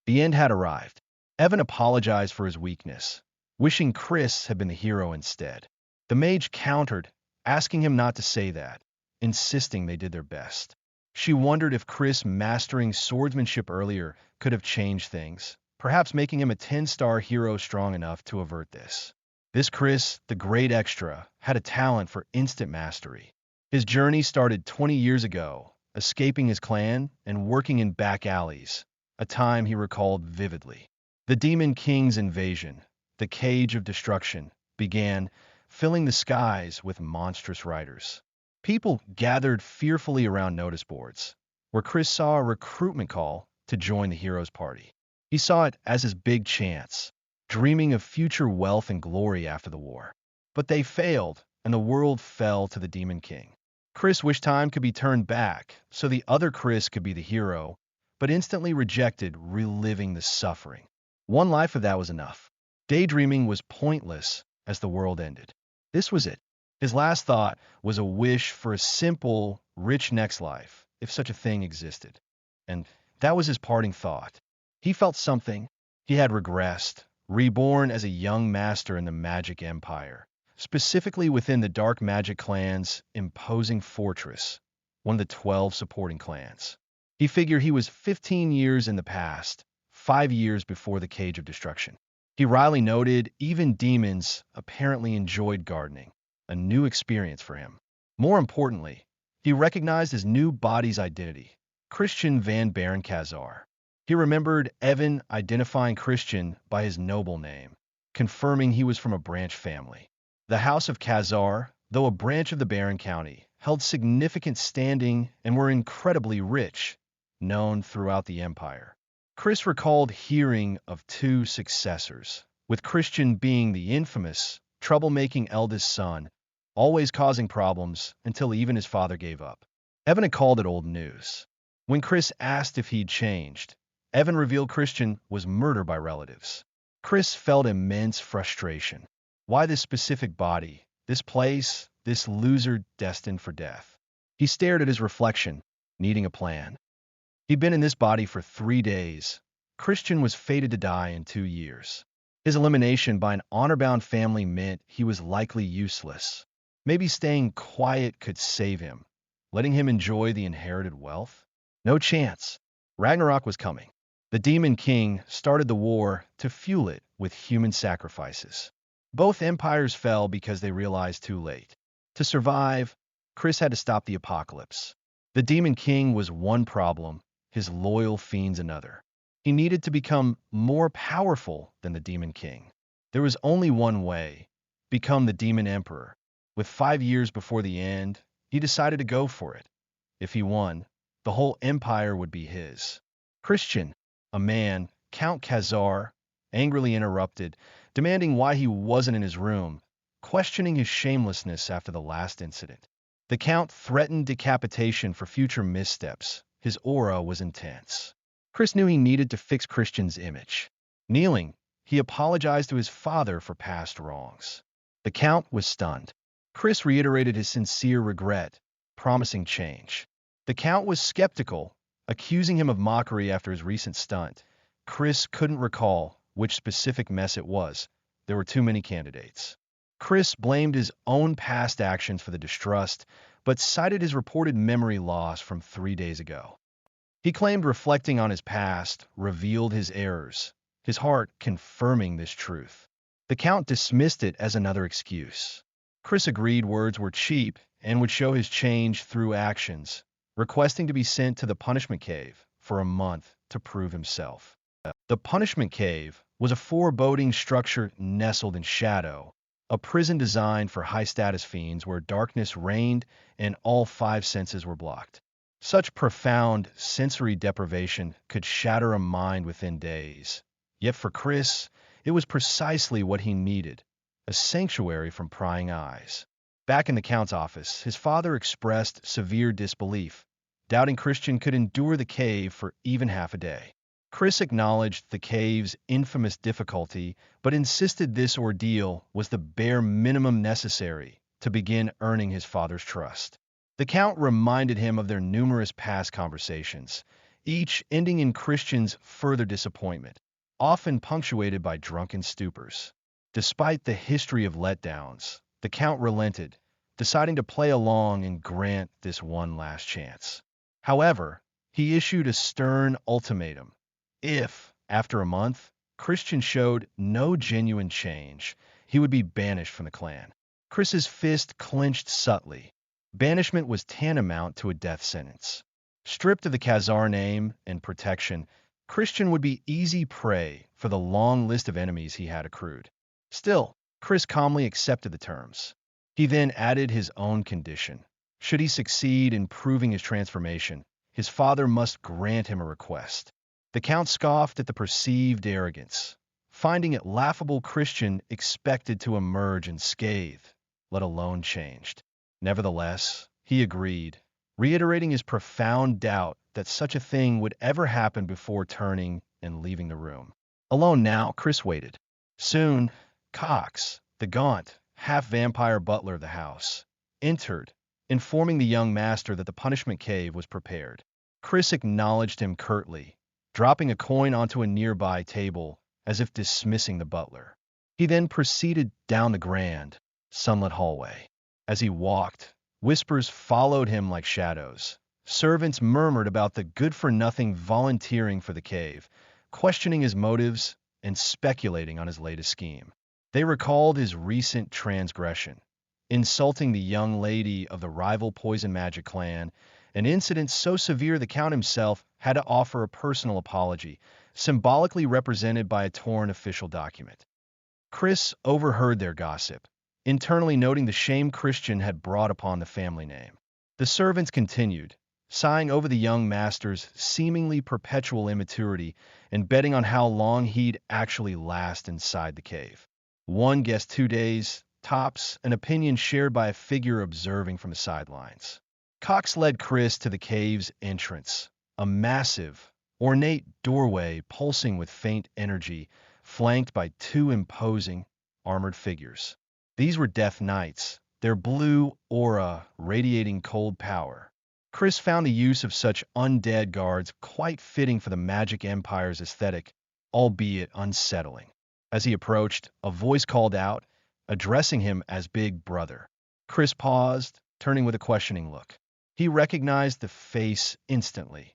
The end had arrived. Evan apologized for his weakness, wishing Chris had been the hero instead. The mage countered, asking him not to say that, insisting they did their best. She wondered if Chris mastering swordsmanship earlier could have changed things, perhaps making him a 10-star hero strong enough to avert this. This Chris, the great extra, had a talent for instant mastery. His journey started 20 years ago, escaping his clan and working in back alleys, a time he recalled vividly. The Demon King's invasion, the Cage of Destruction, began, filling the skies with monstrous riders. People gathered fearfully around notice boards, where Chris saw a recruitment call to join the hero's party. He saw it as his big chance, dreaming of future wealth and glory after the war. But they failed, and the world fell to the Demon King. Chris wished time could be turned back so the other Chris could be the hero, but instantly rejected reliving the suffering. One life of that was enough. Daydreaming was pointless as the world ended. This was it. His last thought was a wish for a simple, rich next life, if such a thing existed. And that was his parting thought. He felt something. He had regressed, reborn as a young master in the magic empire, specifically within the dark magic clan's imposing fortress, one of the 12 supporting clans. He figured he was 15 years in the past, 5 years before the Cage of Destruction. He wryly noted even demons apparently enjoyed gardening, a new experience for him. More importantly, he recognized his new body's identity, Christian Van Baron Kazar. He remembered Evan identifying Christian by his noble name, confirming he was from a branch family. The House of Kazar, though a branch of the Baron County, held significant standing and were incredibly rich, known throughout the empire. Chris recalled hearing of 2 successors, with Christian being the infamous, troublemaking eldest son, always causing problems until even his father gave up. Evan had called it old news. When Chris asked if he'd changed, Evan revealed Christian was murdered by relatives. Chris felt immense frustration. Why this specific body, this place, this loser destined for death? He stared at his reflection, needing a plan. He'd been in this body for 3 days. Christian was fated to die in 2 years. His elimination by an honor-bound family meant he was likely useless. Maybe staying quiet could save him, letting him enjoy the inherited wealth? No chance. Ragnarok was coming. The Demon King started the war to fuel it with human sacrifices. Both empires fell because they realized too late. To survive, Chris had to stop the apocalypse. The Demon King was one problem, his loyal fiends another. He needed to become more powerful than the Demon King. There was only one way: become the Demon Emperor. With 5 years before the end, he decided to go for it. If he won, the whole empire would be his. Christian, a man, Count Kazar, angrily interrupted, demanding why he wasn't in his room, questioning his shamelessness after the last incident. The Count threatened decapitation for future missteps. His aura was intense. Chris knew he needed to fix Christian's image. Kneeling, he apologized to his father for past wrongs. The Count was stunned. Chris reiterated his sincere regret, promising change. The Count was skeptical, accusing him of mockery after his recent stunt. Chris couldn't recall which specific mess it was. There were too many candidates. Chris blamed his own past actions for the distrust, but cited his reported memory loss from 3 days ago. He claimed reflecting on his past revealed his errors, his heart confirming this truth. The Count dismissed it as another excuse. Chris agreed words were cheap and would show his change through actions, requesting to be sent to the punishment cave for a month to prove himself. The punishment cave was a foreboding structure nestled in shadow, a prison designed for high-status fiends where darkness reigned and all 5 senses were blocked. Such profound sensory deprivation could shatter a mind within days. Yet for Chris, it was precisely what he needed: a sanctuary from prying eyes. Back in the Count's office, his father expressed severe disbelief, doubting Christian could endure the cave for even half a day. Chris acknowledged the cave's infamous difficulty, but insisted this ordeal was the bare minimum necessary to begin earning his father's trust. The Count reminded him of their numerous past conversations, each ending in Christian's further disappointment, often punctuated by drunken stupors. Despite the history of letdowns, the Count relented, deciding to play along and grant this one last chance. However, he issued a stern ultimatum. If, after a month, Christian showed no genuine change, he would be banished from the clan. Chris's fist clenched subtly. Banishment was tantamount to a death sentence. Stripped of the Khazar name and protection, Christian would be easy prey for the long list of enemies he had accrued. Still, Chris calmly accepted the terms. He then added his own condition. Should he succeed in proving his transformation, his father must grant him a request. The Count scoffed at the perceived arrogance, finding it laughable Christian expected to emerge unscathed, let alone changed. Nevertheless, he agreed, reiterating his profound doubt that such a thing would ever happen before turning and leaving the room. Alone now, Chris waited. Soon, Cox, the gaunt, half-vampire butler of the house, entered, informing the young master that the punishment cave was prepared. Chris acknowledged him curtly, dropping a coin onto a nearby table as if dismissing the butler. He then proceeded down the grand, sunlit hallway. As he walked, whispers followed him like shadows. Servants murmured about the good-for-nothing volunteering for the cave, questioning his motives and speculating on his latest scheme. They recalled his recent transgression, insulting the young lady of the rival poison magic clan, an incident so severe the Count himself had to offer a personal apology, symbolically represented by a torn official document. Chris overheard their gossip, internally noting the shame Christian had brought upon the family name. The servants continued, sighing over the young master's seemingly perpetual immaturity and betting on how long he'd actually last inside the cave. One guessed 2 days, tops, an opinion shared by a figure observing from the sidelines. Cox led Chris to the cave's entrance, a massive, ornate doorway pulsing with faint energy, flanked by 2 imposing, armored figures. These were Death Knights, their blue aura radiating cold power. Chris found the use of such undead guards quite fitting for the Magic Empire's aesthetic, albeit unsettling. As he approached, a voice called out, addressing him as Big Brother. Chris paused, turning with a questioning look. He recognized the face instantly.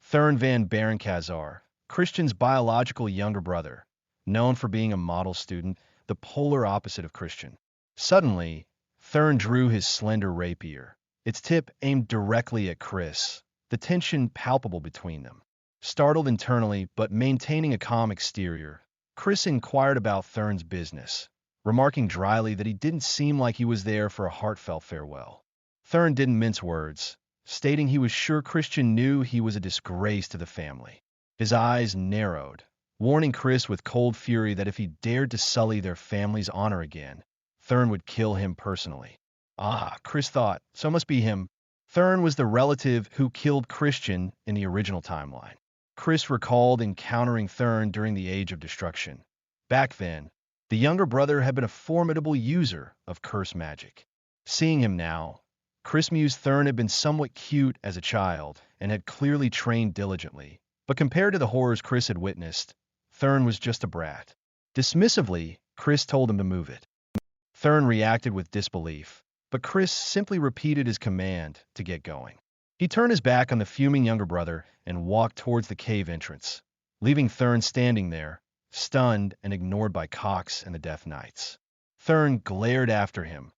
Thurn van Barenkazar, Christian's biological younger brother, known for being a model student, the polar opposite of Christian. Suddenly, Thurn drew his slender rapier, its tip aimed directly at Chris, the tension palpable between them. Startled internally but maintaining a calm exterior, Chris inquired about Thurn's business, remarking dryly that he didn't seem like he was there for a heartfelt farewell. Thurn didn't mince words, stating he was sure Christian knew he was a disgrace to the family. His eyes narrowed, warning Chris with cold fury that if he dared to sully their family's honor again, Thurn would kill him personally. Ah, Chris thought, so must be him. Thurn was the relative who killed Christian in the original timeline. Chris recalled encountering Thurn during the Age of Destruction. Back then, the younger brother had been a formidable user of curse magic. Seeing him now, Chris mused Thurn had been somewhat cute as a child and had clearly trained diligently, but compared to the horrors Chris had witnessed, Thurn was just a brat. Dismissively, Chris told him to move it. Thurn reacted with disbelief, but Chris simply repeated his command to get going. He turned his back on the fuming younger brother and walked towards the cave entrance, leaving Thurn standing there, stunned and ignored by Cox and the Death Knights. Thurn glared after him,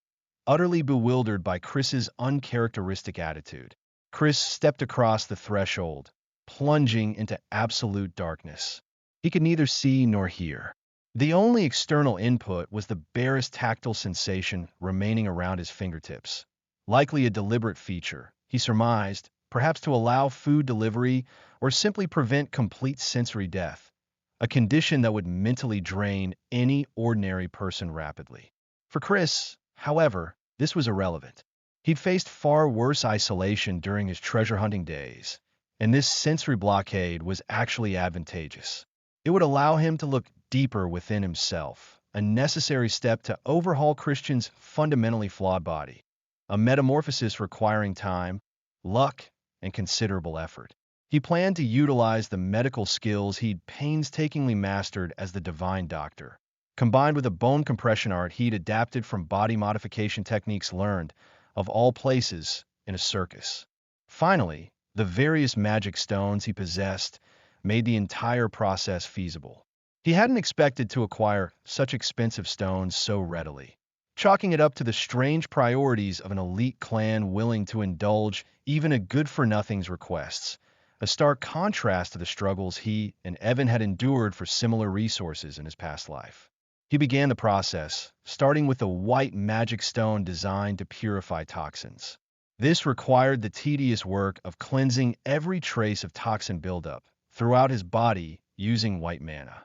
utterly bewildered by Chris's uncharacteristic attitude. Chris stepped across the threshold, plunging into absolute darkness. He could neither see nor hear. The only external input was the barest tactile sensation remaining around his fingertips, likely a deliberate feature, he surmised, perhaps to allow food delivery or simply prevent complete sensory death, a condition that would mentally drain any ordinary person rapidly. For Chris, however, this was irrelevant. He'd faced far worse isolation during his treasure-hunting days, and this sensory blockade was actually advantageous. It would allow him to look deeper within himself, a necessary step to overhaul Christian's fundamentally flawed body, a metamorphosis requiring time, luck, and considerable effort. He planned to utilize the medical skills he'd painstakingly mastered as the Divine Doctor, combined with a bone compression art he'd adapted from body modification techniques learned, of all places, in a circus. Finally, the various magic stones he possessed made the entire process feasible. He hadn't expected to acquire such expensive stones so readily, chalking it up to the strange priorities of an elite clan willing to indulge even a good-for-nothing's requests, a stark contrast to the struggles he and Evan had endured for similar resources in his past life. He began the process, starting with a white magic stone designed to purify toxins. This required the tedious work of cleansing every trace of toxin buildup throughout his body using white mana.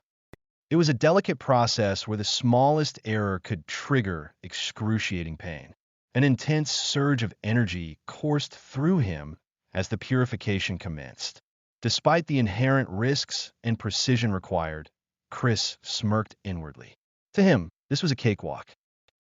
It was a delicate process where the smallest error could trigger excruciating pain. An intense surge of energy coursed through him as the purification commenced. Despite the inherent risks and precision required, Chris smirked inwardly. To him, this was a cakewalk.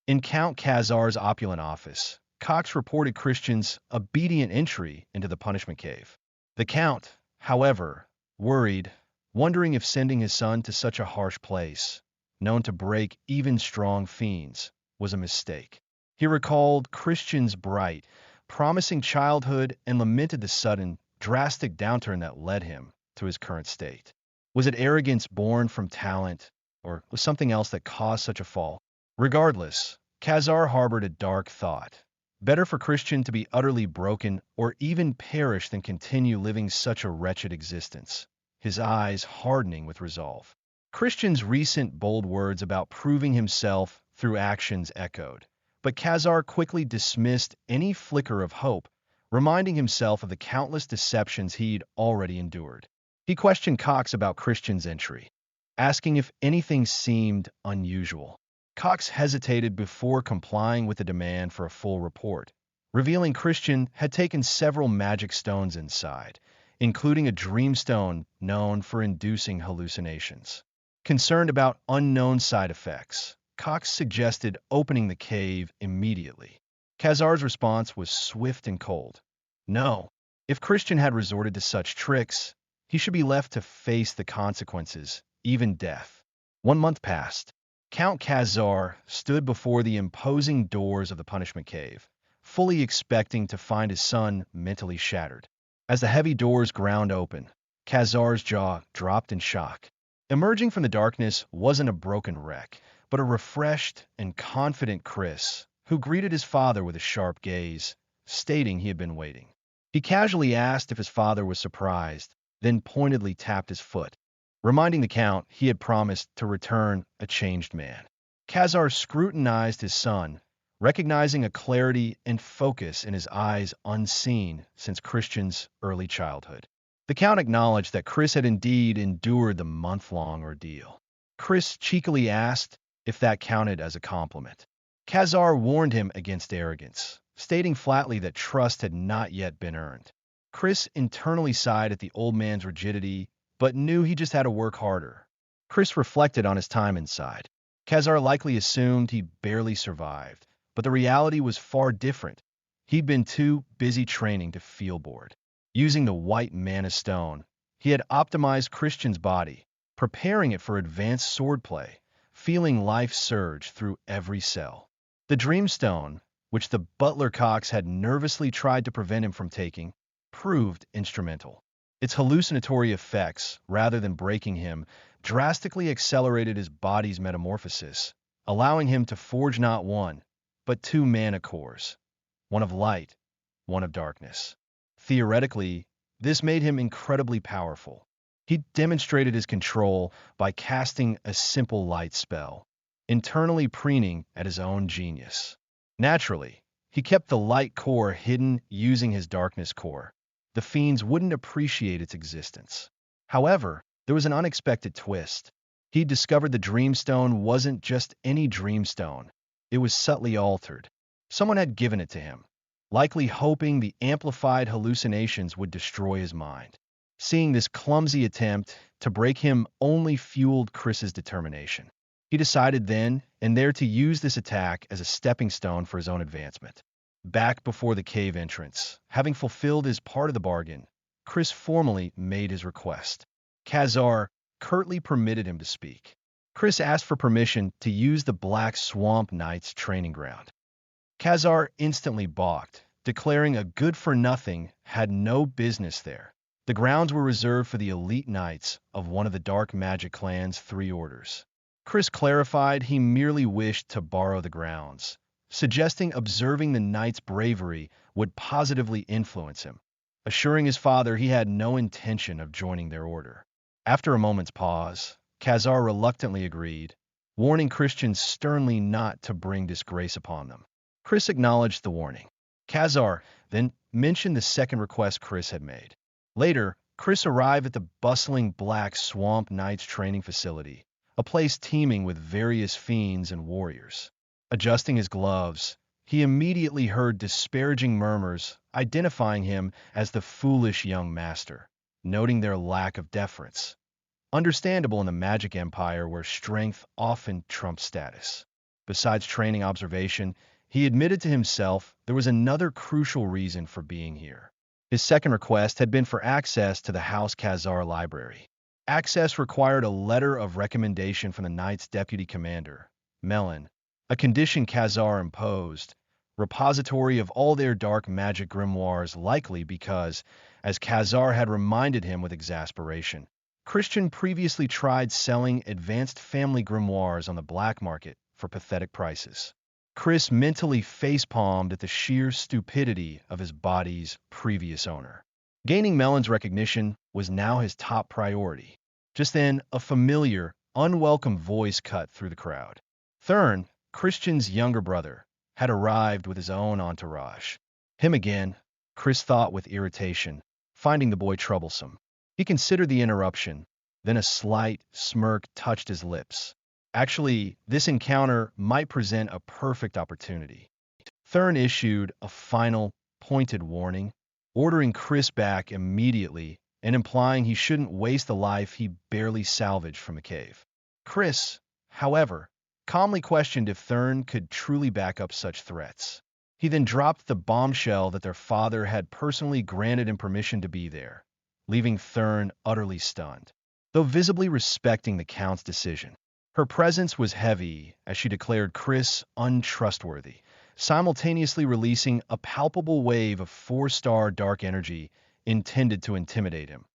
In Count Khazar's opulent office, Cox reported Christian's obedient entry into the punishment cave. The Count, however, worried, wondering if sending his son to such a harsh place, known to break even strong fiends, was a mistake. He recalled Christian's bright, promising childhood and lamented the sudden, drastic downturn that led him to his current state. Was it arrogance born from talent, or was something else that caused such a fall? Regardless, Khazar harbored a dark thought. Better for Christian to be utterly broken or even perish than continue living such a wretched existence, his eyes hardening with resolve. Christian's recent bold words about proving himself through actions echoed, but Khazar quickly dismissed any flicker of hope, reminding himself of the countless deceptions he'd already endured. He questioned Cox about Christian's entry, asking if anything seemed unusual. Cox hesitated before complying with the demand for a full report, revealing Christian had taken several magic stones inside, including a dreamstone known for inducing hallucinations. Concerned about unknown side effects, Cox suggested opening the cave immediately. Khazar's response was swift and cold. No, if Christian had resorted to such tricks, he should be left to face the consequences, even death. 1 month passed. Count Khazar stood before the imposing doors of the punishment cave, fully expecting to find his son mentally shattered. As the heavy doors ground open, Khazar's jaw dropped in shock. Emerging from the darkness wasn't a broken wreck, but a refreshed and confident Chris, who greeted his father with a sharp gaze, stating he had been waiting. He casually asked if his father was surprised, then pointedly tapped his foot, reminding the Count he had promised to return a changed man. Khazar scrutinized his son, recognizing a clarity and focus in his eyes unseen since Christian's early childhood. The Count acknowledged that Chris had indeed endured the month-long ordeal. Chris cheekily asked if that counted as a compliment. Khazar warned him against arrogance, stating flatly that trust had not yet been earned. Chris internally sighed at the old man's rigidity, but knew he just had to work harder. Chris reflected on his time inside. Khazar likely assumed he barely survived, but the reality was far different. He'd been too busy training to feel bored. Using the white mana stone, he had optimized Christian's body, preparing it for advanced swordplay, feeling life surge through every cell. The Dreamstone, which the butler Cox had nervously tried to prevent him from taking, proved instrumental. Its hallucinatory effects, rather than breaking him, drastically accelerated his body's metamorphosis, allowing him to forge not one, but 2 mana cores, one of light, one of darkness. Theoretically, this made him incredibly powerful. He demonstrated his control by casting a simple light spell, internally preening at his own genius. Naturally, he kept the light core hidden using his darkness core. The fiends wouldn't appreciate its existence. However, there was an unexpected twist. He discovered the Dreamstone wasn't just any Dreamstone. It was subtly altered. Someone had given it to him, likely hoping the amplified hallucinations would destroy his mind. Seeing this clumsy attempt to break him only fueled Chris's determination. He decided then and there to use this attack as a stepping stone for his own advancement. Back before the cave entrance, having fulfilled his part of the bargain, Chris formally made his request. Khazar curtly permitted him to speak. Chris asked for permission to use the Black Swamp Knights training ground. Khazar instantly balked, declaring a good-for-nothing had no business there. The grounds were reserved for the elite knights of one of the dark magic clan's 3 orders. Chris clarified he merely wished to borrow the grounds, suggesting observing the knight's bravery would positively influence him, assuring his father he had no intention of joining their order. After a moment's pause, Khazar reluctantly agreed, warning Christians sternly not to bring disgrace upon them. Chris acknowledged the warning. Khazar then mentioned the second request Chris had made. Later, Chris arrived at the bustling Black Swamp Knights training facility, a place teeming with various fiends and warriors. Adjusting his gloves, he immediately heard disparaging murmurs identifying him as the foolish young master, noting their lack of deference. Understandable in the magic empire where strength often trumps status. Besides training observation, he admitted to himself there was another crucial reason for being here. His second request had been for access to the House Khazar library. Access required a letter of recommendation from the Knight's deputy commander, Melon, a condition Khazar imposed, repository of all their dark magic grimoires likely because, as Khazar had reminded him with exasperation, Christian previously tried selling advanced family grimoires on the black market for pathetic prices. Chris mentally facepalmed at the sheer stupidity of his body's previous owner. Gaining Melon's recognition was now his top priority. Just then, a familiar, unwelcome voice cut through the crowd. Thurn, Christian's younger brother, had arrived with his own entourage. Him again, Chris thought with irritation, finding the boy troublesome. He considered the interruption, then a slight smirk touched his lips. Actually, this encounter might present a perfect opportunity. Thurn issued a final, pointed warning, ordering Chris back immediately and implying he shouldn't waste the life he barely salvaged from the cave. Chris, however, calmly questioned if Thurn could truly back up such threats. He then dropped the bombshell that their father had personally granted him permission to be there, leaving Thurn utterly stunned. Though visibly respecting the Count's decision, her presence was heavy as she declared Chris untrustworthy, simultaneously releasing a palpable wave of 4-star dark energy intended to intimidate him.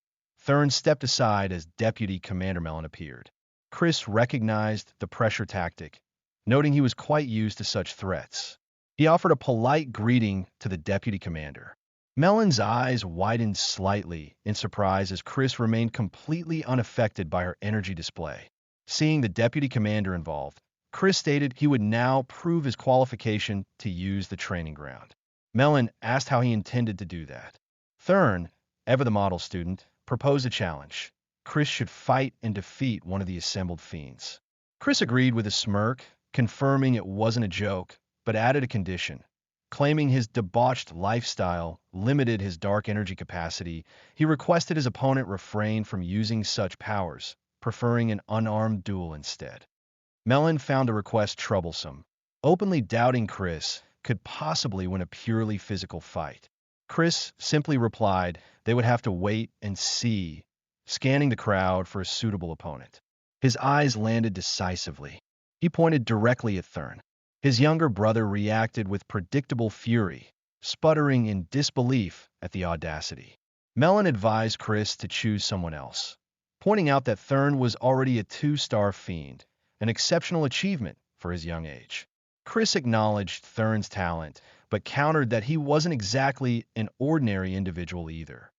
Thurn stepped aside as Deputy Commander Melon appeared. Chris recognized the pressure tactic, noting he was quite used to such threats. He offered a polite greeting to the Deputy Commander. Melon's eyes widened slightly in surprise as Chris remained completely unaffected by her energy display. Seeing the Deputy Commander involved, Chris stated he would now prove his qualification to use the training ground. Melon asked how he intended to do that. Thurn, ever the model student, proposed a challenge. Chris should fight and defeat one of the assembled fiends. Chris agreed with a smirk, confirming it wasn't a joke, but added a condition. Claiming his debauched lifestyle limited his dark energy capacity, he requested his opponent refrain from using such powers, preferring an unarmed duel instead. Melon found the request troublesome, openly doubting Chris could possibly win a purely physical fight. Chris simply replied they would have to wait and see, scanning the crowd for a suitable opponent. His eyes landed decisively. He pointed directly at Thurn. His younger brother reacted with predictable fury, sputtering in disbelief at the audacity. Melon advised Chris to choose someone else, pointing out that Thurn was already a 2-star fiend, an exceptional achievement for his young age. Chris acknowledged Thurn's talent, but countered that he wasn't exactly an ordinary individual either.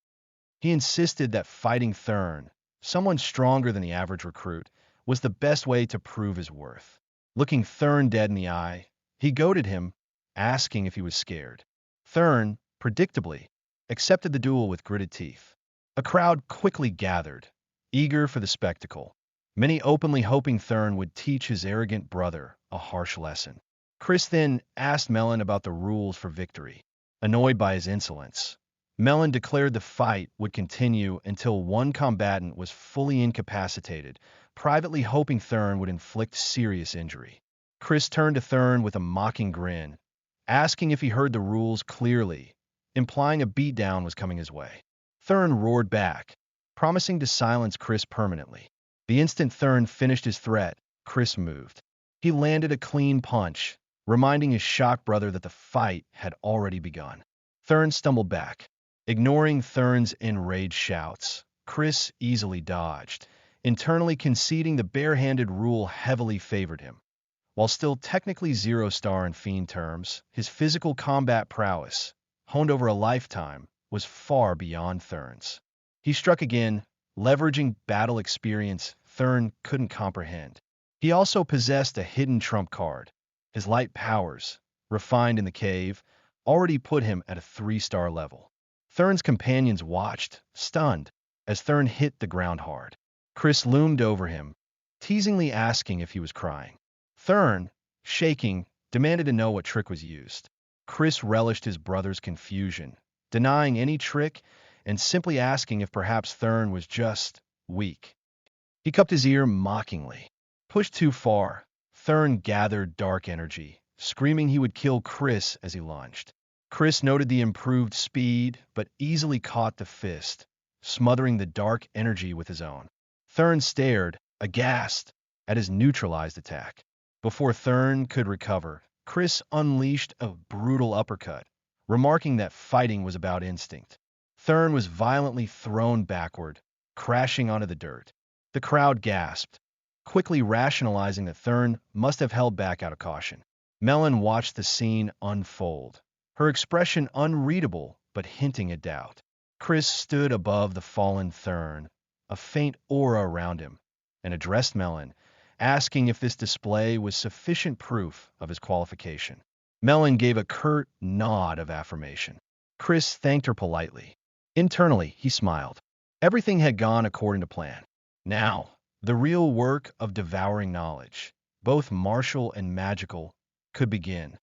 He insisted that fighting Thurn, someone stronger than the average recruit, was the best way to prove his worth. Looking Thurn dead in the eye, he goaded him, asking if he was scared. Thurn, predictably, accepted the duel with gritted teeth. A crowd quickly gathered, eager for the spectacle, many openly hoping Thurn would teach his arrogant brother a harsh lesson. Chris then asked Melon about the rules for victory. Annoyed by his insolence, Melon declared the fight would continue until one combatant was fully incapacitated, privately hoping Thurn would inflict serious injury. Chris turned to Thurn with a mocking grin, asking if he heard the rules clearly, implying a beatdown was coming his way. Thurn roared back, promising to silence Chris permanently. The instant Thurn finished his threat, Chris moved. He landed a clean punch, reminding his shocked brother that the fight had already begun. Thurn stumbled back. Ignoring Thurn's enraged shouts, Chris easily dodged, internally conceding the barehanded rule heavily favored him. While still technically 0-star in Fiend terms, his physical combat prowess, honed over a lifetime, was far beyond Thurn's. He struck again, leveraging battle experience Thurn couldn't comprehend. He also possessed a hidden trump card. His light powers, refined in the cave, already put him at a 3-star level. Thurn's companions watched, stunned, as Thurn hit the ground hard. Chris loomed over him, teasingly asking if he was crying. Thurn, shaking, demanded to know what trick was used. Chris relished his brother's confusion, denying any trick and simply asking if perhaps Thurn was just weak. He cupped his ear mockingly. Pushed too far, Thurn gathered dark energy, screaming he would kill Chris as he lunged. Chris noted the improved speed, but easily caught the fist, smothering the dark energy with his own. Thurn stared, aghast, at his neutralized attack. Before Thurn could recover, Chris unleashed a brutal uppercut, remarking that fighting was about instinct. Thurn was violently thrown backward, crashing onto the dirt. The crowd gasped, quickly rationalizing that Thurn must have held back out of caution. Melon watched the scene unfold, her expression unreadable but hinting at doubt. Chris stood above the fallen Thurn, a faint aura around him, and addressed Melon, asking if this display was sufficient proof of his qualification. Melon gave a curt nod of affirmation. Chris thanked her politely. Internally, he smiled. Everything had gone according to plan. Now, the real work of devouring knowledge, both martial and magical, could begin.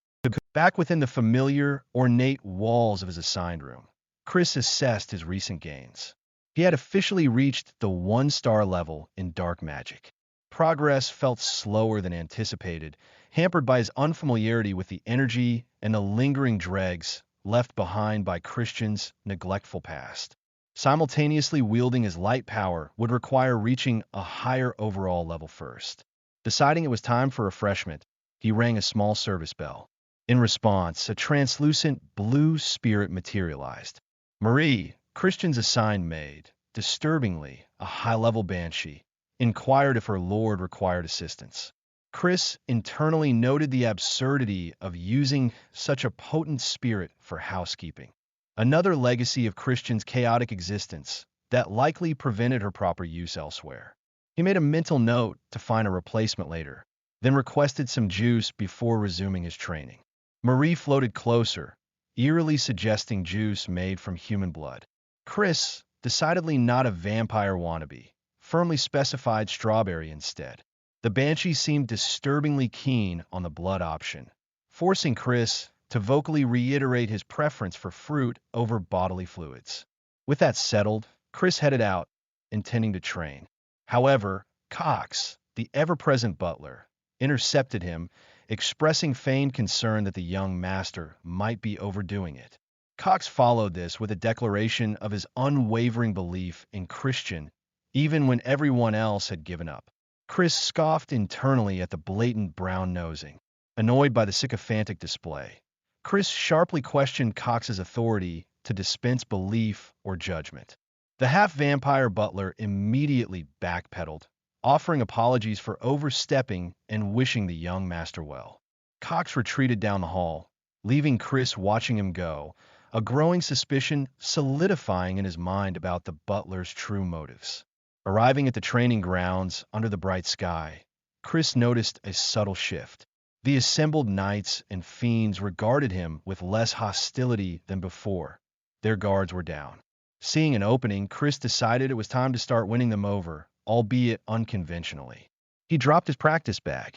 Back within the familiar, ornate walls of his assigned room, Chris assessed his recent gains. He had officially reached the 1-star level in dark magic. Progress felt slower than anticipated, hampered by his unfamiliarity with the energy and the lingering dregs left behind by Christian's neglectful past. Simultaneously wielding his light power would require reaching a higher overall level first. Deciding it was time for refreshment, he rang a small service bell. In response, a translucent blue spirit materialized. Marie, Christian's assigned maid, disturbingly a high-level banshee, inquired if her lord required assistance. Chris internally noted the absurdity of using such a potent spirit for housekeeping. Another legacy of Christian's chaotic existence that likely prevented her proper use elsewhere. He made a mental note to find a replacement later, then requested some juice before resuming his training. Marie floated closer, eerily suggesting juice made from human blood. Chris, decidedly not a vampire wannabe, firmly specified strawberry instead. The banshee seemed disturbingly keen on the blood option, forcing Chris to vocally reiterate his preference for fruit over bodily fluids. With that settled, Chris headed out, intending to train. However, Cox, the ever-present butler, intercepted him, expressing feigned concern that the young master might be overdoing it. Cox followed this with a declaration of his unwavering belief in Christian, even when everyone else had given up. Chris scoffed internally at the blatant brown-nosing. Annoyed by the sycophantic display, Chris sharply questioned Cox's authority to dispense belief or judgment. The half-vampire butler immediately backpedaled, offering apologies for overstepping and wishing the young master well. Cox retreated down the hall, leaving Chris watching him go, a growing suspicion solidifying in his mind about the butler's true motives. Arriving at the training grounds under the bright sky, Chris noticed a subtle shift. The assembled knights and fiends regarded him with less hostility than before. Their guards were down. Seeing an opening, Chris decided it was time to start winning them over, albeit unconventionally. He dropped his practice bag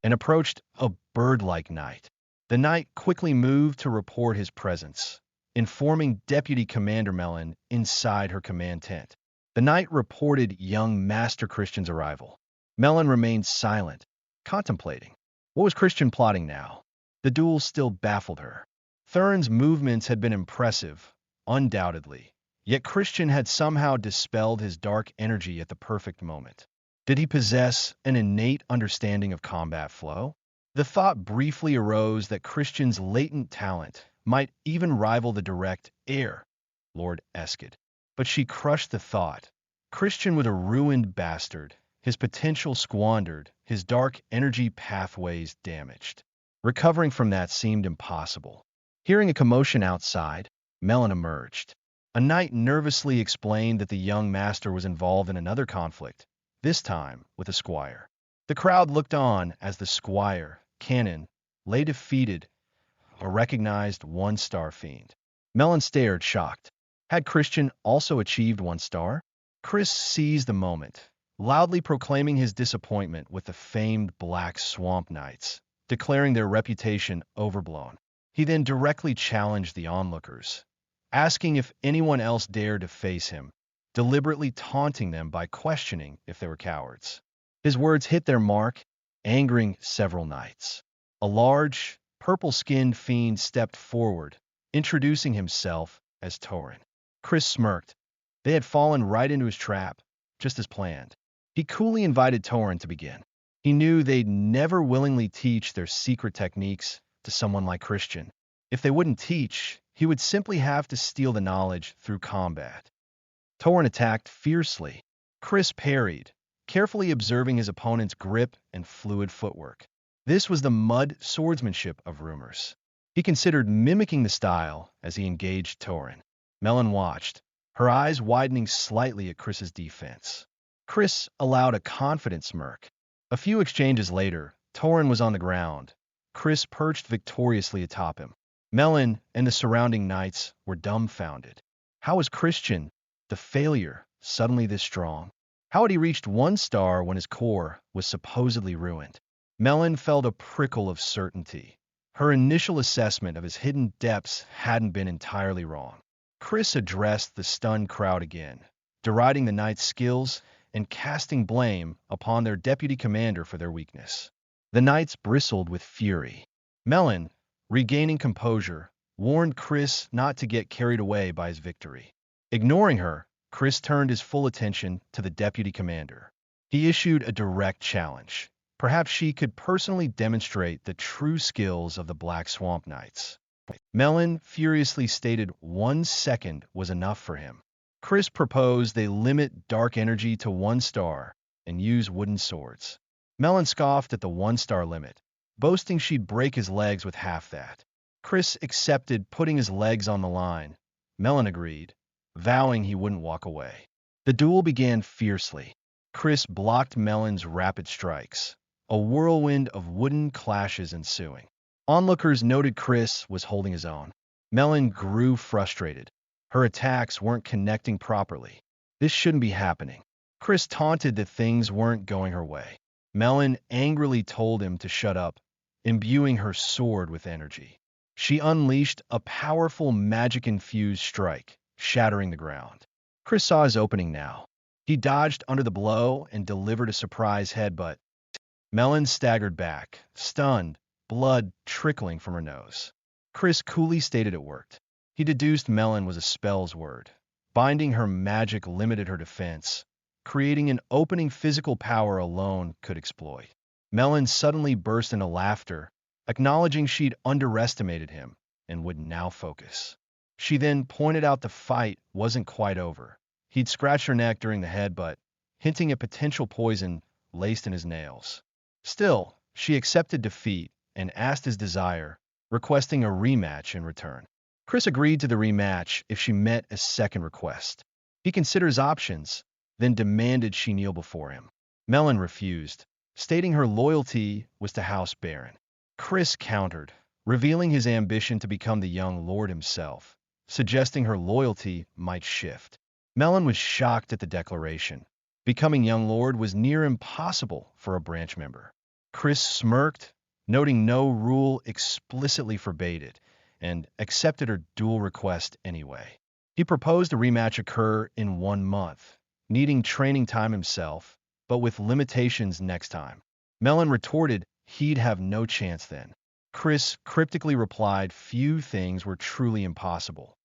and approached a bird-like knight. The knight quickly moved to report his presence, informing Deputy Commander Melon inside her command tent. The knight reported young Master Christian's arrival. Melon remained silent, contemplating. What was Christian plotting now? The duel still baffled her. Thurn's movements had been impressive, undoubtedly, Yet Christian had somehow dispelled his dark energy at the perfect moment. Did he possess an innate understanding of combat flow? The thought briefly arose that Christian's latent talent might even rival the direct heir, Lord Eskid. But she crushed the thought. Christian was a ruined bastard, his potential squandered, his dark energy pathways damaged. Recovering from that seemed impossible. Hearing a commotion outside, Melon emerged. A knight nervously explained that the young master was involved in another conflict, this time with a squire. The crowd looked on as the squire, Cannon, lay defeated, a recognized one-star fiend. Melon stared, shocked. Had Christian also achieved 1 star? Chris seized the moment, loudly proclaiming his disappointment with the famed Black Swamp Knights, declaring their reputation overblown. He then directly challenged the onlookers, asking if anyone else dared to face him, deliberately taunting them by questioning if they were cowards. His words hit their mark, angering several knights. A large, purple-skinned fiend stepped forward, introducing himself as Torin. Chris smirked. They had fallen right into his trap, just as planned. He coolly invited Torin to begin. He knew they'd never willingly teach their secret techniques to someone like Christian. If they wouldn't teach, he would simply have to steal the knowledge through combat. Torin attacked fiercely. Chris parried, carefully observing his opponent's grip and fluid footwork. This was the mud swordsmanship of rumors. He considered mimicking the style as he engaged Torin. Melon watched, her eyes widening slightly at Chris's defense. Chris allowed a confident smirk. A few exchanges later, Torin was on the ground. Chris perched victoriously atop him. Melon and the surrounding knights were dumbfounded. How was Christian, the failure, suddenly this strong? How had he reached 1 star when his core was supposedly ruined? Melon felt a prickle of certainty. Her initial assessment of his hidden depths hadn't been entirely wrong. Chris addressed the stunned crowd again, deriding the knights' skills and casting blame upon their deputy commander for their weakness. The knights bristled with fury. Melon, regaining composure, warned Chris not to get carried away by his victory. Ignoring her, Chris turned his full attention to the deputy commander. He issued a direct challenge. Perhaps she could personally demonstrate the true skills of the Black Swamp Knights. Melon furiously stated 1 second was enough for him. Chris proposed they limit dark energy to 1 star and use wooden swords. Melon scoffed at the 1 star limit, boasting she'd break his legs with half that. Chris accepted putting his legs on the line. Melon agreed, vowing he wouldn't walk away. The duel began fiercely. Chris blocked Melon's rapid strikes, a whirlwind of wooden clashes ensuing. Onlookers noted Chris was holding his own. Melon grew frustrated. Her attacks weren't connecting properly. This shouldn't be happening. Chris taunted that things weren't going her way. Melon angrily told him to shut up, imbuing her sword with energy. She unleashed a powerful magic-infused strike, shattering the ground. Chris saw his opening now. He dodged under the blow and delivered a surprise headbutt. Melon staggered back, stunned, blood trickling from her nose. Chris coolly stated it worked. He deduced Melon was a spell's word. Binding her magic limited her defense, creating an opening physical power alone could exploit. Melon suddenly burst into laughter, acknowledging she'd underestimated him and would now focus. She then pointed out the fight wasn't quite over. He'd scratched her neck during the headbutt, hinting at potential poison laced in his nails. Still, she accepted defeat and asked his desire, requesting a rematch in return. Chris agreed to the rematch if she met a second request. He considered his options, then demanded she kneel before him. Melon refused, stating her loyalty was to House Baron. Chris countered, revealing his ambition to become the young lord himself, suggesting her loyalty might shift. Melon was shocked at the declaration. Becoming young lord was near impossible for a branch member. Chris smirked, noting no rule explicitly forbade it, and accepted her duel request anyway. He proposed a rematch occur in 1 month, needing training time himself, but with limitations next time. Melon retorted he'd have no chance then. Chris cryptically replied few things were truly impossible,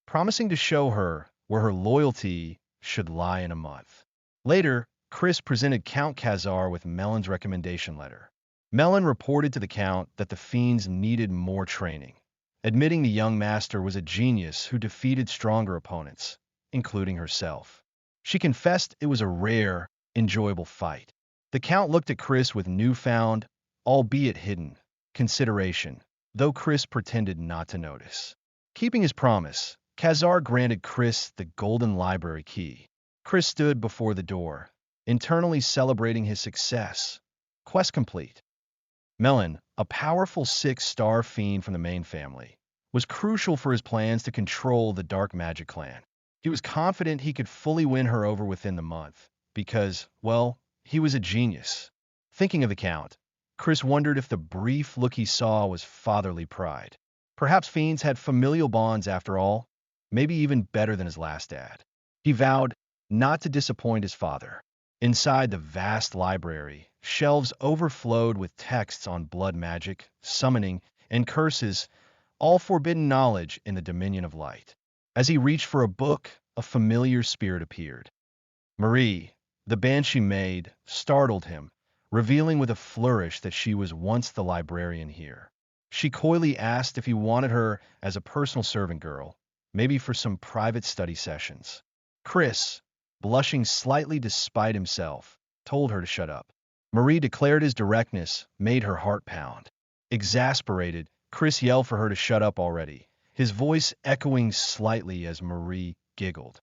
promising to show her where her loyalty should lie in a month. Later, Chris presented Count Khazar with Melon's recommendation letter. Melon reported to the Count that the fiends needed more training, admitting the young master was a genius who defeated stronger opponents, including herself. She confessed it was a rare, enjoyable fight. The Count looked at Chris with newfound, albeit hidden, consideration, though Chris pretended not to notice. Keeping his promise, Khazar granted Chris the golden library key. Chris stood before the door, internally celebrating his success. Quest complete. Melon, a powerful 6-star fiend from the main family, was crucial for his plans to control the Dark Magic clan. He was confident he could fully win her over within the month, because, well, he was a genius. Thinking of the Count, Chris wondered if the brief look he saw was fatherly pride. Perhaps fiends had familial bonds after all, maybe even better than his last dad. He vowed not to disappoint his father. Inside the vast library, shelves overflowed with texts on blood magic, summoning, and curses, all forbidden knowledge in the dominion of light. As he reached for a book, a familiar spirit appeared. Marie, the banshee maid, startled him, revealing with a flourish that she was once the librarian here. She coyly asked if he wanted her as a personal servant girl, maybe for some private study sessions. Chris, blushing slightly despite himself, told her to shut up. Marie declared his directness made her heart pound. Exasperated, Chris yelled for her to shut up already, his voice echoing slightly as Marie giggled.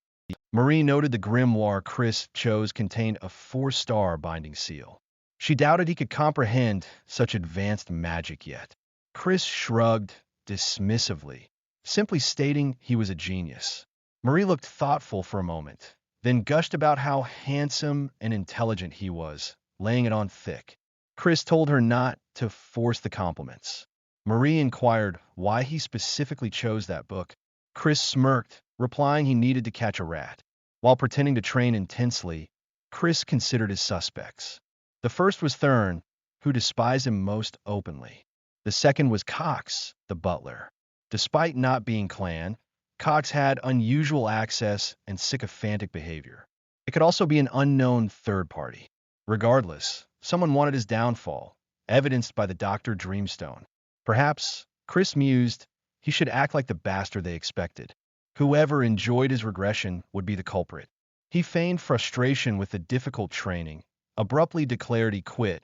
Marie noted the grimoire Chris chose contained a 4-star binding seal. She doubted he could comprehend such advanced magic yet. Chris shrugged dismissively, simply stating he was a genius. Marie looked thoughtful for a moment, then gushed about how handsome and intelligent he was, laying it on thick. Chris told her not to force the compliments. Marie inquired why he specifically chose that book. Chris smirked, replying he needed to catch a rat. While pretending to train intensely, Chris considered his suspects. The first was Thurn, who despised him most openly. The second was Cox, the butler. Despite not being clan, Cox had unusual access and sycophantic behavior. It could also be an unknown third party. Regardless, someone wanted his downfall, evidenced by the Dr. Dreamstone. Perhaps, Chris mused, he should act like the bastard they expected. Whoever enjoyed his regression would be the culprit. He feigned frustration with the difficult training, abruptly declared he quit,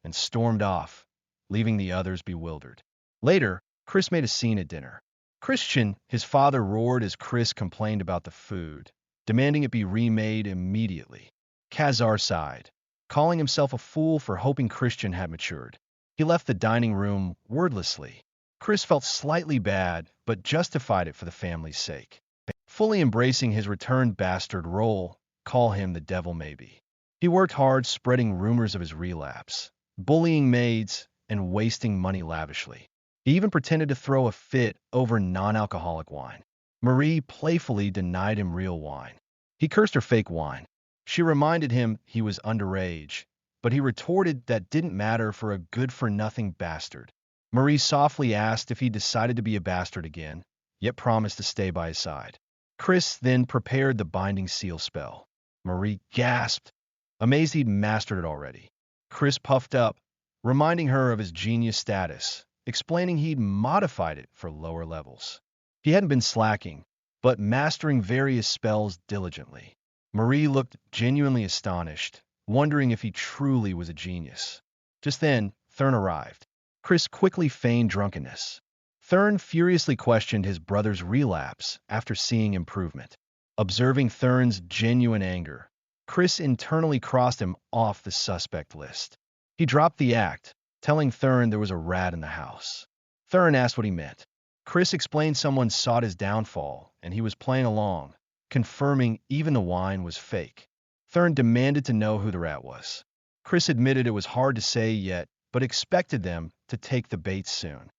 and stormed off, leaving the others bewildered. Later, Chris made a scene at dinner. Christian, his father, roared as Chris complained about the food, demanding it be remade immediately. Khazar sighed, calling himself a fool for hoping Christian had matured. He left the dining room wordlessly. Chris felt slightly bad, but justified it for the family's sake. Fully embracing his returned bastard role, call him the devil maybe. He worked hard spreading rumors of his relapse, bullying maids, and wasting money lavishly. He even pretended to throw a fit over non-alcoholic wine. Marie playfully denied him real wine. He cursed her fake wine. She reminded him he was underage, but he retorted that didn't matter for a good-for-nothing bastard. Marie softly asked if he decided to be a bastard again, yet promised to stay by his side. Chris then prepared the binding seal spell. Marie gasped, amazed he'd mastered it already. Chris puffed up, reminding her of his genius status, explaining he'd modified it for lower levels. He hadn't been slacking, but mastering various spells diligently. Marie looked genuinely astonished, wondering if he truly was a genius. Just then, Thurn arrived. Chris quickly feigned drunkenness. Thurn furiously questioned his brother's relapse after seeing improvement. Observing Thurn's genuine anger, Chris internally crossed him off the suspect list. He dropped the act, telling Thurn there was a rat in the house. Thurn asked what he meant. Chris explained someone sought his downfall, and he was playing along, confirming even the wine was fake. Thurn demanded to know who the rat was. Chris admitted it was hard to say yet, but expected them to take the bait soon.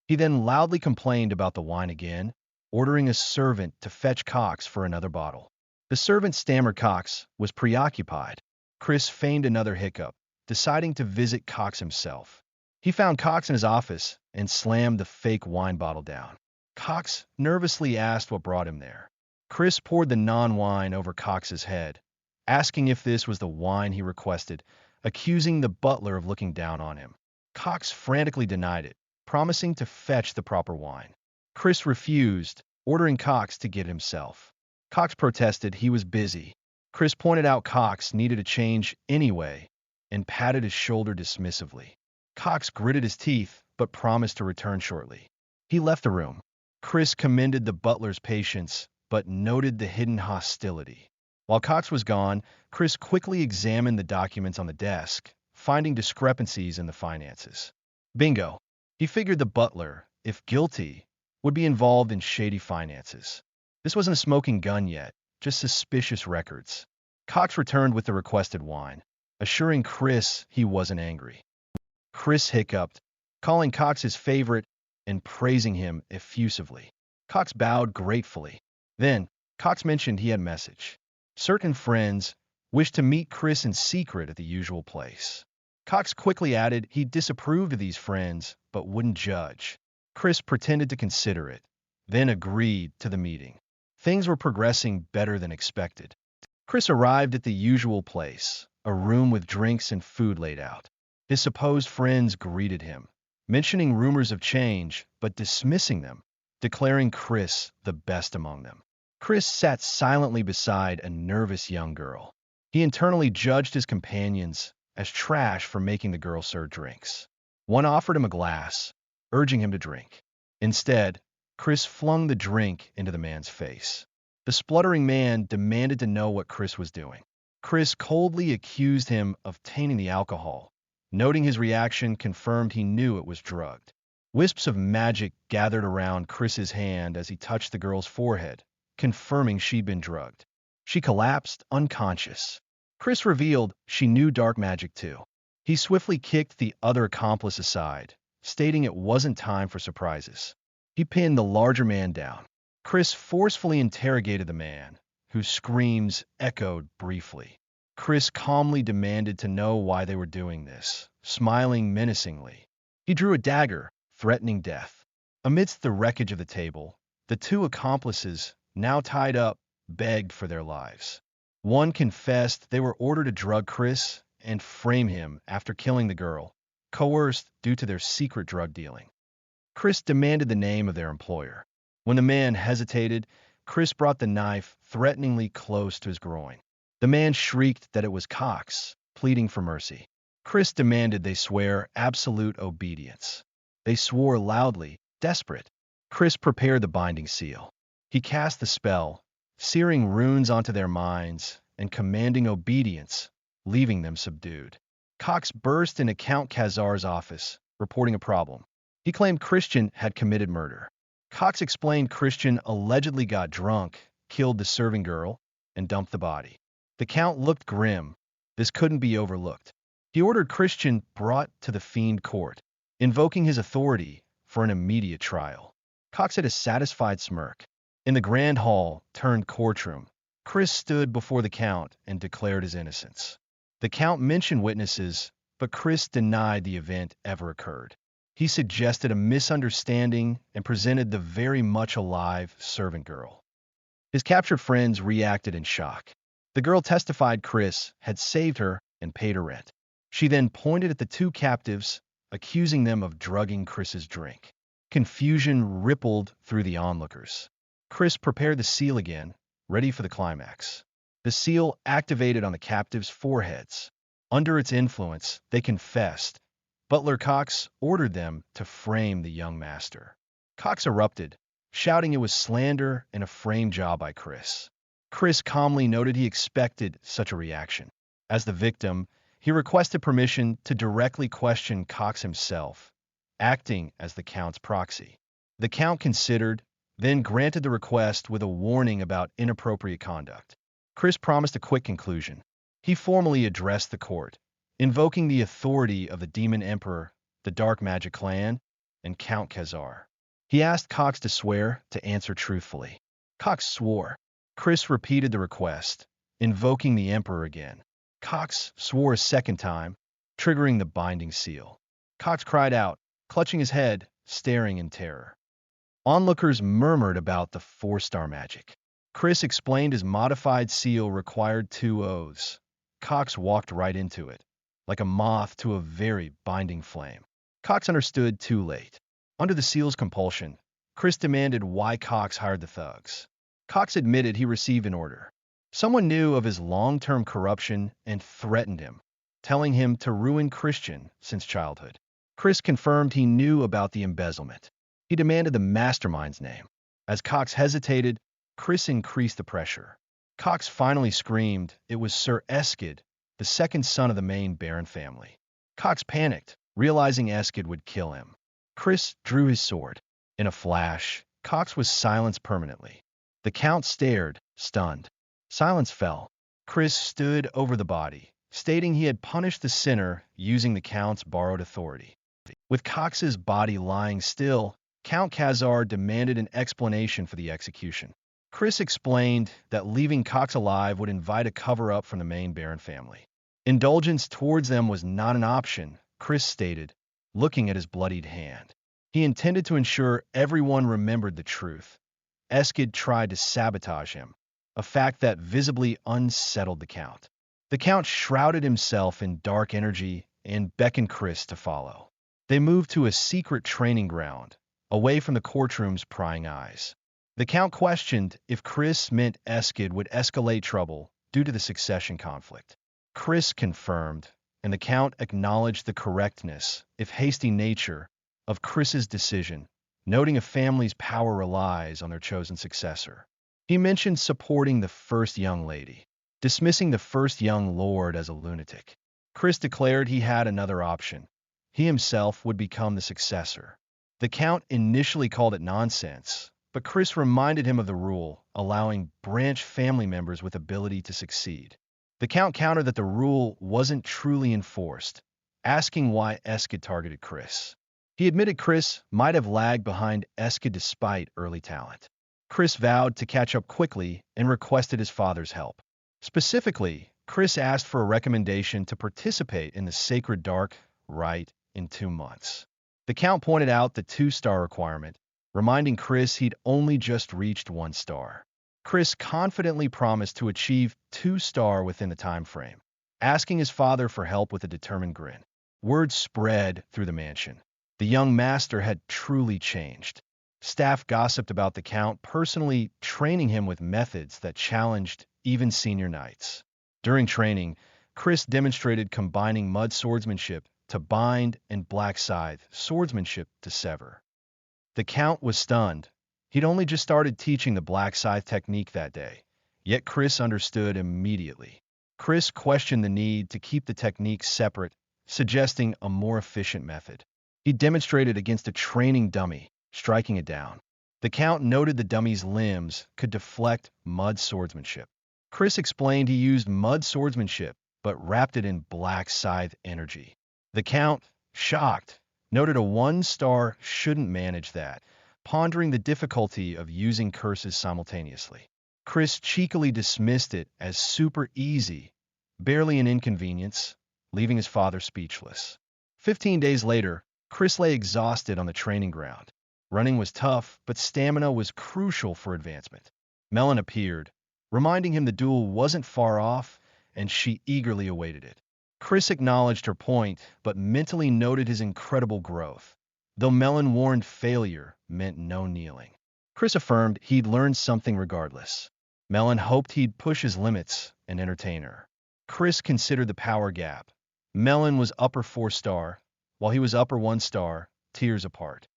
He then loudly complained about the wine again, ordering a servant to fetch Cox for another bottle. The servant stammered Cox was preoccupied. Chris feigned another hiccup, deciding to visit Cox himself. He found Cox in his office and slammed the fake wine bottle down. Cox nervously asked what brought him there. Chris poured the non-wine over Cox's head, asking if this was the wine he requested, accusing the butler of looking down on him. Cox frantically denied it, promising to fetch the proper wine. Chris refused, ordering Cox to get it himself. Cox protested he was busy. Chris pointed out Cox needed a change anyway and patted his shoulder dismissively. Cox gritted his teeth but promised to return shortly. He left the room. Chris commended the butler's patience but noted the hidden hostility. While Cox was gone, Chris quickly examined the documents on the desk, finding discrepancies in the finances. Bingo! He figured the butler, if guilty, would be involved in shady finances. This wasn't a smoking gun yet, just suspicious records. Cox returned with the requested wine, assuring Chris he wasn't angry. Chris hiccuped, calling Cox his favorite and praising him effusively. Cox bowed gratefully. Then, Cox mentioned he had a message. Certain friends wished to meet Chris in secret at the usual place. Cox quickly added he disapproved of these friends but wouldn't judge. Chris pretended to consider it, then agreed to the meeting. Things were progressing better than expected. Chris arrived at the usual place, a room with drinks and food laid out. His supposed friends greeted him, mentioning rumors of change but dismissing them, declaring Chris the best among them. Chris sat silently beside a nervous young girl. He internally judged his companions as trash for making the girl serve drinks. One offered him a glass, urging him to drink. Instead, Chris flung the drink into the man's face. The spluttering man demanded to know what Chris was doing. Chris coldly accused him of tainting the alcohol. Noting his reaction confirmed he knew it was drugged. Wisps of magic gathered around Chris's hand as he touched the girl's forehead, confirming she'd been drugged. She collapsed, unconscious. Chris revealed she knew dark magic too. He swiftly kicked the other accomplice aside, stating it wasn't time for surprises. He pinned the larger man down. Chris forcefully interrogated the man, whose screams echoed briefly. Chris calmly demanded to know why they were doing this, smiling menacingly. He drew a dagger, threatening death. Amidst the wreckage of the table, the two accomplices, now tied up, begged for their lives. One confessed they were ordered to drug Chris and frame him after killing the girl, coerced due to their secret drug dealing. Chris demanded the name of their employer. When the man hesitated, Chris brought the knife threateningly close to his groin. The man shrieked that it was Cox, pleading for mercy. Chris demanded they swear absolute obedience. They swore loudly, desperate. Chris prepared the binding seal. He cast the spell, searing runes onto their minds and commanding obedience, leaving them subdued. Cox burst into Count Khazar's office, reporting a problem. He claimed Christian had committed murder. Cox explained Christian allegedly got drunk, killed the serving girl, and dumped the body. The Count looked grim. This couldn't be overlooked. He ordered Christian brought to the Fiend Court, invoking his authority for an immediate trial. Cox had a satisfied smirk. In the grand hall turned courtroom, Chris stood before the Count and declared his innocence. The Count mentioned witnesses, but Chris denied the event ever occurred. He suggested a misunderstanding and presented the very much alive servant girl. His captured friends reacted in shock. The girl testified Chris had saved her and paid her rent. She then pointed at the two captives, accusing them of drugging Chris's drink. Confusion rippled through the onlookers. Chris prepared the seal again, ready for the climax. The seal activated on the captives' foreheads. Under its influence, they confessed. Butler Cox ordered them to frame the young master. Cox erupted, shouting it was slander and a frame job by Chris. Chris calmly noted he expected such a reaction. As the victim, he requested permission to directly question Cox himself, acting as the Count's proxy. The Count considered, then granted the request with a warning about inappropriate conduct. Chris promised a quick conclusion. He formally addressed the court, invoking the authority of the Demon Emperor, the Dark Magic Clan, and Count Khazar. He asked Cox to swear to answer truthfully. Cox swore. Chris repeated the request, invoking the Emperor again. Cox swore a second time, triggering the binding seal. Cox cried out, clutching his head, staring in terror. Onlookers murmured about the four-star magic. Chris explained his modified seal required 2 oaths. Cox walked right into it, like a moth to a very binding flame. Cox understood too late. Under the seal's compulsion, Chris demanded why Cox hired the thugs. Cox admitted he received an order. Someone knew of his long-term corruption and threatened him, telling him to ruin Christian since childhood. Chris confirmed he knew about the embezzlement. He demanded the mastermind's name. As Cox hesitated, Chris increased the pressure. Cox finally screamed it was Sir Eskid, the second son of the main Baron family. Cox panicked, realizing Eskid would kill him. Chris drew his sword. In a flash, Cox was silenced permanently. The Count stared, stunned. Silence fell. Chris stood over the body, stating he had punished the sinner using the Count's borrowed authority. With Cox's body lying still, Count Khazar demanded an explanation for the execution. Chris explained that leaving Cox alive would invite a cover-up from the main Baron family. Indulgence towards them was not an option, Chris stated, looking at his bloodied hand. He intended to ensure everyone remembered the truth. Eskid tried to sabotage him, a fact that visibly unsettled the Count. The Count shrouded himself in dark energy and beckoned Chris to follow. They moved to a secret training ground, away from the courtroom's prying eyes. The Count questioned if Chris meant Eskid would escalate trouble due to the succession conflict. Chris confirmed, and the Count acknowledged the correctness, if hasty nature, of Chris's decision, noting a family's power relies on their chosen successor. He mentioned supporting the first young lady, dismissing the first young lord as a lunatic. Chris declared he had another option. He himself would become the successor. The Count initially called it nonsense, but Chris reminded him of the rule, allowing branch family members with ability to succeed. The Count countered that the rule wasn't truly enforced, asking why Eskid targeted Chris. He admitted Chris might have lagged behind Eskid despite early talent. Chris vowed to catch up quickly and requested his father's help. Specifically, Chris asked for a recommendation to participate in the Sacred Dark Rite in 2 months. The Count pointed out the 2-star requirement, reminding Chris he'd only just reached 1 star. Chris confidently promised to achieve 2-star within the time frame, asking his father for help with a determined grin. Word spread through the mansion. The young master had truly changed. Staff gossiped about the Count personally training him with methods that challenged even senior knights. During training, Chris demonstrated combining mud swordsmanship to bind and black scythe swordsmanship to sever. The Count was stunned. He'd only just started teaching the black scythe technique that day, yet Chris understood immediately. Chris questioned the need to keep the techniques separate, suggesting a more efficient method. He demonstrated against a training dummy, striking it down. The Count noted the dummy's limbs could deflect mud swordsmanship. Chris explained he used mud swordsmanship, but wrapped it in black scythe energy. The Count, shocked, noted a 1-star shouldn't manage that, pondering the difficulty of using curses simultaneously. Chris cheekily dismissed it as super easy, barely an inconvenience, leaving his father speechless. 15 days later, Chris lay exhausted on the training ground. Running was tough, but stamina was crucial for advancement. Melon appeared, reminding him the duel wasn't far off, and she eagerly awaited it. Chris acknowledged her point, but mentally noted his incredible growth, though Melon warned failure meant no kneeling. Chris affirmed he'd learned something regardless. Melon hoped he'd push his limits and entertain her. Chris considered the power gap. Melon was upper 4-star, while he was upper 1-star, tiers apart.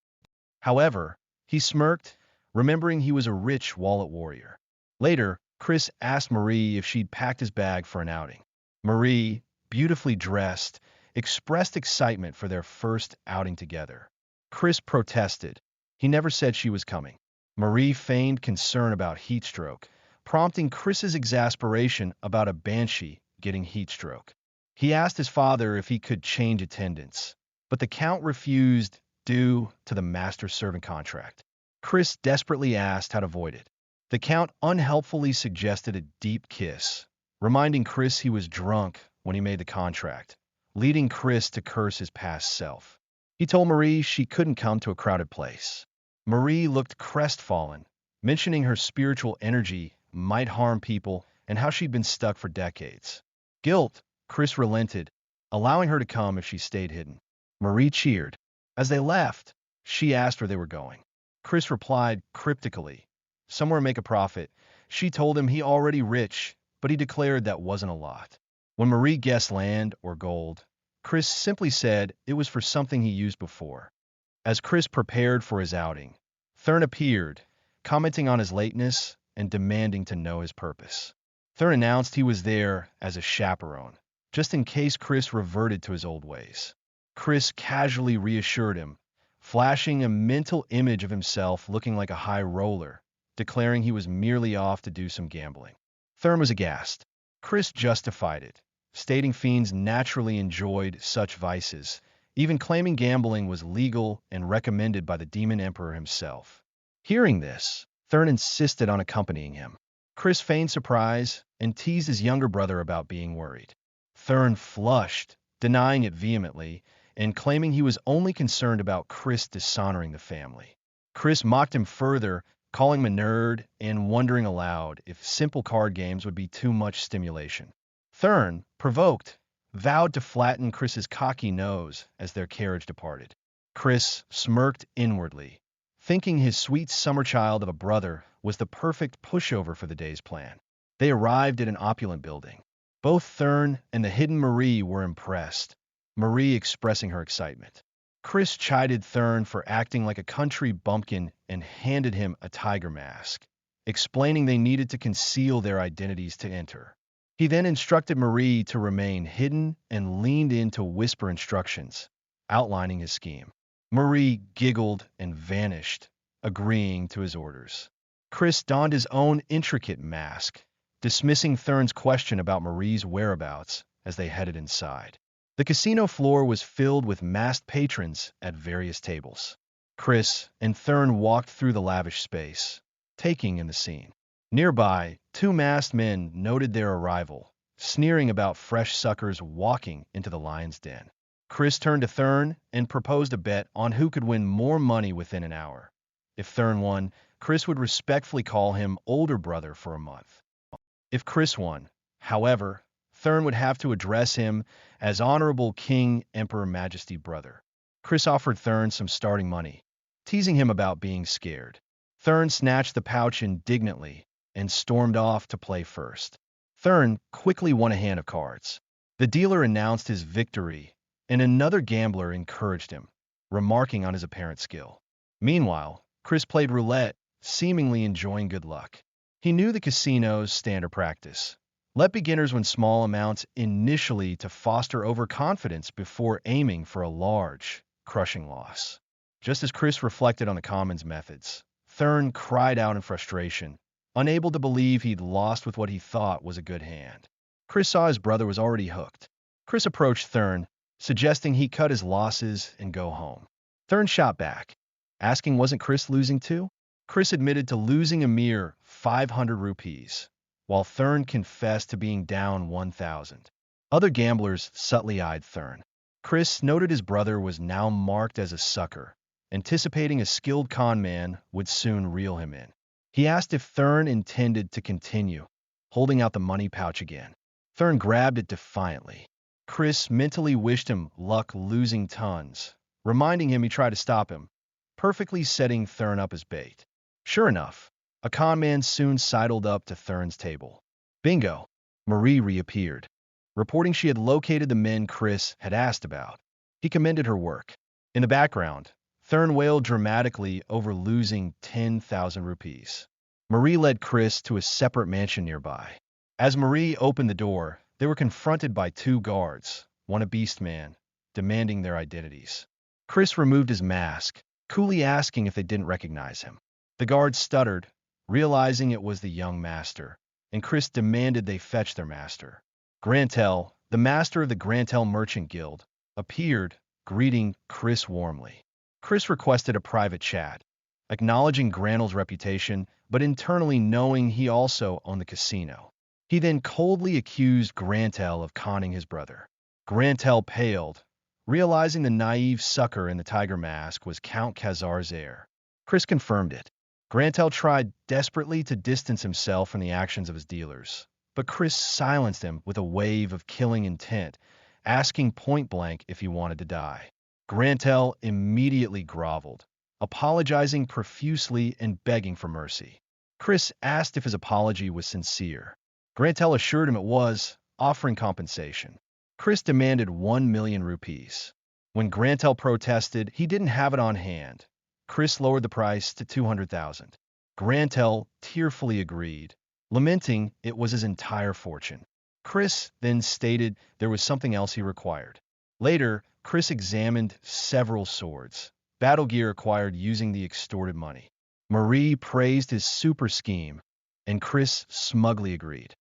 However, he smirked, remembering he was a rich wallet warrior. Later, Chris asked Marie if she'd packed his bag for an outing. Marie, beautifully dressed, expressed excitement for their first outing together. Chris protested. He never said she was coming. Marie feigned concern about heatstroke, prompting Chris's exasperation about a banshee getting heatstroke. He asked his father if he could change attendance, but the Count refused due to the master-servant contract. Chris desperately asked how to avoid it. The Count unhelpfully suggested a deep kiss, reminding Chris he was drunk when he made the contract, leading Chris to curse his past self. He told Marie she couldn't come to a crowded place. Marie looked crestfallen, mentioning her spiritual energy might harm people, and how she'd been stuck for decades. Guilt, Chris relented, allowing her to come if she stayed hidden. Marie cheered. As they left, she asked where they were going. Chris replied cryptically, "Somewhere make a profit." She told him he already rich, but he declared that wasn't a lot. When Marie guessed land or gold, Chris simply said it was for something he used before. As Chris prepared for his outing, Thurn appeared, commenting on his lateness and demanding to know his purpose. Thurn announced he was there as a chaperone, just in case Chris reverted to his old ways. Chris casually reassured him, flashing a mental image of himself looking like a high roller, declaring he was merely off to do some gambling. Thurn was aghast. Chris justified it, stating fiends naturally enjoyed such vices, even claiming gambling was legal and recommended by the Demon Emperor himself. Hearing this, Thurn insisted on accompanying him. Chris feigned surprise and teased his younger brother about being worried. Thurn flushed, denying it vehemently, and claiming he was only concerned about Chris dishonoring the family. Chris mocked him further, calling him a nerd and wondering aloud if simple card games would be too much stimulation. Thurn, provoked, vowed to flatten Chris's cocky nose as their carriage departed. Chris smirked inwardly, thinking his sweet summer child of a brother was the perfect pushover for the day's plan. They arrived at an opulent building. Both Thurn and the hidden Marie were impressed, Marie expressing her excitement. Chris chided Thurn for acting like a country bumpkin and handed him a tiger mask, explaining they needed to conceal their identities to enter. He then instructed Marie to remain hidden and leaned in to whisper instructions, outlining his scheme. Marie giggled and vanished, agreeing to his orders. Chris donned his own intricate mask, dismissing Thurn's question about Marie's whereabouts as they headed inside. The casino floor was filled with masked patrons at various tables. Chris and Thurn walked through the lavish space, taking in the scene. Nearby, two masked men noted their arrival, sneering about fresh suckers walking into the lion's den. Chris turned to Thurn and proposed a bet on who could win more money within an hour. If Thurn won, Chris would respectfully call him older brother for a month. If Chris won, however, Thurn would have to address him as Honorable King Emperor Majesty brother. Chris offered Thurn some starting money, teasing him about being scared. Thurn snatched the pouch indignantly and stormed off to play first. Thurn quickly won a hand of cards. The dealer announced his victory, and another gambler encouraged him, remarking on his apparent skill. Meanwhile, Chris played roulette, seemingly enjoying good luck. He knew the casino's standard practice. Let beginners win small amounts initially to foster overconfidence before aiming for a large, crushing loss. Just as Chris reflected on the common's methods, Thurn cried out in frustration, unable to believe he'd lost with what he thought was a good hand. Chris saw his brother was already hooked. Chris approached Thurn, suggesting he cut his losses and go home. Thurn shot back, asking wasn't Chris losing too? Chris admitted to losing a mere 500 rupees, while Thurn confessed to being down 1,000. Other gamblers subtly eyed Thurn. Chris noted his brother was now marked as a sucker, anticipating a skilled con man would soon reel him in. He asked if Thurn intended to continue, holding out the money pouch again. Thurn grabbed it defiantly. Chris mentally wished him luck losing tons, reminding him he tried to stop him, perfectly setting Thurn up as bait. Sure enough, a con man soon sidled up to Thurn's table. Bingo! Marie reappeared, reporting she had located the men Chris had asked about. He commended her work. In the background, Thurn wailed dramatically over losing 10,000 rupees. Marie led Chris to a separate mansion nearby. As Marie opened the door, they were confronted by two guards, one a beast man, demanding their identities. Chris removed his mask, coolly asking if they didn't recognize him. The guards stuttered, realizing it was the young master, and Chris demanded they fetch their master. Grantel, the master of the Grantel Merchant Guild, appeared, greeting Chris warmly. Chris requested a private chat, acknowledging Grantel's reputation, but internally knowing he also owned the casino. He then coldly accused Grantel of conning his brother. Grantel paled, realizing the naive sucker in the tiger mask was Count Khazar's heir. Chris confirmed it. Grantel tried desperately to distance himself from the actions of his dealers, but Chris silenced him with a wave of killing intent, asking point-blank if he wanted to die. Grantel immediately groveled, apologizing profusely and begging for mercy. Chris asked if his apology was sincere. Grantel assured him it was, offering compensation. Chris demanded 1,000,000 rupees. When Grantel protested, he didn't have it on hand. Chris lowered the price to 200,000. Grantel tearfully agreed, lamenting it was his entire fortune. Chris then stated there was something else he required. Later, Chris examined several swords, battle gear acquired using the extorted money. Marie praised his super scheme, and Chris smugly agreed.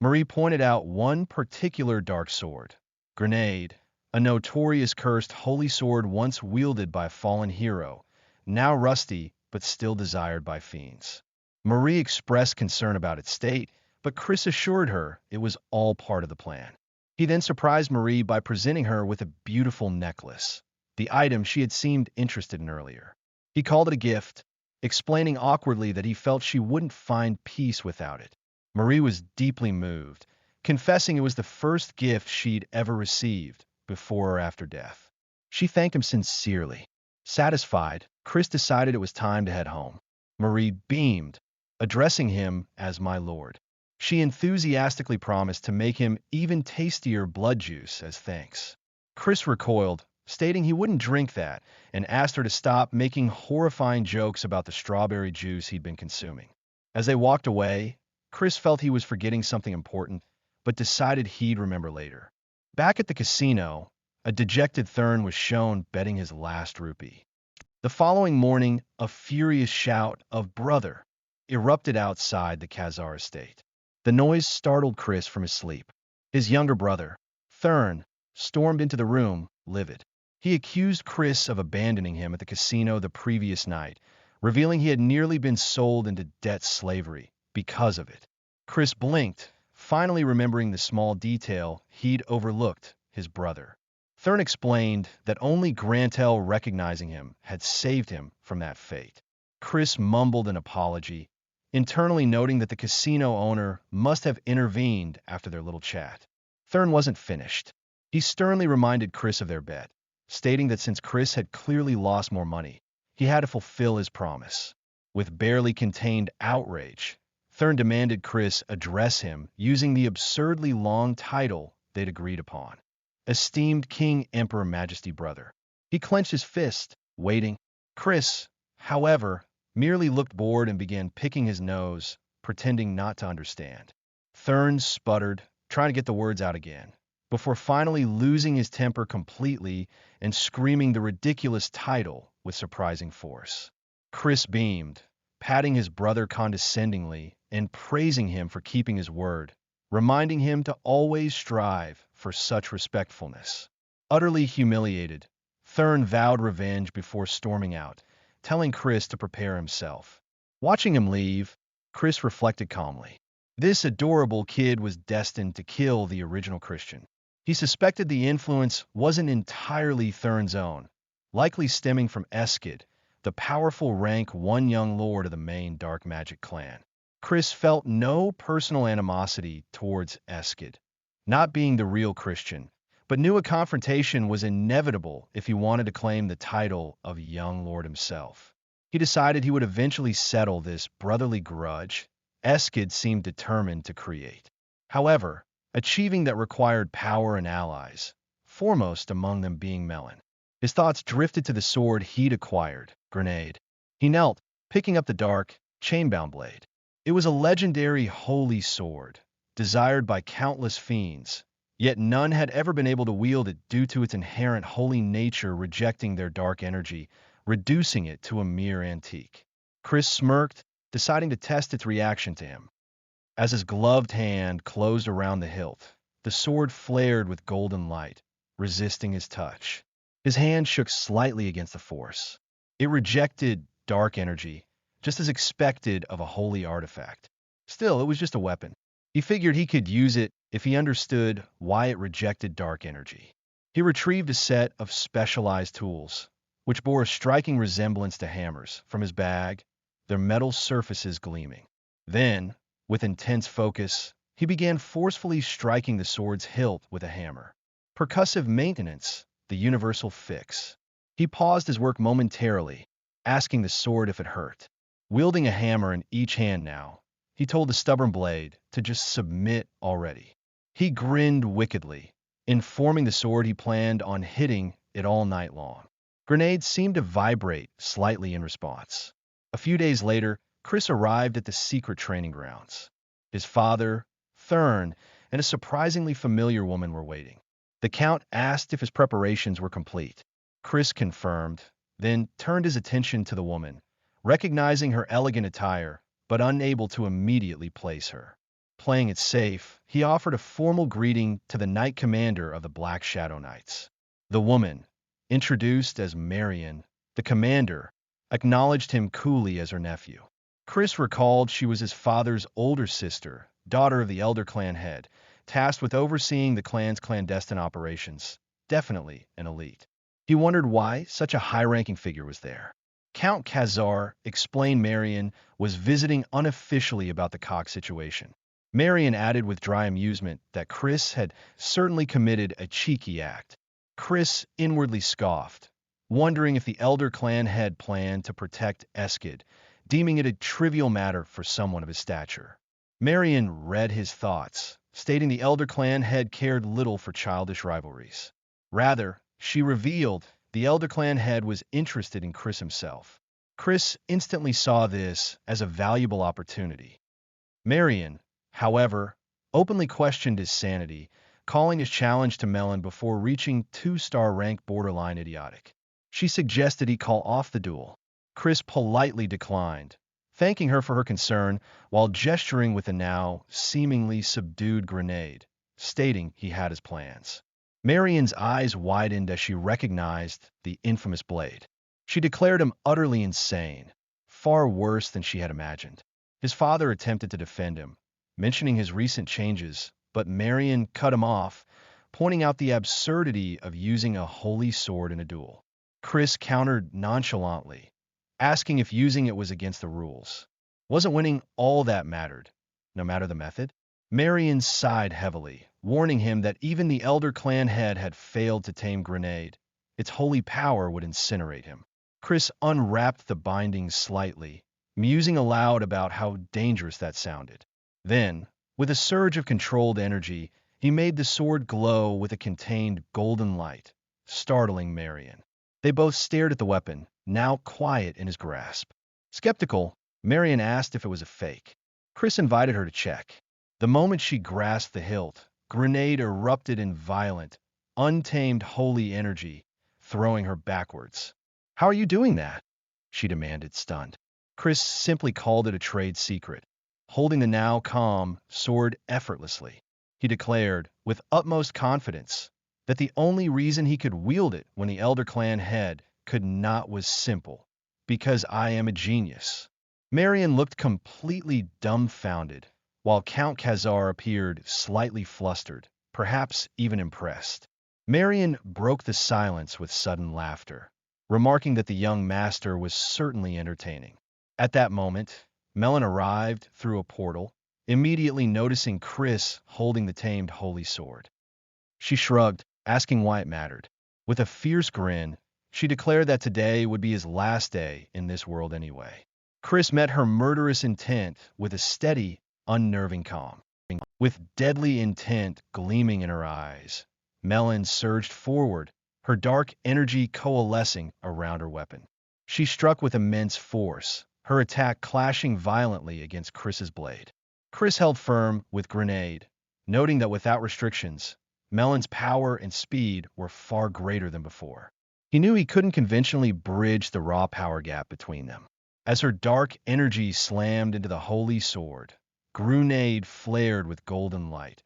Marie pointed out one particular dark sword, Grenade, a notorious cursed holy sword once wielded by a fallen hero, now rusty but still desired by fiends. Marie expressed concern about its state, but Chris assured her it was all part of the plan. He then surprised Marie by presenting her with a beautiful necklace, the item she had seemed interested in earlier. He called it a gift, explaining awkwardly that he felt she wouldn't find peace without it. Marie was deeply moved, confessing it was the first gift she'd ever received, before or after death. She thanked him sincerely. Satisfied, Chris decided it was time to head home. Marie beamed, addressing him as my lord. She enthusiastically promised to make him even tastier blood juice as thanks. Chris recoiled, stating he wouldn't drink that, and asked her to stop making horrifying jokes about the strawberry juice he'd been consuming. As they walked away, Chris felt he was forgetting something important, but decided he'd remember later. Back at the casino, a dejected Thurn was shown betting his last rupee. The following morning, a furious shout of "Brother!" erupted outside the Khazar estate. The noise startled Chris from his sleep. His younger brother, Thurn, stormed into the room, livid. He accused Chris of abandoning him at the casino the previous night, revealing he had nearly been sold into debt slavery because of it. Chris blinked, finally remembering the small detail he'd overlooked: his brother. Thurn explained that only Grantel recognizing him had saved him from that fate. Chris mumbled an apology, internally noting that the casino owner must have intervened after their little chat. Thurn wasn't finished. He sternly reminded Chris of their bet, stating that since Chris had clearly lost more money, he had to fulfill his promise. With barely contained outrage, Thurn demanded Chris address him using the absurdly long title they'd agreed upon. Esteemed King Emperor Majesty Brother. He clenched his fist, waiting. Chris, however, merely looked bored and began picking his nose, pretending not to understand. Thurn sputtered, trying to get the words out again, before finally losing his temper completely and screaming the ridiculous title with surprising force. Chris beamed, patting his brother condescendingly and praising him for keeping his word, reminding him to always strive for such respectfulness. Utterly humiliated, Thurn vowed revenge before storming out, telling Chris to prepare himself. Watching him leave, Chris reflected calmly. This adorable kid was destined to kill the original Christian. He suspected the influence wasn't entirely Thurn's own, likely stemming from Eskid, the powerful rank 1 young lord of the main dark magic clan. Chris felt no personal animosity towards Eskid, not being the real Christian, but knew a confrontation was inevitable if he wanted to claim the title of young lord himself. He decided he would eventually settle this brotherly grudge Eskid seemed determined to create. However, achieving that required power and allies, foremost among them being Melon. His thoughts drifted to the sword he'd acquired, Grenade. He knelt, picking up the dark, chain-bound blade. It was a legendary holy sword, desired by countless fiends, yet none had ever been able to wield it due to its inherent holy nature rejecting their dark energy, reducing it to a mere antique. Chris smirked, deciding to test its reaction to him. As his gloved hand closed around the hilt, the sword flared with golden light, resisting his touch. His hand shook slightly against the force. It rejected dark energy, just as expected of a holy artifact. Still, it was just a weapon. He figured he could use it if he understood why it rejected dark energy. He retrieved a set of specialized tools, which bore a striking resemblance to hammers, from his bag, their metal surfaces gleaming. Then, with intense focus, he began forcefully striking the sword's hilt with a hammer. Percussive maintenance, the universal fix. He paused his work momentarily, asking the sword if it hurt. Wielding a hammer in each hand now, he told the stubborn blade to just submit already. He grinned wickedly, informing the sword he planned on hitting it all night long. Grenades seemed to vibrate slightly in response. A few days later, Chris arrived at the secret training grounds. His father, Thurn, and a surprisingly familiar woman were waiting. The Count asked if his preparations were complete. Chris confirmed, then turned his attention to the woman, recognizing her elegant attire, but unable to immediately place her. Playing it safe, he offered a formal greeting to the Knight Commander of the Black Shadow Knights. The woman, introduced as Marion, the commander, acknowledged him coolly as her nephew. Chris recalled she was his father's older sister, daughter of the Elder Clan head, tasked with overseeing the clan's clandestine operations, definitely an elite. He wondered why such a high-ranking figure was there. Count Khazar explained Marion was visiting unofficially about the Cock situation. Marion added with dry amusement that Chris had certainly committed a cheeky act. Chris inwardly scoffed, wondering if the Elder Clan head planned to protect Eskid, deeming it a trivial matter for someone of his stature. Marion read his thoughts, stating the Elder Clan head cared little for childish rivalries. Rather, she revealed the Elder Clan head was interested in Chris himself. Chris instantly saw this as a valuable opportunity. Marion, however, openly questioned his sanity, calling his challenge to Melon before reaching 2-star rank borderline idiotic. She suggested he call off the duel. Chris politely declined, thanking her for her concern while gesturing with a now seemingly subdued grenade, stating he had his plans. Marion's eyes widened as she recognized the infamous blade. She declared him utterly insane, far worse than she had imagined. His father attempted to defend him, mentioning his recent changes, but Marion cut him off, pointing out the absurdity of using a holy sword in a duel. Chris countered nonchalantly, asking if using it was against the rules. Wasn't winning all that mattered, no matter the method? Marion sighed heavily, warning him that even the Elder Clan head had failed to tame Grenade. Its holy power would incinerate him. Chris unwrapped the bindings slightly, musing aloud about how dangerous that sounded. Then, with a surge of controlled energy, he made the sword glow with a contained golden light, startling Marion. They both stared at the weapon, now quiet in his grasp. Skeptical, Marion asked if it was a fake. Chris invited her to check. The moment she grasped the hilt, Grenade erupted in violent, untamed holy energy, throwing her backwards. "How are you doing that?" she demanded, stunned. Chris simply called it a trade secret, holding the now calm sword effortlessly. He declared, with utmost confidence, that the only reason he could wield it when the Elder Clan head could not was simple, because I am a genius. Marion looked completely dumbfounded, while Count Khazar appeared slightly flustered, perhaps even impressed. Marion broke the silence with sudden laughter, remarking that the young master was certainly entertaining. At that moment, Melon arrived through a portal, immediately noticing Chris holding the tamed holy sword. She shrugged, asking why it mattered. With a fierce grin, she declared that today would be his last day in this world anyway. Chris met her murderous intent with a steady, unnerving calm. With deadly intent gleaming in her eyes, Melon surged forward, her dark energy coalescing around her weapon. She struck with immense force, her attack clashing violently against Chris's blade. Chris held firm with Grenade, noting that without restrictions, Melon's power and speed were far greater than before. He knew he couldn't conventionally bridge the raw power gap between them. As her dark energy slammed into the holy sword, Grenade flared with golden light,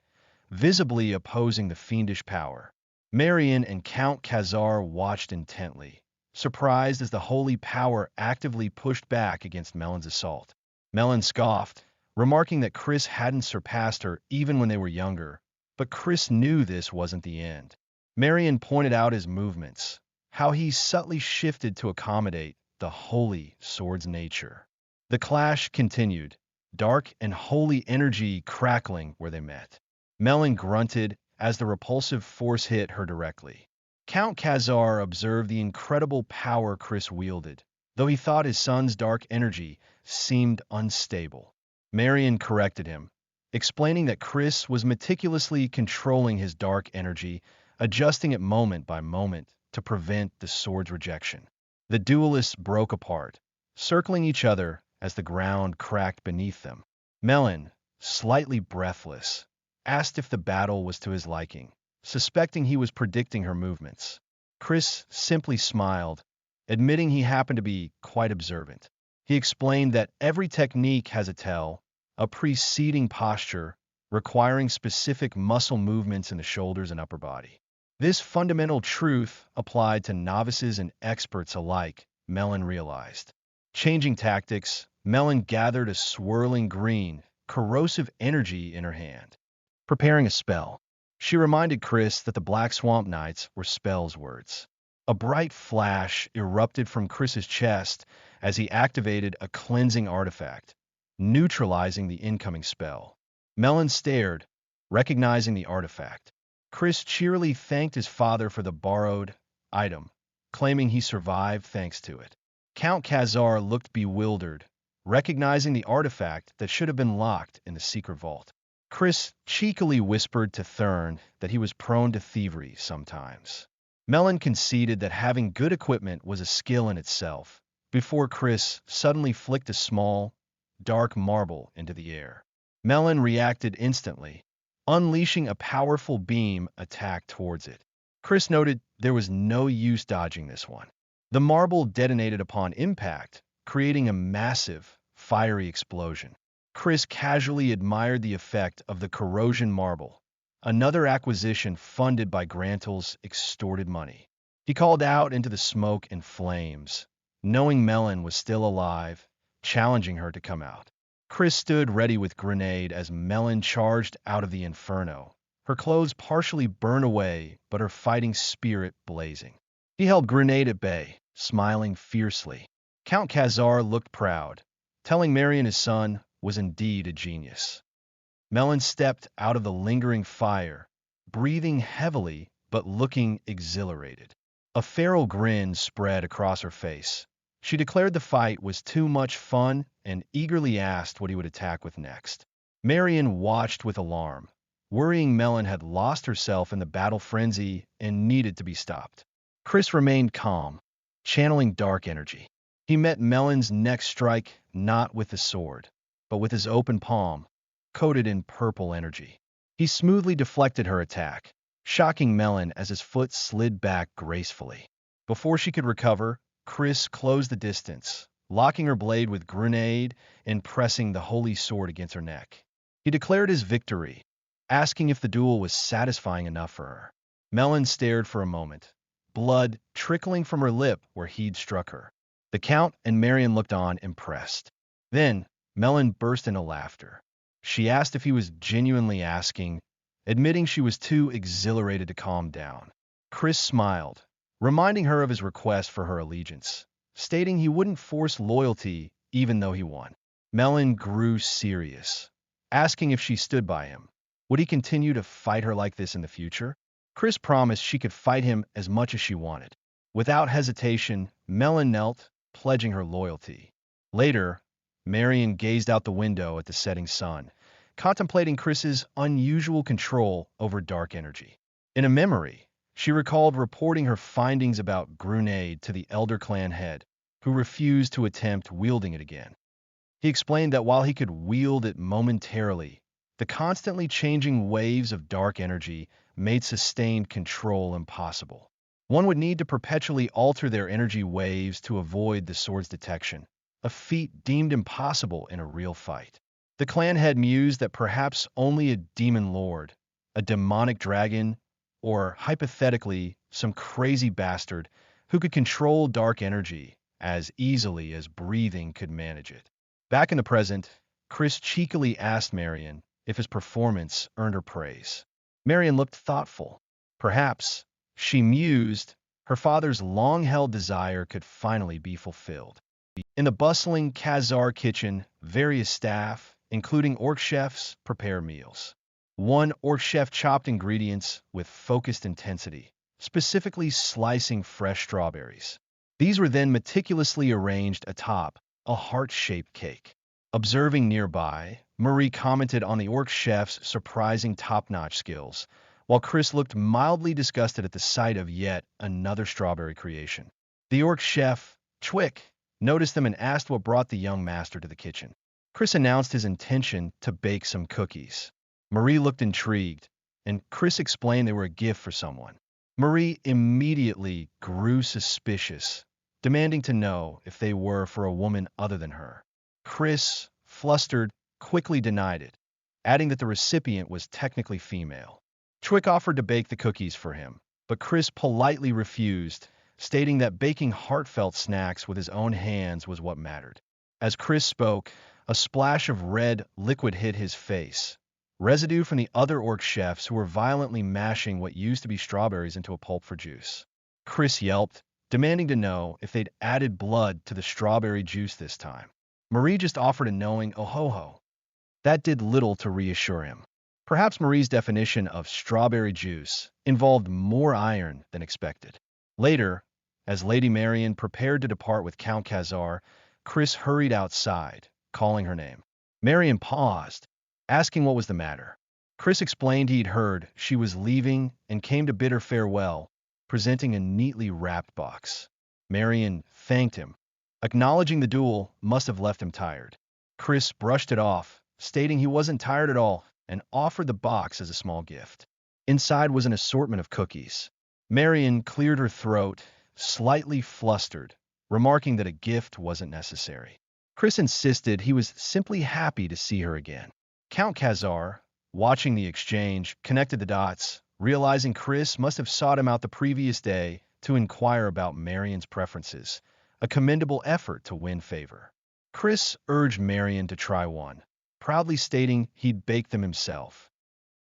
visibly opposing the fiendish power. Marion and Count Khazar watched intently, surprised as the holy power actively pushed back against Melon's assault. Melon scoffed, remarking that Chris hadn't surpassed her even when they were younger, but Chris knew this wasn't the end. Marion pointed out his movements, how he subtly shifted to accommodate the holy sword's nature. The clash continued, dark and holy energy crackling where they met. Melon grunted as the repulsive force hit her directly. Count Khazar observed the incredible power Chris wielded, though he thought his son's dark energy seemed unstable. Marion corrected him, explaining that Chris was meticulously controlling his dark energy, adjusting it moment by moment to prevent the sword's rejection. The duelists broke apart, circling each other as the ground cracked beneath them. Melon, slightly breathless, asked if the battle was to his liking, suspecting he was predicting her movements. Chris simply smiled, admitting he happened to be quite observant. He explained that every technique has a tell, a preceding posture, requiring specific muscle movements in the shoulders and upper body. This fundamental truth applied to novices and experts alike, Melon realized. Changing tactics, Melon gathered a swirling green, corrosive energy in her hand. Preparing a spell, she reminded Chris that the Black Swamp Nights were spells words. A bright flash erupted from Chris's chest as he activated a cleansing artifact, neutralizing the incoming spell. Melon stared, recognizing the artifact. Chris cheerily thanked his father for the borrowed item, claiming he survived thanks to it. Count Khazar looked bewildered, recognizing the artifact that should have been locked in the secret vault. Chris cheekily whispered to Thurn that he was prone to thievery sometimes. Melon conceded that having good equipment was a skill in itself, before Chris suddenly flicked a small, dark marble into the air. Melon reacted instantly, unleashing a powerful beam attack towards it. Chris noted there was no use dodging this one. The marble detonated upon impact, creating a massive, fiery explosion. Chris casually admired the effect of the corrosion marble, another acquisition funded by Grantel's extorted money. He called out into the smoke and flames, knowing Melon was still alive, challenging her to come out. Chris stood ready with grenade as Melon charged out of the inferno, her clothes partially burned away but her fighting spirit blazing. He held grenade at bay, smiling fiercely. Count Khazar looked proud, telling Marion his son was indeed a genius. Melon stepped out of the lingering fire, breathing heavily but looking exhilarated. A feral grin spread across her face. She declared the fight was too much fun and eagerly asked what he would attack with next. Marion watched with alarm, worrying Melon had lost herself in the battle frenzy and needed to be stopped. Chris remained calm, channeling dark energy. He met Melon's next strike not with the sword, but with his open palm, coated in purple energy. He smoothly deflected her attack, shocking Melon as his foot slid back gracefully. Before she could recover, Chris closed the distance, locking her blade with grenade and pressing the holy sword against her neck. He declared his victory, asking if the duel was satisfying enough for her. Melon stared for a moment, blood trickling from her lip where he'd struck her. The Count and Marion looked on, impressed. Then, Melon burst into laughter. She asked if he was genuinely asking, admitting she was too exhilarated to calm down. Chris smiled, reminding her of his request for her allegiance, stating he wouldn't force loyalty even though he won. Melon grew serious, asking if she stood by him. Would he continue to fight her like this in the future? Chris promised she could fight him as much as she wanted. Without hesitation, Melon knelt, pledging her loyalty. Later, Marion gazed out the window at the setting sun, contemplating Chris's unusual control over dark energy. In a memory, she recalled reporting her findings about grenade to the Elder Clan head, who refused to attempt wielding it again. He explained that while he could wield it momentarily, the constantly changing waves of dark energy made sustained control impossible. One would need to perpetually alter their energy waves to avoid the sword's detection, a feat deemed impossible in a real fight. The clan head mused that perhaps only a demon lord, a demonic dragon, or hypothetically, some crazy bastard who could control dark energy as easily as breathing could manage it. Back in the present, Chris cheekily asked Marion if his performance earned her praise. Marion looked thoughtful. Perhaps, she mused, her father's long-held desire could finally be fulfilled. In the bustling Khazar kitchen, various staff, including orc chefs, prepare meals. One orc chef chopped ingredients with focused intensity, specifically slicing fresh strawberries. These were then meticulously arranged atop a heart-shaped cake. Observing nearby, Marie commented on the orc chef's surprising top-notch skills, while Chris looked mildly disgusted at the sight of yet another strawberry creation. The orc chef, Chwick, noticed them and asked what brought the young master to the kitchen. Chris announced his intention to bake some cookies. Marie looked intrigued, and Chris explained they were a gift for someone. Marie immediately grew suspicious, demanding to know if they were for a woman other than her. Chris, flustered, quickly denied it, adding that the recipient was technically female. Chwick offered to bake the cookies for him, but Chris politely refused, stating that baking heartfelt snacks with his own hands was what mattered. As Chris spoke, a splash of red liquid hit his face, residue from the other orc chefs who were violently mashing what used to be strawberries into a pulp for juice. Chris yelped, demanding to know if they'd added blood to the strawberry juice this time. Marie just offered a knowing oh ho ho. That did little to reassure him. Perhaps Marie's definition of strawberry juice involved more iron than expected. Later, as Lady Marian prepared to depart with Count Khazar, Chris hurried outside, calling her name. Marian paused, asking what was the matter. Chris explained he'd heard she was leaving and came to bid her farewell, presenting a neatly wrapped box. Marian thanked him. Acknowledging the duel must have left him tired. Chris brushed it off, stating he wasn't tired at all, and offered the box as a small gift. Inside was an assortment of cookies. Marian cleared her throat, slightly flustered, remarking that a gift wasn't necessary. Chris insisted he was simply happy to see her again. Count Khazar, watching the exchange, connected the dots, realizing Chris must have sought him out the previous day to inquire about Marian's preferences, a commendable effort to win favor. Chris urged Marian to try one, proudly stating he'd bake them himself.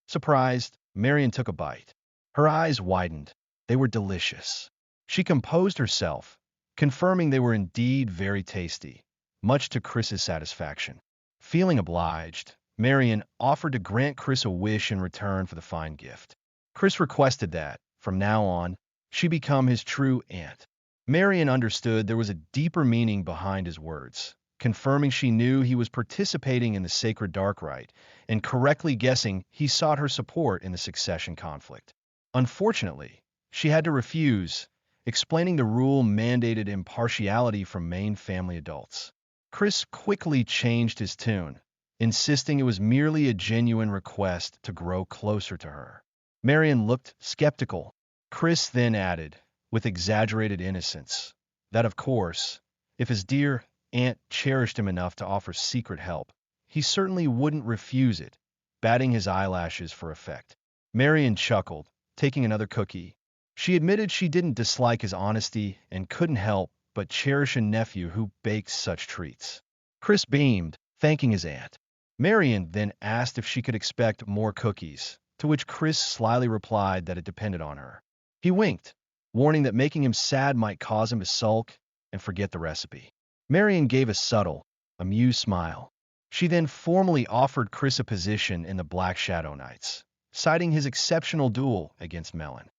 Surprised, Marian took a bite. Her eyes widened. They were delicious. She composed herself, confirming they were indeed very tasty, much to Chris's satisfaction. Feeling obliged, Marian offered to grant Chris a wish in return for the fine gift. Chris requested that, from now on, she become his true aunt. Marian understood there was a deeper meaning behind his words, confirming she knew he was participating in the sacred dark rite, and correctly guessing he sought her support in the succession conflict. Unfortunately, she had to refuse, explaining the rule mandated impartiality from main family adults. Chris quickly changed his tune, insisting it was merely a genuine request to grow closer to her. Marian looked skeptical. Chris then added, with exaggerated innocence, that of course, if his dear aunt cherished him enough to offer secret help, he certainly wouldn't refuse it, batting his eyelashes for effect. Marian chuckled, taking another cookie. She admitted she didn't dislike his honesty and couldn't help but cherish a nephew who baked such treats. Chris beamed, thanking his aunt. Marian then asked if she could expect more cookies, to which Chris slyly replied that it depended on her. He winked, warning that making him sad might cause him to sulk and forget the recipe. Marian gave a subtle, amused smile. She then formally offered Chris a position in the Black Shadow Knights, citing his exceptional duel against Melon.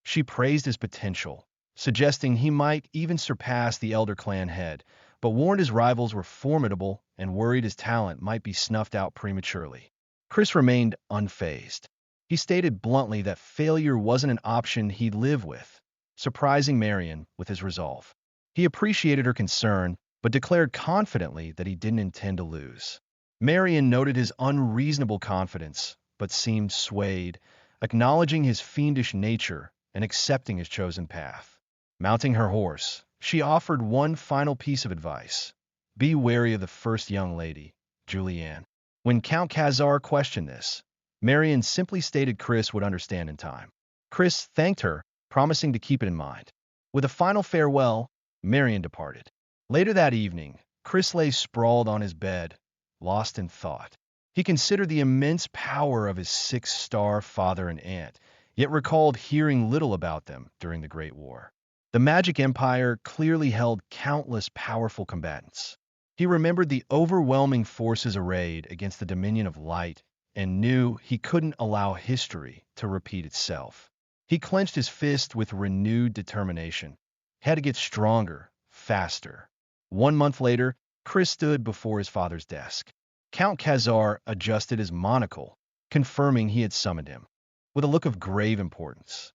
She praised his potential, suggesting he might even surpass the Elder Clan head, but warned his rivals were formidable and worried his talent might be snuffed out prematurely. Chris remained unfazed. He stated bluntly that failure wasn't an option he'd live with, surprising Marian with his resolve. He appreciated her concern, but declared confidently that he didn't intend to lose. Marian noted his unreasonable confidence, but seemed swayed, acknowledging his fiendish nature and accepting his chosen path. Mounting her horse, she offered one final piece of advice. Be wary of the first young lady, Julianne. When Count Khazar questioned this, Marian simply stated Chris would understand in time. Chris thanked her, promising to keep it in mind. With a final farewell, Marian departed. Later that evening, Chris lay sprawled on his bed, lost in thought. He considered the immense power of his six-star father and aunt, yet recalled hearing little about them during the Great War. The magic empire clearly held countless powerful combatants. He remembered the overwhelming forces arrayed against the dominion of light and knew he couldn't allow history to repeat itself. He clenched his fist with renewed determination. He had to get stronger, faster. 1 month later, Chris stood before his father's desk. Count Khazar adjusted his monocle, confirming he had summoned him. With a look of grave importance,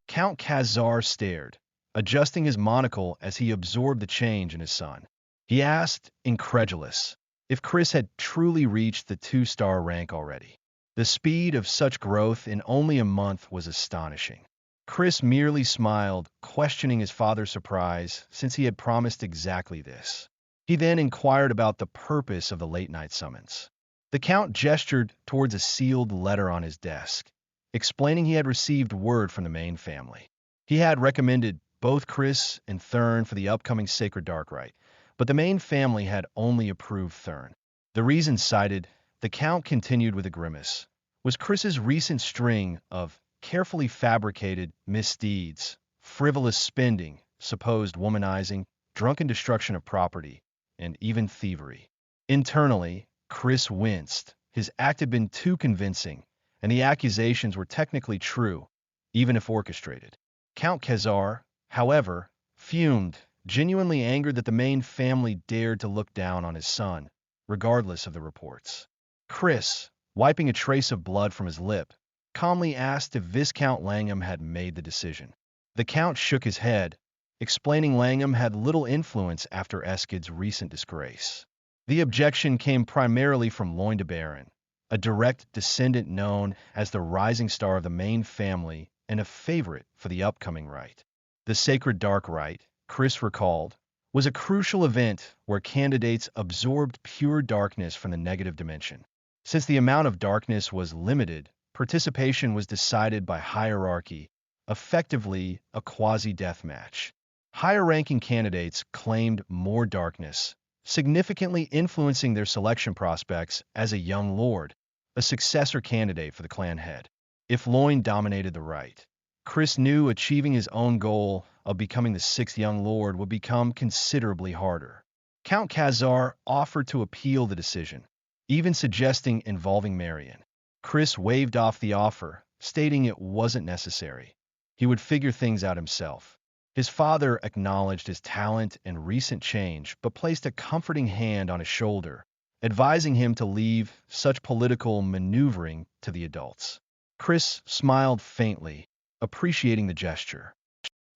Count Khazar stared, adjusting his monocle as he absorbed the change in his son. He asked, incredulous, if Chris had truly reached the 2-star rank already. The speed of such growth in only a month was astonishing. Chris merely smiled, questioning his father's surprise since he had promised exactly this. He then inquired about the purpose of the late-night summons. The Count gestured towards a sealed letter on his desk, explaining he had received word from the main family. He had recommended both Chris and Thurn for the upcoming Sacred Dark Rite, but the main family had only approved Thurn. The reason cited, the Count continued with a grimace, was Chris's recent string of carefully fabricated misdeeds, frivolous spending, supposed womanizing, drunken destruction of property, and even thievery. Internally, Chris winced. His act had been too convincing, and the accusations were technically true, even if orchestrated. Count Khazar, however, fumed, genuinely angered that the main family dared to look down on his son, regardless of the reports. Chris, wiping a trace of blood from his lip, calmly asked if Viscount Langham had made the decision. The Count shook his head, explaining Langham had little influence after Eskid's recent disgrace. The objection came primarily from Loin de Baron, a direct descendant known as the rising star of the main family and a favorite for the upcoming rite. The Sacred Dark Rite, Chris recalled, was a crucial event where candidates absorbed pure darkness from the negative dimension. Since the amount of darkness was limited, participation was decided by hierarchy, effectively a quasi-death match. Higher-ranking candidates claimed more darkness, significantly influencing their selection prospects as a young lord, a successor candidate for the clan head. If Loin dominated the rite, Chris knew achieving his own goal of becoming the 6th young lord would become considerably harder. Count Khazar offered to appeal the decision, even suggesting involving Marion. Chris waved off the offer, stating it wasn't necessary. He would figure things out himself. His father acknowledged his talent and recent change, but placed a comforting hand on his shoulder, advising him to leave such political maneuvering to the adults. Chris smiled faintly, appreciating the gesture.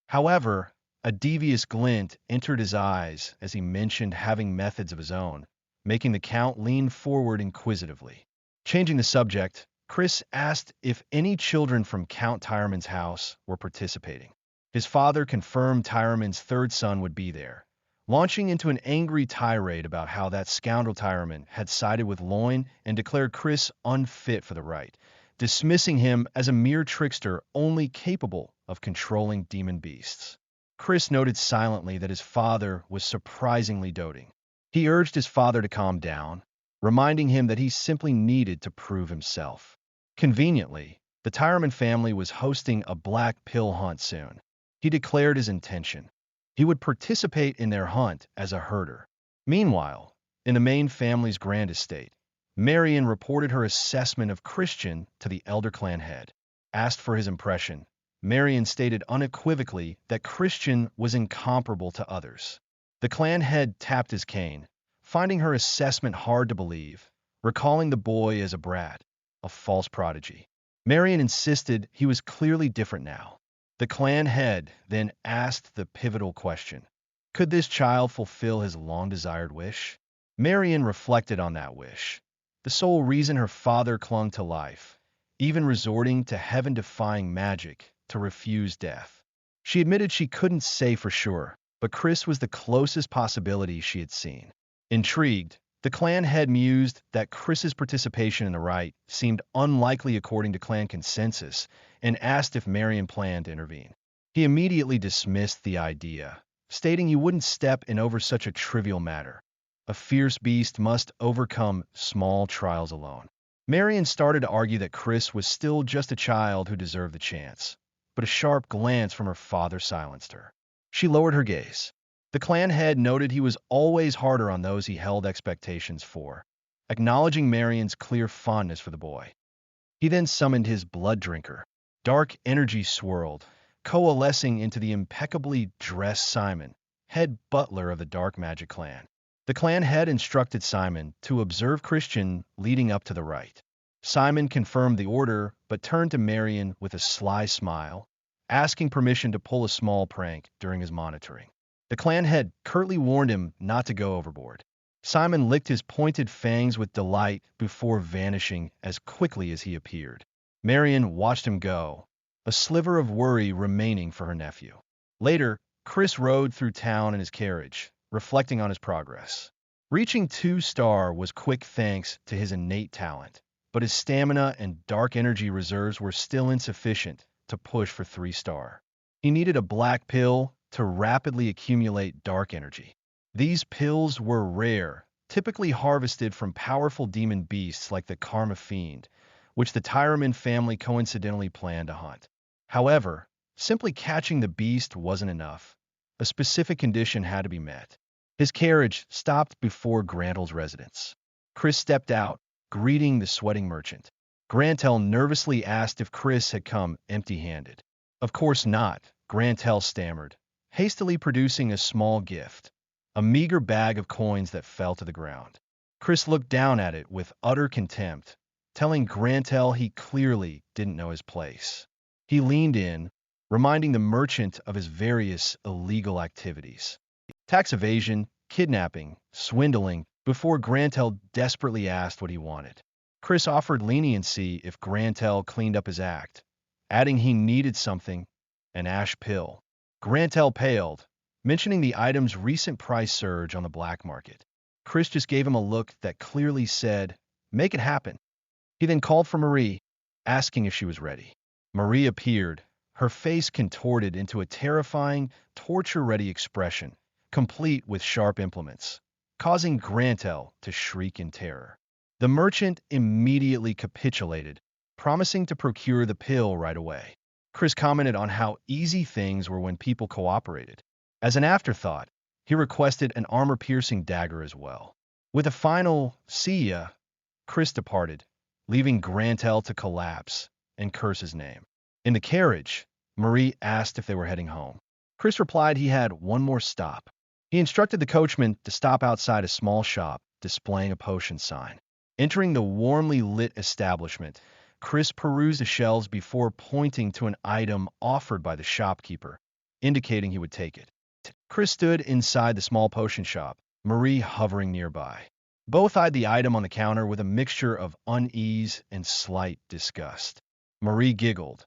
However, a devious glint entered his eyes as he mentioned having methods of his own, making the Count lean forward inquisitively. Changing the subject, Chris asked if any children from Count Tyreman's house were participating. His father confirmed Tyreman's 3rd son would be there, launching into an angry tirade about how that scoundrel Tyreman had sided with Loin and declared Chris unfit for the rite, dismissing him as a mere trickster only capable of controlling demon beasts. Chris noted silently that his father was surprisingly doting. He urged his father to calm down, reminding him that he simply needed to prove himself. Conveniently, the Tyreman family was hosting a black pill hunt soon. He declared his intention. He would participate in their hunt as a herder. Meanwhile, in the main family's grand estate, Marion reported her assessment of Christian to the elder clan head. Asked for his impression, Marion stated unequivocally that Christian was incomparable to others. The clan head tapped his cane, finding her assessment hard to believe, recalling the boy as a brat, a false prodigy. Marion insisted he was clearly different now. The clan head then asked the pivotal question: could this child fulfill his long-desired wish? Marion reflected on that wish, the sole reason her father clung to life, even resorting to heaven-defying magic to refuse death. She admitted she couldn't say for sure, but Chris was the closest possibility she had seen. Intrigued, the clan head mused that Chris's participation in the rite seemed unlikely according to clan consensus and asked if Marion planned to intervene. He immediately dismissed the idea, stating he wouldn't step in over such a trivial matter. A fierce beast must overcome small trials alone. Marion started to argue that Chris was still just a child who deserved the chance, but a sharp glance from her father silenced her. She lowered her gaze. The clan head noted he was always harder on those he held expectations for, acknowledging Marion's clear fondness for the boy. He then summoned his blood drinker. Dark energy swirled, coalescing into the impeccably dressed Simon, head butler of the dark magic clan. The clan head instructed Simon to observe Christian leading up to the rite. Simon confirmed the order, but turned to Marion with a sly smile, asking permission to pull a small prank during his monitoring. The clan head curtly warned him not to go overboard. Simon licked his pointed fangs with delight before vanishing as quickly as he appeared. Marion watched him go, a sliver of worry remaining for her nephew. Later, Chris rode through town in his carriage, reflecting on his progress. Reaching 2-star was quick thanks to his innate talent, but his stamina and dark energy reserves were still insufficient to push for 3-star. He needed a black pill to rapidly accumulate dark energy. These pills were rare, typically harvested from powerful demon beasts like the Karma Fiend, which the Tyraman family coincidentally planned to hunt. However, simply catching the beast wasn't enough. A specific condition had to be met. His carriage stopped before Grantel's residence. Chris stepped out, greeting the sweating merchant. Grantel nervously asked if Chris had come empty-handed. Of course not, Grantel stammered, hastily producing a small gift, a meager bag of coins that fell to the ground. Chris looked down at it with utter contempt, telling Grantel he clearly didn't know his place. He leaned in, reminding the merchant of his various illegal activities. Tax evasion, kidnapping, swindling, before Grantel desperately asked what he wanted. Chris offered leniency if Grantel cleaned up his act, adding he needed something, an ash pill. Grantel paled, mentioning the item's recent price surge on the black market. Chris just gave him a look that clearly said, "Make it happen." He then called for Marie, asking if she was ready. Marie appeared, her face contorted into a terrifying, torture-ready expression, complete with sharp implements, causing Grantel to shriek in terror. The merchant immediately capitulated, promising to procure the pill right away. Chris commented on how easy things were when people cooperated. As an afterthought, he requested an armor-piercing dagger as well. With a final "see ya," Chris departed, leaving Grantel to collapse and curse his name. In the carriage, Marie asked if they were heading home. Chris replied he had one more stop. He instructed the coachman to stop outside a small shop displaying a potion sign. Entering the warmly lit establishment, Chris perused the shelves before pointing to an item offered by the shopkeeper, indicating he would take it. Chris stood inside the small potion shop, Marie hovering nearby. Both eyed the item on the counter with a mixture of unease and slight disgust. Marie giggled,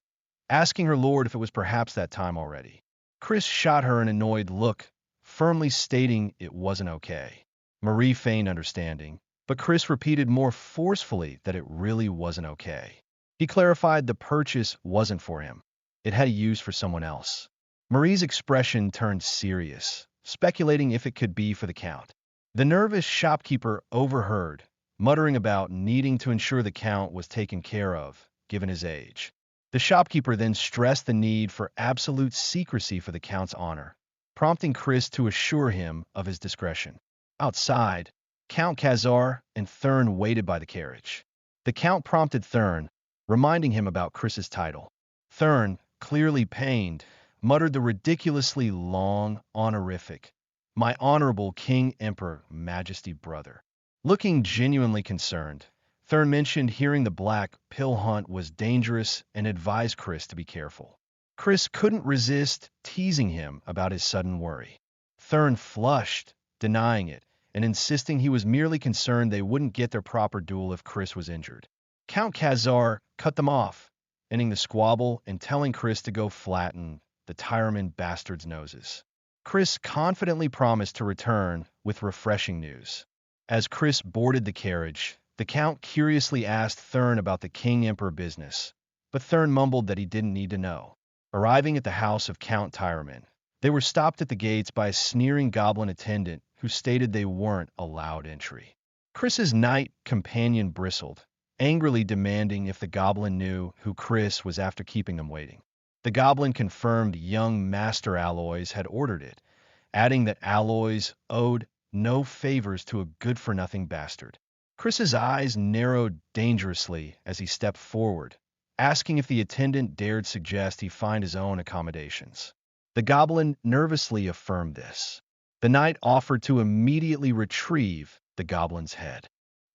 asking her lord if it was perhaps that time already. Chris shot her an annoyed look, firmly stating it wasn't okay. Marie feigned understanding, but Chris repeated more forcefully that it really wasn't okay. He clarified the purchase wasn't for him. It had a use for someone else. Marie's expression turned serious, speculating if it could be for the Count. The nervous shopkeeper overheard, muttering about needing to ensure the Count was taken care of, given his age. The shopkeeper then stressed the need for absolute secrecy for the Count's honor, prompting Chris to assure him of his discretion. Outside, Count Khazar and Thurn waited by the carriage. The Count prompted Thurn, reminding him about Chris's title. Thurn, clearly pained, muttered the ridiculously long honorific, "My honorable King Emperor Majesty Brother." Looking genuinely concerned, Thurn mentioned hearing the black pill hunt was dangerous and advised Chris to be careful. Chris couldn't resist teasing him about his sudden worry. Thurn flushed, denying it, and insisting he was merely concerned they wouldn't get their proper duel if Chris was injured. Count Khazar cut them off, ending the squabble and telling Chris to go flatten the Tyraman bastards' noses. Chris confidently promised to return with refreshing news. As Chris boarded the carriage, the Count curiously asked Thurn about the King Emperor business, but Thurn mumbled that he didn't need to know. Arriving at the house of Count Tyraman, they were stopped at the gates by a sneering goblin attendant who stated they weren't allowed entry. Chris's knight companion bristled, angrily demanding if the goblin knew who Chris was after keeping them waiting. The goblin confirmed young Master Alloys had ordered it, adding that Alloys owed no favors to a good-for-nothing bastard. Chris's eyes narrowed dangerously as he stepped forward, asking if the attendant dared suggest he find his own accommodations. The goblin nervously affirmed this. The knight offered to immediately retrieve the goblin's head,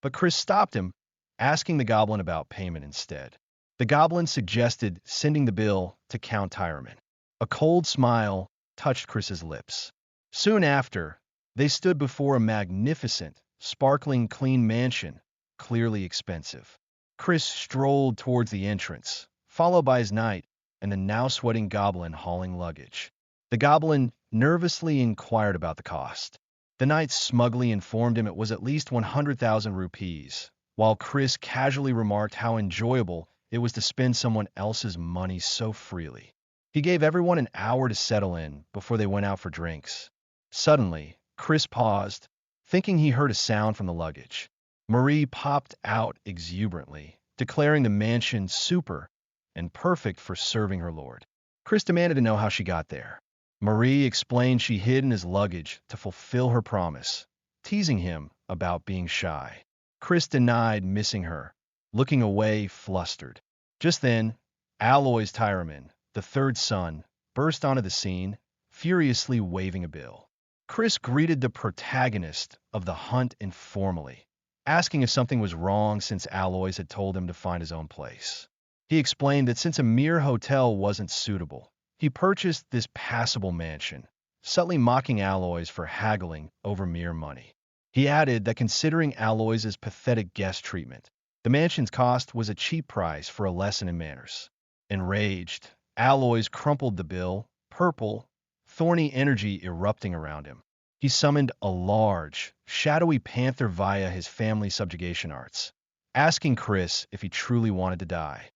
but Chris stopped him, asking the goblin about payment instead. The goblin suggested sending the bill to Count Tyreman. A cold smile touched Chris's lips. Soon after, they stood before a magnificent, sparkling clean mansion, clearly expensive. Chris strolled towards the entrance, followed by his knight and the now-sweating goblin hauling luggage. The goblin nervously inquired about the cost. The knight smugly informed him it was at least 100,000 rupees, while Chris casually remarked how enjoyable it was to spend someone else's money so freely. He gave everyone an hour to settle in before they went out for drinks. Suddenly, Chris paused, thinking he heard a sound from the luggage. Marie popped out exuberantly, declaring the mansion super and perfect for serving her lord. Chris demanded to know how she got there. Marie explained she hid in his luggage to fulfill her promise, teasing him about being shy. Chris denied missing her, looking away flustered. Just then, Aloys Tyreman, the third son, burst onto the scene, furiously waving a bill. Chris greeted the protagonist of the hunt informally, asking if something was wrong since Aloys had told him to find his own place. He explained that since a mere hotel wasn't suitable, he purchased this passable mansion, subtly mocking Aloys for haggling over mere money. He added that considering Aloys' pathetic guest treatment, the mansion's cost was a cheap price for a lesson in manners. Enraged, Aloys crumpled the bill, purple, thorny energy erupting around him. He summoned a large, shadowy panther via his family subjugation arts, asking Chris if he truly wanted to die.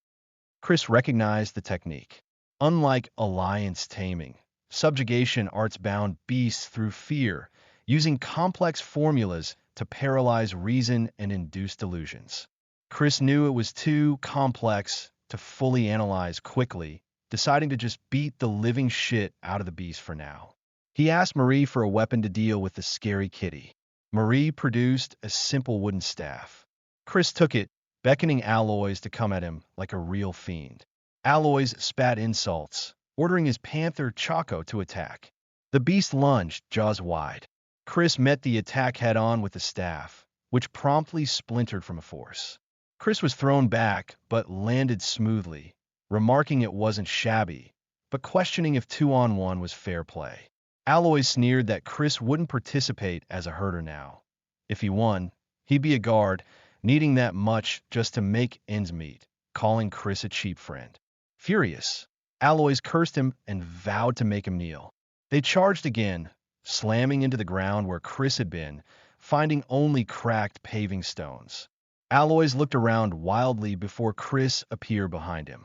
Chris recognized the technique. Unlike alliance taming, subjugation arts bound beasts through fear, using complex formulas to paralyze reason and induce delusions. Chris knew it was too complex to fully analyze quickly, deciding to just beat the living shit out of the beast for now. He asked Marie for a weapon to deal with the scary kitty. Marie produced a simple wooden staff. Chris took it, beckoning Aloys to come at him like a real fiend. Aloys spat insults, ordering his panther Chaco to attack. The beast lunged, jaws wide. Chris met the attack head-on with the staff, which promptly splintered from a force. Chris was thrown back, but landed smoothly, remarking it wasn't shabby, but questioning if 2-on-1 was fair play. Aloys sneered that Chris wouldn't participate as a herder now. If he won, he'd be a guard, needing that much just to make ends meet, calling Chris a cheap friend. Furious, Aloys cursed him and vowed to make him kneel. They charged again, slamming into the ground where Chris had been, finding only cracked paving stones. Aloys looked around wildly before Chris appeared behind him,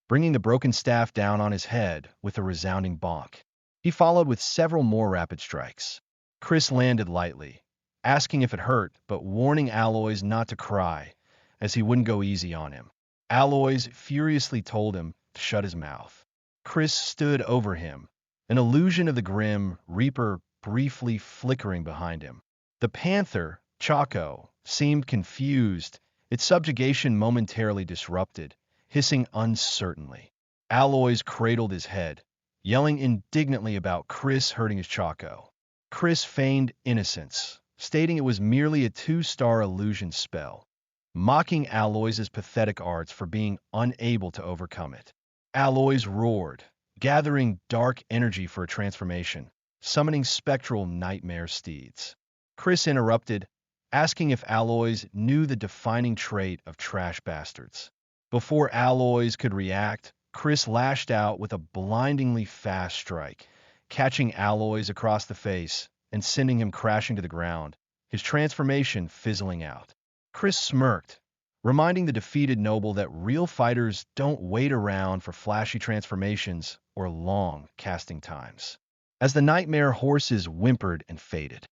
bringing the broken staff down on his head with a resounding bonk. He followed with several more rapid strikes. Chris landed lightly, asking if it hurt, but warning Aloys not to cry, as he wouldn't go easy on him. Aloys furiously told him to shut his mouth. Chris stood over him, an illusion of the grim Reaper briefly flickering behind him. The panther, Chaco, seemed confused, its subjugation momentarily disrupted, hissing uncertainly. Aloys cradled his head, yelling indignantly about Chris hurting his Chaco. Chris feigned innocence, stating it was merely a 2-star illusion spell, mocking Aloys' pathetic arts for being unable to overcome it. Aloys roared, gathering dark energy for a transformation, summoning spectral nightmare steeds. Chris interrupted, asking if Aloys knew the defining trait of trash bastards. Before Aloys could react, Chris lashed out with a blindingly fast strike, catching Aloys across the face and sending him crashing to the ground, his transformation fizzling out. Chris smirked, reminding the defeated noble that real fighters don't wait around for flashy transformations or long casting times. As the nightmare horses whimpered and faded,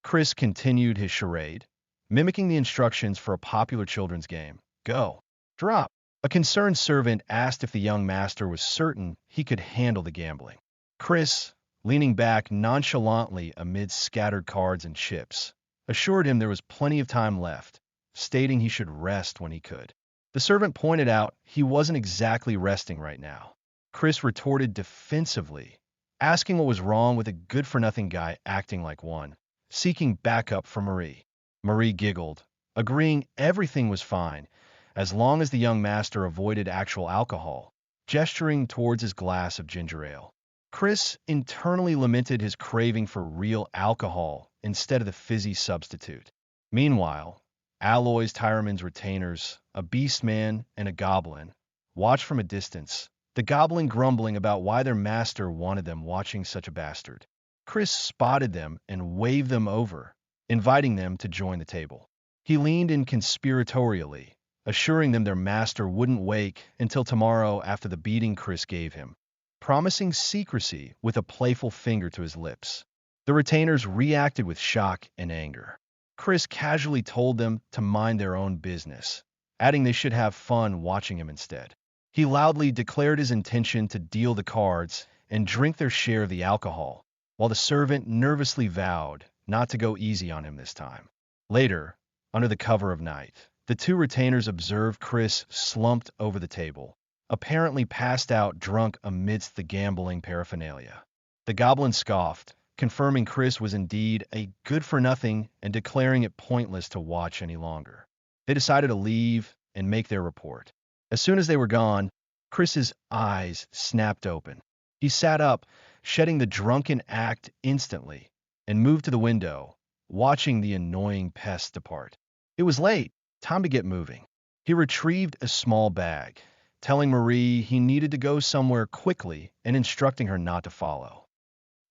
Chris continued his charade, mimicking the instructions for a popular children's game. Go. Drop. A concerned servant asked if the young master was certain he could handle the gambling. Chris, leaning back nonchalantly amid scattered cards and chips, assured him there was plenty of time left, stating he should rest when he could. The servant pointed out he wasn't exactly resting right now. Chris retorted defensively, asking what was wrong with a good-for-nothing guy acting like one, seeking backup from Marie. Marie giggled, agreeing everything was fine, as long as the young master avoided actual alcohol, gesturing towards his glass of ginger ale. Chris internally lamented his craving for real alcohol instead of the fizzy substitute. Meanwhile, Alloy's Tyraman's retainers, a beastman and a goblin, watched from a distance, the goblin grumbling about why their master wanted them watching such a bastard. Chris spotted them and waved them over, inviting them to join the table. He leaned in conspiratorially, assuring them their master wouldn't wake until tomorrow after the beating Chris gave him, promising secrecy with a playful finger to his lips. The retainers reacted with shock and anger. Chris casually told them to mind their own business, adding they should have fun watching him instead. He loudly declared his intention to deal the cards and drink their share of the alcohol, while the servant nervously vowed not to go easy on him this time. Later, under the cover of night, the two retainers observed Chris slumped over the table, apparently passed out drunk amidst the gambling paraphernalia. The goblin scoffed, confirming Chris was indeed a good-for-nothing and declaring it pointless to watch any longer. They decided to leave and make their report. As soon as they were gone, Chris's eyes snapped open. He sat up, shedding the drunken act instantly, and moved to the window, watching the annoying pest depart. It was late, time to get moving. He retrieved a small bag, telling Marie he needed to go somewhere quickly and instructing her not to follow.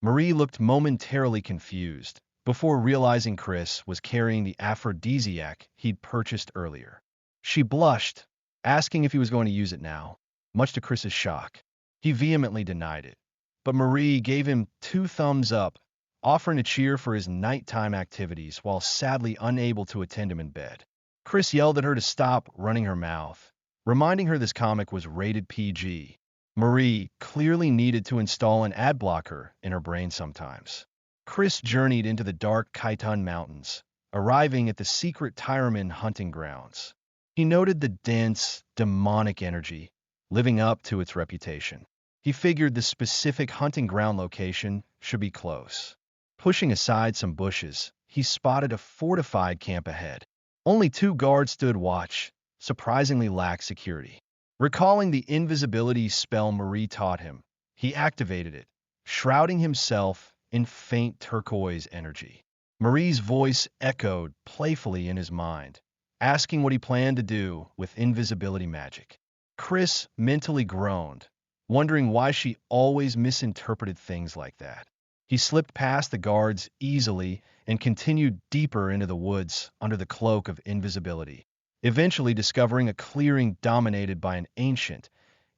Marie looked momentarily confused before realizing Chris was carrying the aphrodisiac he'd purchased earlier. She blushed, asking if he was going to use it now, much to Chris's shock. He vehemently denied it, but Marie gave him 2 thumbs up, offering to cheer for his nighttime activities while sadly unable to attend him in bed. Chris yelled at her to stop running her mouth, reminding her this comic was rated PG. Marie clearly needed to install an ad blocker in her brain sometimes. Chris journeyed into the dark Khitan Mountains, arriving at the secret Tyraman hunting grounds. He noted the dense, demonic energy, living up to its reputation. He figured the specific hunting ground location should be close. Pushing aside some bushes, he spotted a fortified camp ahead. Only 2 guards stood watch, surprisingly lacked security. Recalling the invisibility spell Marie taught him, he activated it, shrouding himself in faint turquoise energy. Marie's voice echoed playfully in his mind, asking what he planned to do with invisibility magic. Chris mentally groaned, wondering why she always misinterpreted things like that. He slipped past the guards easily and continued deeper into the woods under the cloak of invisibility, eventually discovering a clearing dominated by an ancient,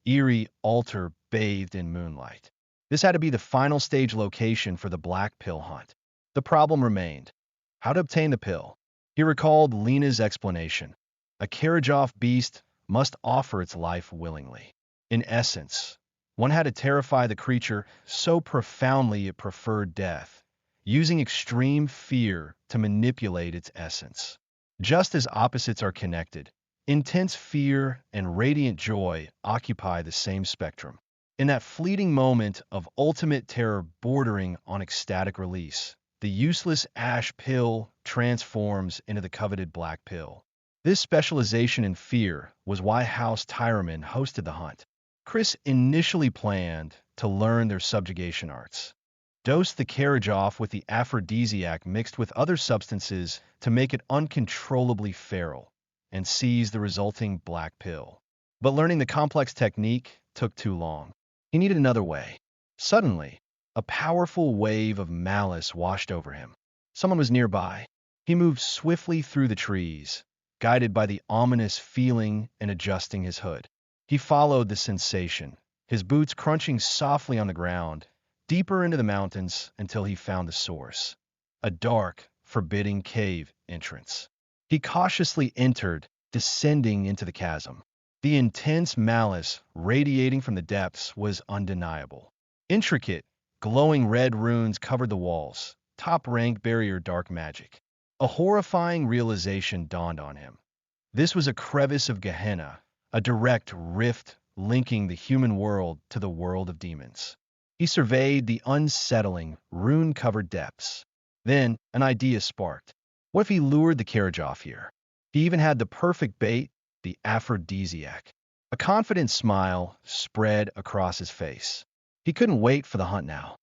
eerie altar bathed in moonlight. This had to be the final stage location for the black pill hunt. The problem remained: how to obtain the pill. He recalled Lena's explanation. A carriage-off beast must offer its life willingly. In essence, one had to terrify the creature so profoundly it preferred death, using extreme fear to manipulate its essence. Just as opposites are connected, intense fear and radiant joy occupy the same spectrum. In that fleeting moment of ultimate terror bordering on ecstatic release, the useless ash pill transforms into the coveted black pill. This specialization in fear was why House Tyraman hosted the hunt. Chris initially planned to learn their subjugation arts. Dose the carriage off with the aphrodisiac mixed with other substances to make it uncontrollably feral, and seize the resulting black pill. But learning the complex technique took too long. He needed another way. Suddenly, a powerful wave of malice washed over him. Someone was nearby. He moved swiftly through the trees, guided by the ominous feeling and adjusting his hood. He followed the sensation, his boots crunching softly on the ground, deeper into the mountains until he found the source, a dark, forbidding cave entrance. He cautiously entered, descending into the chasm. The intense malice radiating from the depths was undeniable. Intricate, glowing red runes covered the walls, top-rank barrier dark magic. A horrifying realization dawned on him. This was a crevice of Gehenna, a direct rift linking the human world to the world of demons. He surveyed the unsettling, rune-covered depths. Then, an idea sparked. What if he lured the carriage off here? He even had the perfect bait, the aphrodisiac. A confident smile spread across his face. He couldn't wait for the hunt now.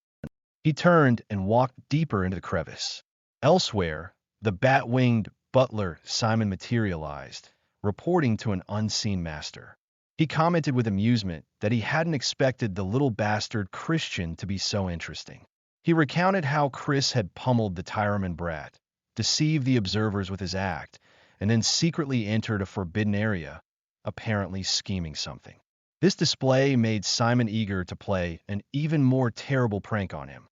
He turned and walked deeper into the crevice. Elsewhere, the bat-winged butler Simon materialized, reporting to an unseen master. He commented with amusement that he hadn't expected the little bastard Christian to be so interesting. He recounted how Chris had pummeled the Tyraman brat, deceived the observers with his act, and then secretly entered a forbidden area, apparently scheming something. This display made Simon eager to play an even more terrible prank on him.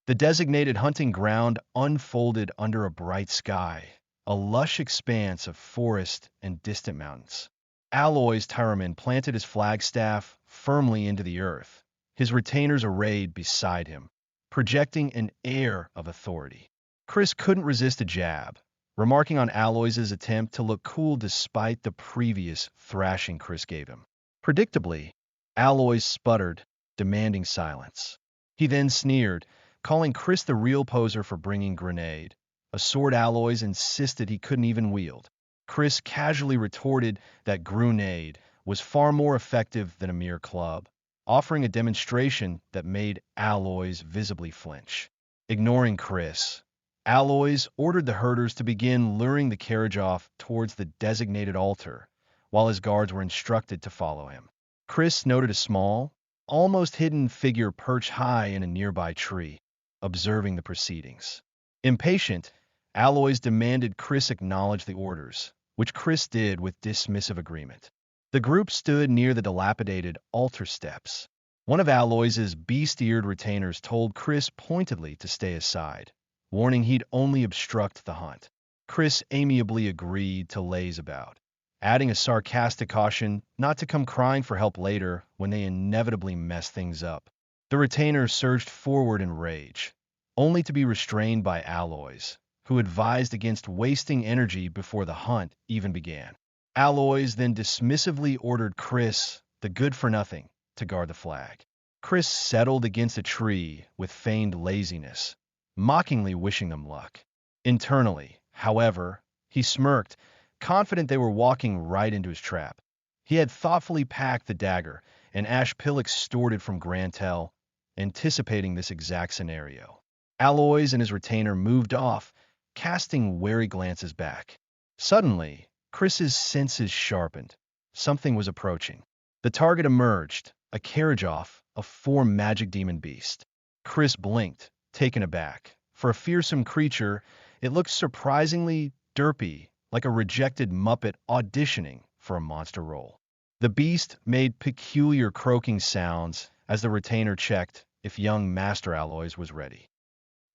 The designated hunting ground unfolded under a bright sky, a lush expanse of forest and distant mountains. Aloy's Tyraman planted his flagstaff firmly into the earth, his retainers arrayed beside him, projecting an air of authority. Chris couldn't resist a jab, remarking on Aloy's attempt to look cool despite the previous thrashing Chris gave him. Predictably, Aloys sputtered, demanding silence. He then sneered, calling Chris the real poser for bringing grenade, a sword Aloys insisted he couldn't even wield. Chris casually retorted that grenade was far more effective than a mere club, offering a demonstration that made Aloys visibly flinch. Ignoring Chris, Aloys ordered the herders to begin luring the carriage off towards the designated altar, while his guards were instructed to follow him. Chris noted a small, almost hidden figure perched high in a nearby tree, observing the proceedings. Impatient, Aloys demanded Chris acknowledge the orders, which Chris did with dismissive agreement. The group stood near the dilapidated altar steps. One of Aloys's beast-eared retainers told Chris pointedly to stay aside, warning he'd only obstruct the hunt. Chris amiably agreed to laze about, adding a sarcastic caution not to come crying for help later when they inevitably mess things up. The retainer surged forward in rage, only to be restrained by Aloys, who advised against wasting energy before the hunt even began. Aloys then dismissively ordered Chris, the good-for-nothing, to guard the flag. Chris settled against a tree with feigned laziness, mockingly wishing them luck. Internally, however, he smirked, confident they were walking right into his trap. He had thoughtfully packed the dagger, and Ash Pillock stored from Grantel, anticipating this exact scenario. Aloys and his retainer moved off, casting wary glances back. Suddenly, Chris's senses sharpened. Something was approaching. The target emerged, a carriage off, a four-magic demon beast. Chris blinked, taken aback. For a fearsome creature, it looked surprisingly derpy, like a rejected Muppet auditioning for a monster role. The beast made peculiar croaking sounds as the retainer checked if young Master Aloys was ready.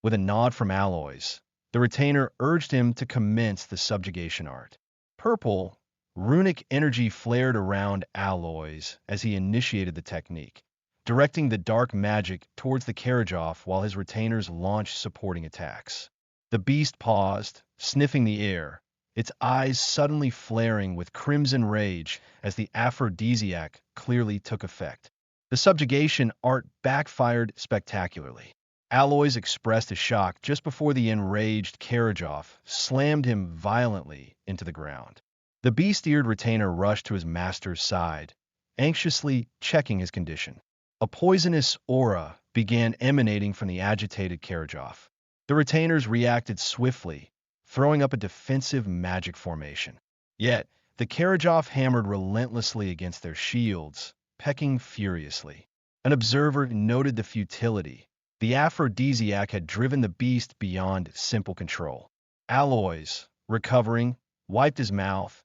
With a nod from Aloys, the retainer urged him to commence the subjugation art. Purple, runic energy flared around Aloys as he initiated the technique, directing the dark magic towards the carriage off while his retainers launched supporting attacks. The beast paused, sniffing the air, its eyes suddenly flaring with crimson rage as the aphrodisiac clearly took effect. The subjugation art backfired spectacularly. Aloys expressed his shock just before the enraged carriage off slammed him violently into the ground. The beast-eared retainer rushed to his master's side, anxiously checking his condition. A poisonous aura began emanating from the agitated carriage off. The retainers reacted swiftly, throwing up a defensive magic formation. Yet, the carriage off hammered relentlessly against their shields, pecking furiously. An observer noted the futility. The aphrodisiac had driven the beast beyond simple control. Aloys, recovering, wiped his mouth,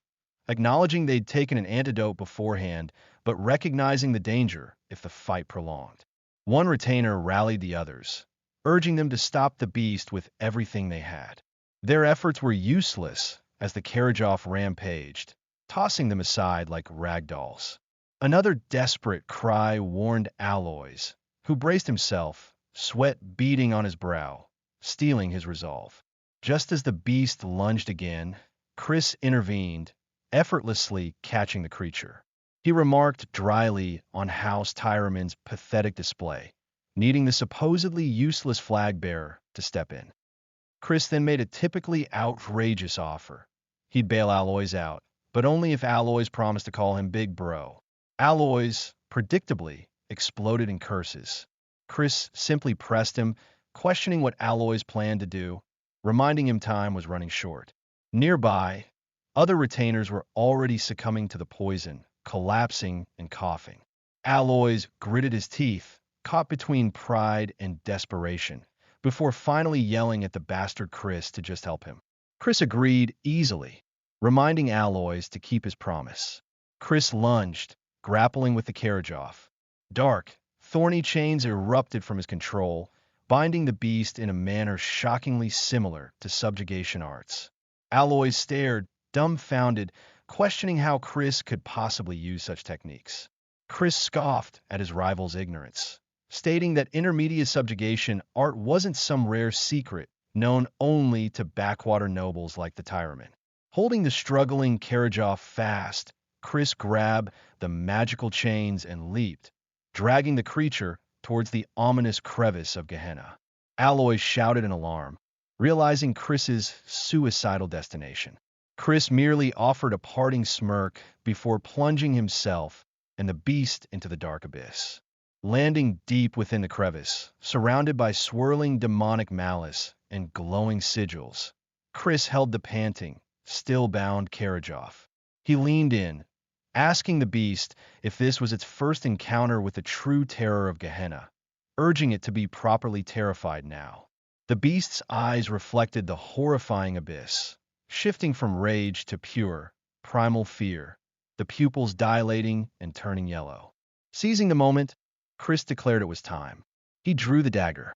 acknowledging they'd taken an antidote beforehand, but recognizing the danger if the fight prolonged. One retainer rallied the others, urging them to stop the beast with everything they had. Their efforts were useless as the carriage off rampaged, tossing them aside like rag dolls. Another desperate cry warned Aloys, who braced himself, sweat beading on his brow, steeling his resolve. Just as the beast lunged again, Chris intervened, effortlessly catching the creature. He remarked dryly on House Tyraman's pathetic display, needing the supposedly useless flag bearer to step in. Chris then made a typically outrageous offer. He'd bail Aloys out, but only if Aloys promised to call him Big Bro. Aloys, predictably, exploded in curses. Chris simply pressed him, questioning what Aloys planned to do, reminding him time was running short. Nearby, other retainers were already succumbing to the poison, collapsing and coughing. Aloys gritted his teeth, caught between pride and desperation, before finally yelling at the bastard Chris to just help him. Chris agreed easily, reminding Aloys to keep his promise. Chris lunged, grappling with the carriage off. Dark, thorny chains erupted from his control, binding the beast in a manner shockingly similar to subjugation arts. Aloys stared, dumbfounded, questioning how Chris could possibly use such techniques. Chris scoffed at his rival's ignorance, stating that intermediate subjugation art wasn't some rare secret known only to backwater nobles like the Tyraman. Holding the struggling Karajov fast, Chris grabbed the magical chains and leaped, dragging the creature towards the ominous crevice of Gehenna. Aloys shouted in alarm, realizing Chris's suicidal destination. Chris merely offered a parting smirk before plunging himself and the beast into the dark abyss. Landing deep within the crevice, surrounded by swirling demonic malice and glowing sigils, Chris held the panting, still-bound Karajov. He leaned in, asking the beast if this was its first encounter with the true terror of Gehenna, urging it to be properly terrified now. The beast's eyes reflected the horrifying abyss, shifting from rage to pure, primal fear, the pupils dilating and turning yellow. Seizing the moment, Chris declared it was time. He drew the dagger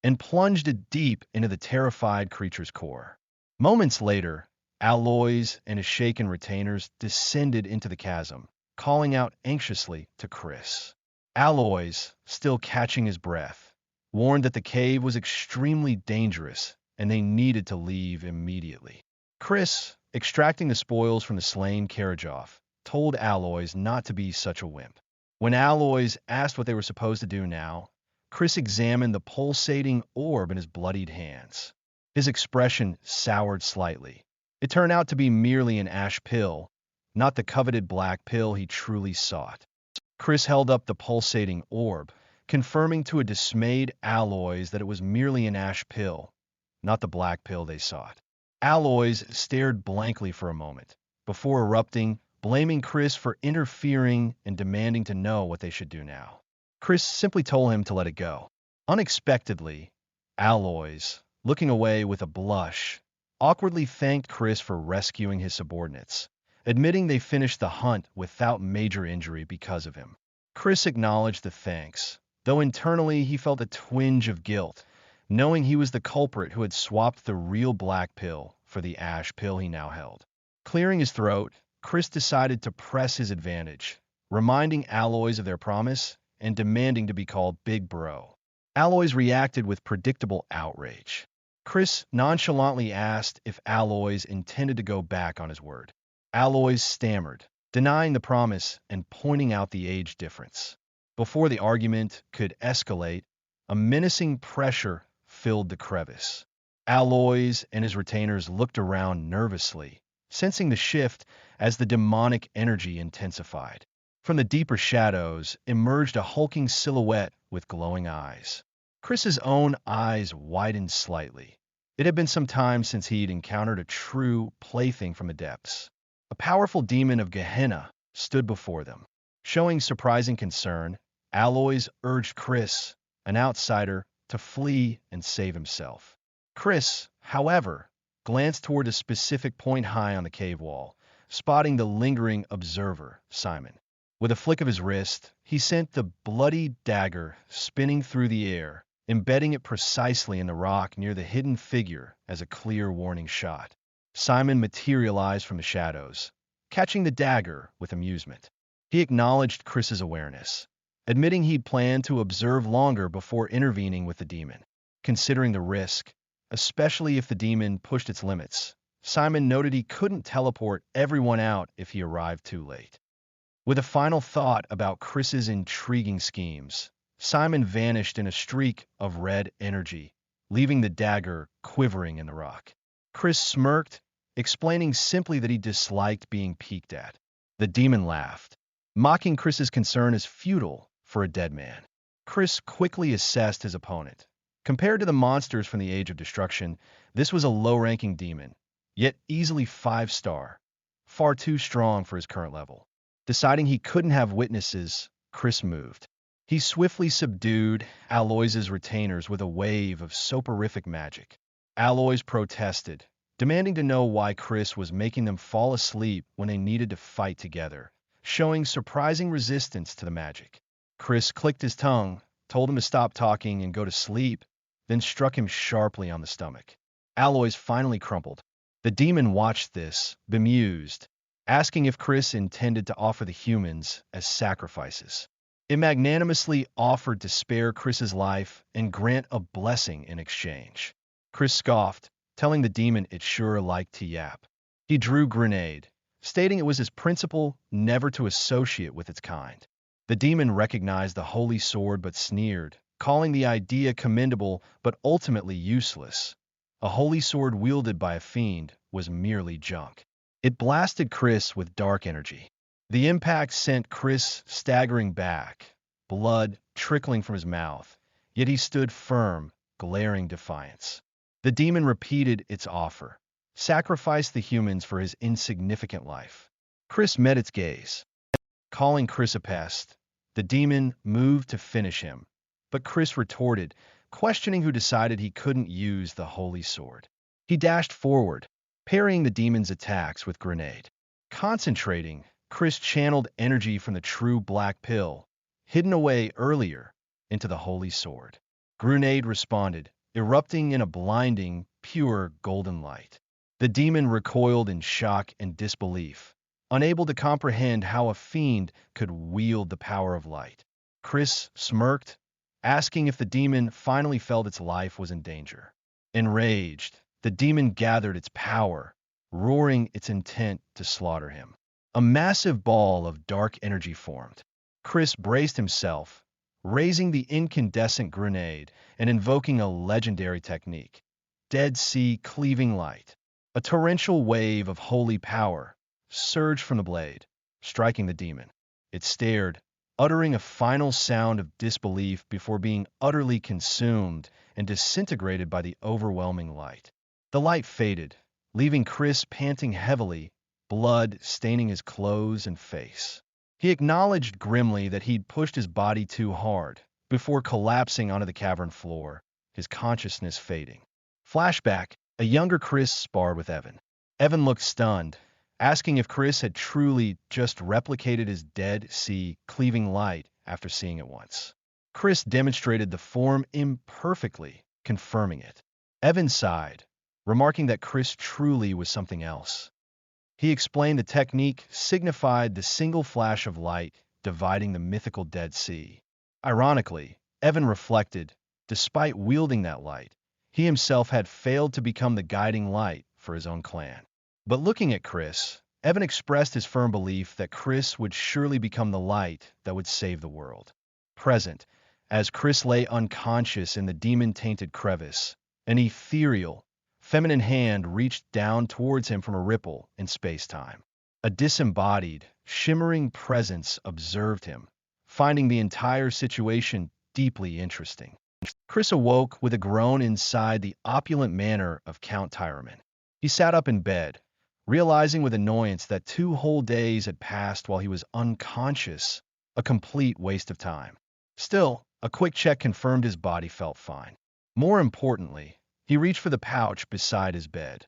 and plunged it deep into the terrified creature's core. Moments later, Aloys and his shaken retainers descended into the chasm, calling out anxiously to Chris. Aloys, still catching his breath, warned that the cave was extremely dangerous and they needed to leave immediately. Chris, extracting the spoils from the slain Karajov, told Aloys not to be such a wimp. When Aloys asked what they were supposed to do now, Chris examined the pulsating orb in his bloodied hands. His expression soured slightly. It turned out to be merely an ash pill, not the coveted black pill he truly sought. Chris held up the pulsating orb, confirming to a dismayed Aloys that it was merely an ash pill, not the black pill they sought. Aloys stared blankly for a moment, before erupting, blaming Chris for interfering and demanding to know what they should do now. Chris simply told him to let it go. Unexpectedly, Aloys, looking away with a blush, awkwardly thanked Chris for rescuing his subordinates, admitting they finished the hunt without major injury because of him. Chris acknowledged the thanks, though internally he felt a twinge of guilt, knowing he was the culprit who had swapped the real black pill for the ash pill he now held. Clearing his throat, Chris decided to press his advantage, reminding Aloys of their promise and demanding to be called Big Bro. Aloys reacted with predictable outrage. Chris nonchalantly asked if Aloys intended to go back on his word. Aloys stammered, denying the promise and pointing out the age difference. Before the argument could escalate, a menacing pressure filled the crevice. Aloys and his retainers looked around nervously, sensing the shift as the demonic energy intensified. From the deeper shadows emerged a hulking silhouette with glowing eyes. Chris's own eyes widened slightly. It had been some time since he'd encountered a true plaything from the depths. A powerful demon of Gehenna stood before them. Showing surprising concern, Aloys urged Chris, an outsider, to flee and save himself. Chris, however, glanced toward a specific point high on the cave wall, spotting the lingering observer, Simon. With a flick of his wrist, he sent the bloody dagger spinning through the air, embedding it precisely in the rock near the hidden figure as a clear warning shot. Simon materialized from the shadows, catching the dagger with amusement. He acknowledged Chris's awareness, admitting he'd planned to observe longer before intervening with the demon. Considering the risk, especially if the demon pushed its limits, Simon noted he couldn't teleport everyone out if he arrived too late. With a final thought about Chris's intriguing schemes, Simon vanished in a streak of red energy, leaving the dagger quivering in the rock. Chris smirked, explaining simply that he disliked being peeked at. The demon laughed, mocking Chris's concern as futile for a dead man. Chris quickly assessed his opponent. Compared to the monsters from the Age of Destruction, this was a low-ranking demon, yet easily 5-star, far too strong for his current level. Deciding he couldn't have witnesses, Chris moved. He swiftly subdued Aloys's retainers with a wave of soporific magic. Aloys protested, demanding to know why Chris was making them fall asleep when they needed to fight together, showing surprising resistance to the magic. Chris clicked his tongue, told him to stop talking and go to sleep, then struck him sharply on the stomach. Aloys finally crumpled. The demon watched this, bemused, asking if Chris intended to offer the humans as sacrifices. It magnanimously offered to spare Chris's life and grant a blessing in exchange. Chris scoffed, telling the demon it sure liked to yap. He drew grenade, stating it was his principle never to associate with its kind. The demon recognized the holy sword but sneered, calling the idea commendable but ultimately useless. A holy sword wielded by a fiend was merely junk. It blasted Chris with dark energy. The impact sent Chris staggering back, blood trickling from his mouth, yet he stood firm, glaring defiance. The demon repeated its offer, sacrifice the humans for his insignificant life. Chris met its gaze. Calling Chris a pest, the demon moved to finish him, but Chris retorted, questioning who decided he couldn't use the holy sword. He dashed forward, parrying the demon's attacks with grenade. Concentrating, Chris channeled energy from the true black pill, hidden away earlier, into the holy sword. Grenade responded, erupting in a blinding, pure golden light. The demon recoiled in shock and disbelief, unable to comprehend how a fiend could wield the power of light. Chris smirked, asking if the demon finally felt its life was in danger. Enraged, the demon gathered its power, roaring its intent to slaughter him. A massive ball of dark energy formed. Chris braced himself, raising the incandescent grenade and invoking a legendary technique, Dead Sea Cleaving Light. A torrential wave of holy power surged from the blade, striking the demon. It stared, uttering a final sound of disbelief before being utterly consumed and disintegrated by the overwhelming light. The light faded, leaving Chris panting heavily, blood staining his clothes and face. He acknowledged grimly that he'd pushed his body too hard, before collapsing onto the cavern floor, his consciousness fading. Flashback, a younger Chris sparred with Evan. Evan looked stunned, asking if Chris had truly just replicated his Dead Sea Cleaving Light after seeing it once. Chris demonstrated the form imperfectly, confirming it. Evan sighed, remarking that Chris truly was something else. He explained the technique signified the single flash of light dividing the mythical Dead Sea. Ironically, Evan reflected, despite wielding that light, he himself had failed to become the guiding light for his own clan. But looking at Chris, Evan expressed his firm belief that Chris would surely become the light that would save the world. Present, as Chris lay unconscious in the demon-tainted crevice, an ethereal, feminine hand reached down towards him from a ripple in space-time. A disembodied, shimmering presence observed him, finding the entire situation deeply interesting. Chris awoke with a groan inside the opulent manor of Count Tyraman. He sat up in bed, realizing with annoyance that 2 whole days had passed while he was unconscious, a complete waste of time. Still, a quick check confirmed his body felt fine. More importantly, he reached for the pouch beside his bed.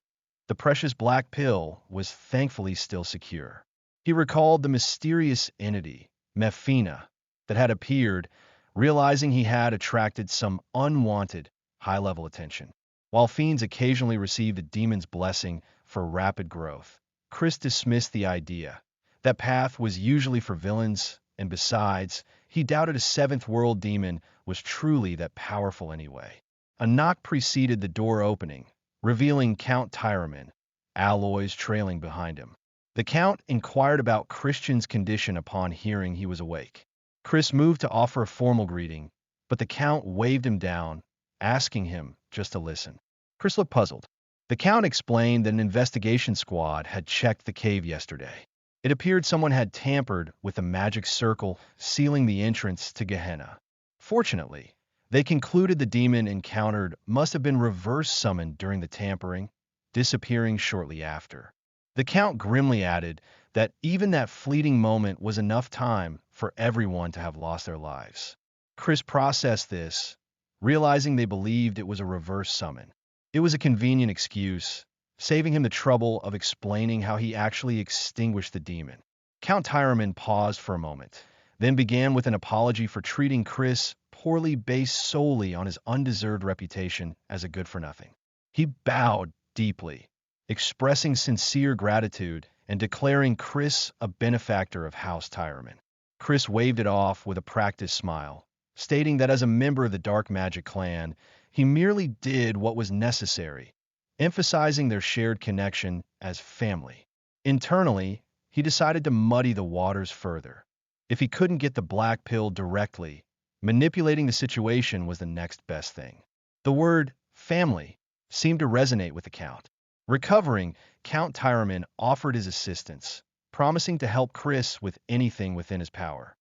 The precious black pill was thankfully still secure. He recalled the mysterious entity, Mefina, that had appeared, realizing he had attracted some unwanted, high-level attention. While fiends occasionally receive the demon's blessing for rapid growth, Chris dismissed the idea. That path was usually for villains, and besides, he doubted a seventh world demon was truly that powerful anyway. A knock preceded the door opening, revealing Count Tyraman, Aloys trailing behind him. The Count inquired about Christian's condition upon hearing he was awake. Chris moved to offer a formal greeting, but the Count waved him down, asking him just to listen. Chris looked puzzled. The Count explained that an investigation squad had checked the cave yesterday. It appeared someone had tampered with the magic circle sealing the entrance to Gehenna. Fortunately, they concluded the demon encountered must have been reverse summoned during the tampering, disappearing shortly after. The Count grimly added that even that fleeting moment was enough time for everyone to have lost their lives. Chris processed this, realizing they believed it was a reverse summon. It was a convenient excuse, saving him the trouble of explaining how he actually extinguished the demon. Count Tyraman paused for a moment, then began with an apology for treating Chris poorly based solely on his undeserved reputation as a good-for-nothing. He bowed deeply, expressing sincere gratitude and declaring Chris a benefactor of House Tyraman. Chris waved it off with a practiced smile, stating that as a member of the Dark Magic clan, he merely did what was necessary, emphasizing their shared connection as family. Internally, he decided to muddy the waters further. If he couldn't get the black pill directly, manipulating the situation was the next best thing. The word family seemed to resonate with the Count. Recovering, Count Tyraman offered his assistance, promising to help Chris with anything within his power.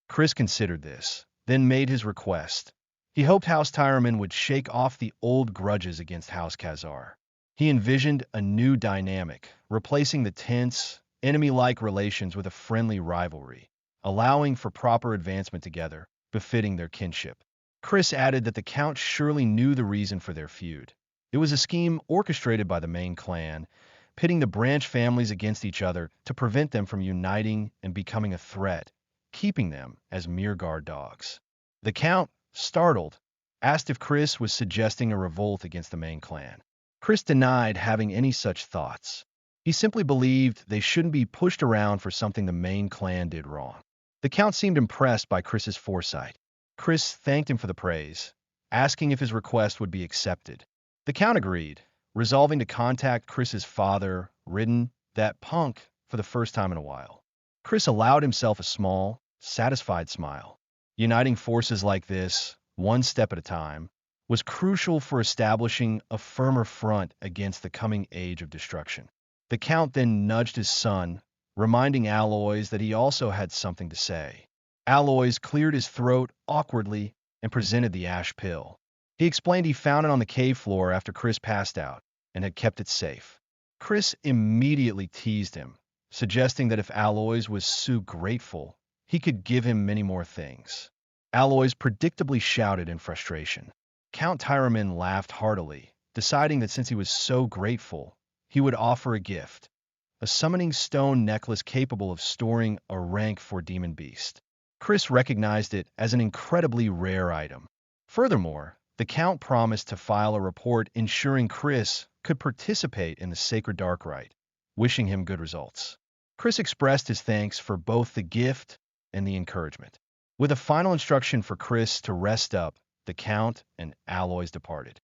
Chris considered this, then made his request. He hoped House Tyraman would shake off the old grudges against House Khazar. He envisioned a new dynamic, replacing the tense, enemy-like relations with a friendly rivalry, allowing for proper advancement together, befitting their kinship. Chris added that the Count surely knew the reason for their feud. It was a scheme orchestrated by the main clan, pitting the branch families against each other to prevent them from uniting and becoming a threat, keeping them as mere guard dogs. The Count, startled, asked if Chris was suggesting a revolt against the main clan. Chris denied having any such thoughts. He simply believed they shouldn't be pushed around for something the main clan did wrong. The Count seemed impressed by Chris's foresight. Chris thanked him for the praise, asking if his request would be accepted. The Count agreed, resolving to contact Chris's father, Ridden, that punk, for the first time in a while. Chris allowed himself a small, satisfied smile. Uniting forces like this, one step at a time, was crucial for establishing a firmer front against the coming age of destruction. The Count then nudged his son, reminding Aloys that he also had something to say. Aloys cleared his throat awkwardly and presented the ash pill. He explained he found it on the cave floor after Chris passed out and had kept it safe. Chris immediately teased him, suggesting that if Aloys was so grateful, he could give him many more things. Aloys predictably shouted in frustration. Count Tyraman laughed heartily, deciding that since he was so grateful, he would offer a gift, a summoning stone necklace capable of storing a rank for demon beast. Chris recognized it as an incredibly rare item. Furthermore, the Count promised to file a report ensuring Chris could participate in the Sacred Dark Rite, wishing him good results. Chris expressed his thanks for both the gift and the encouragement. With a final instruction for Chris to rest up, the Count and Aloys departed.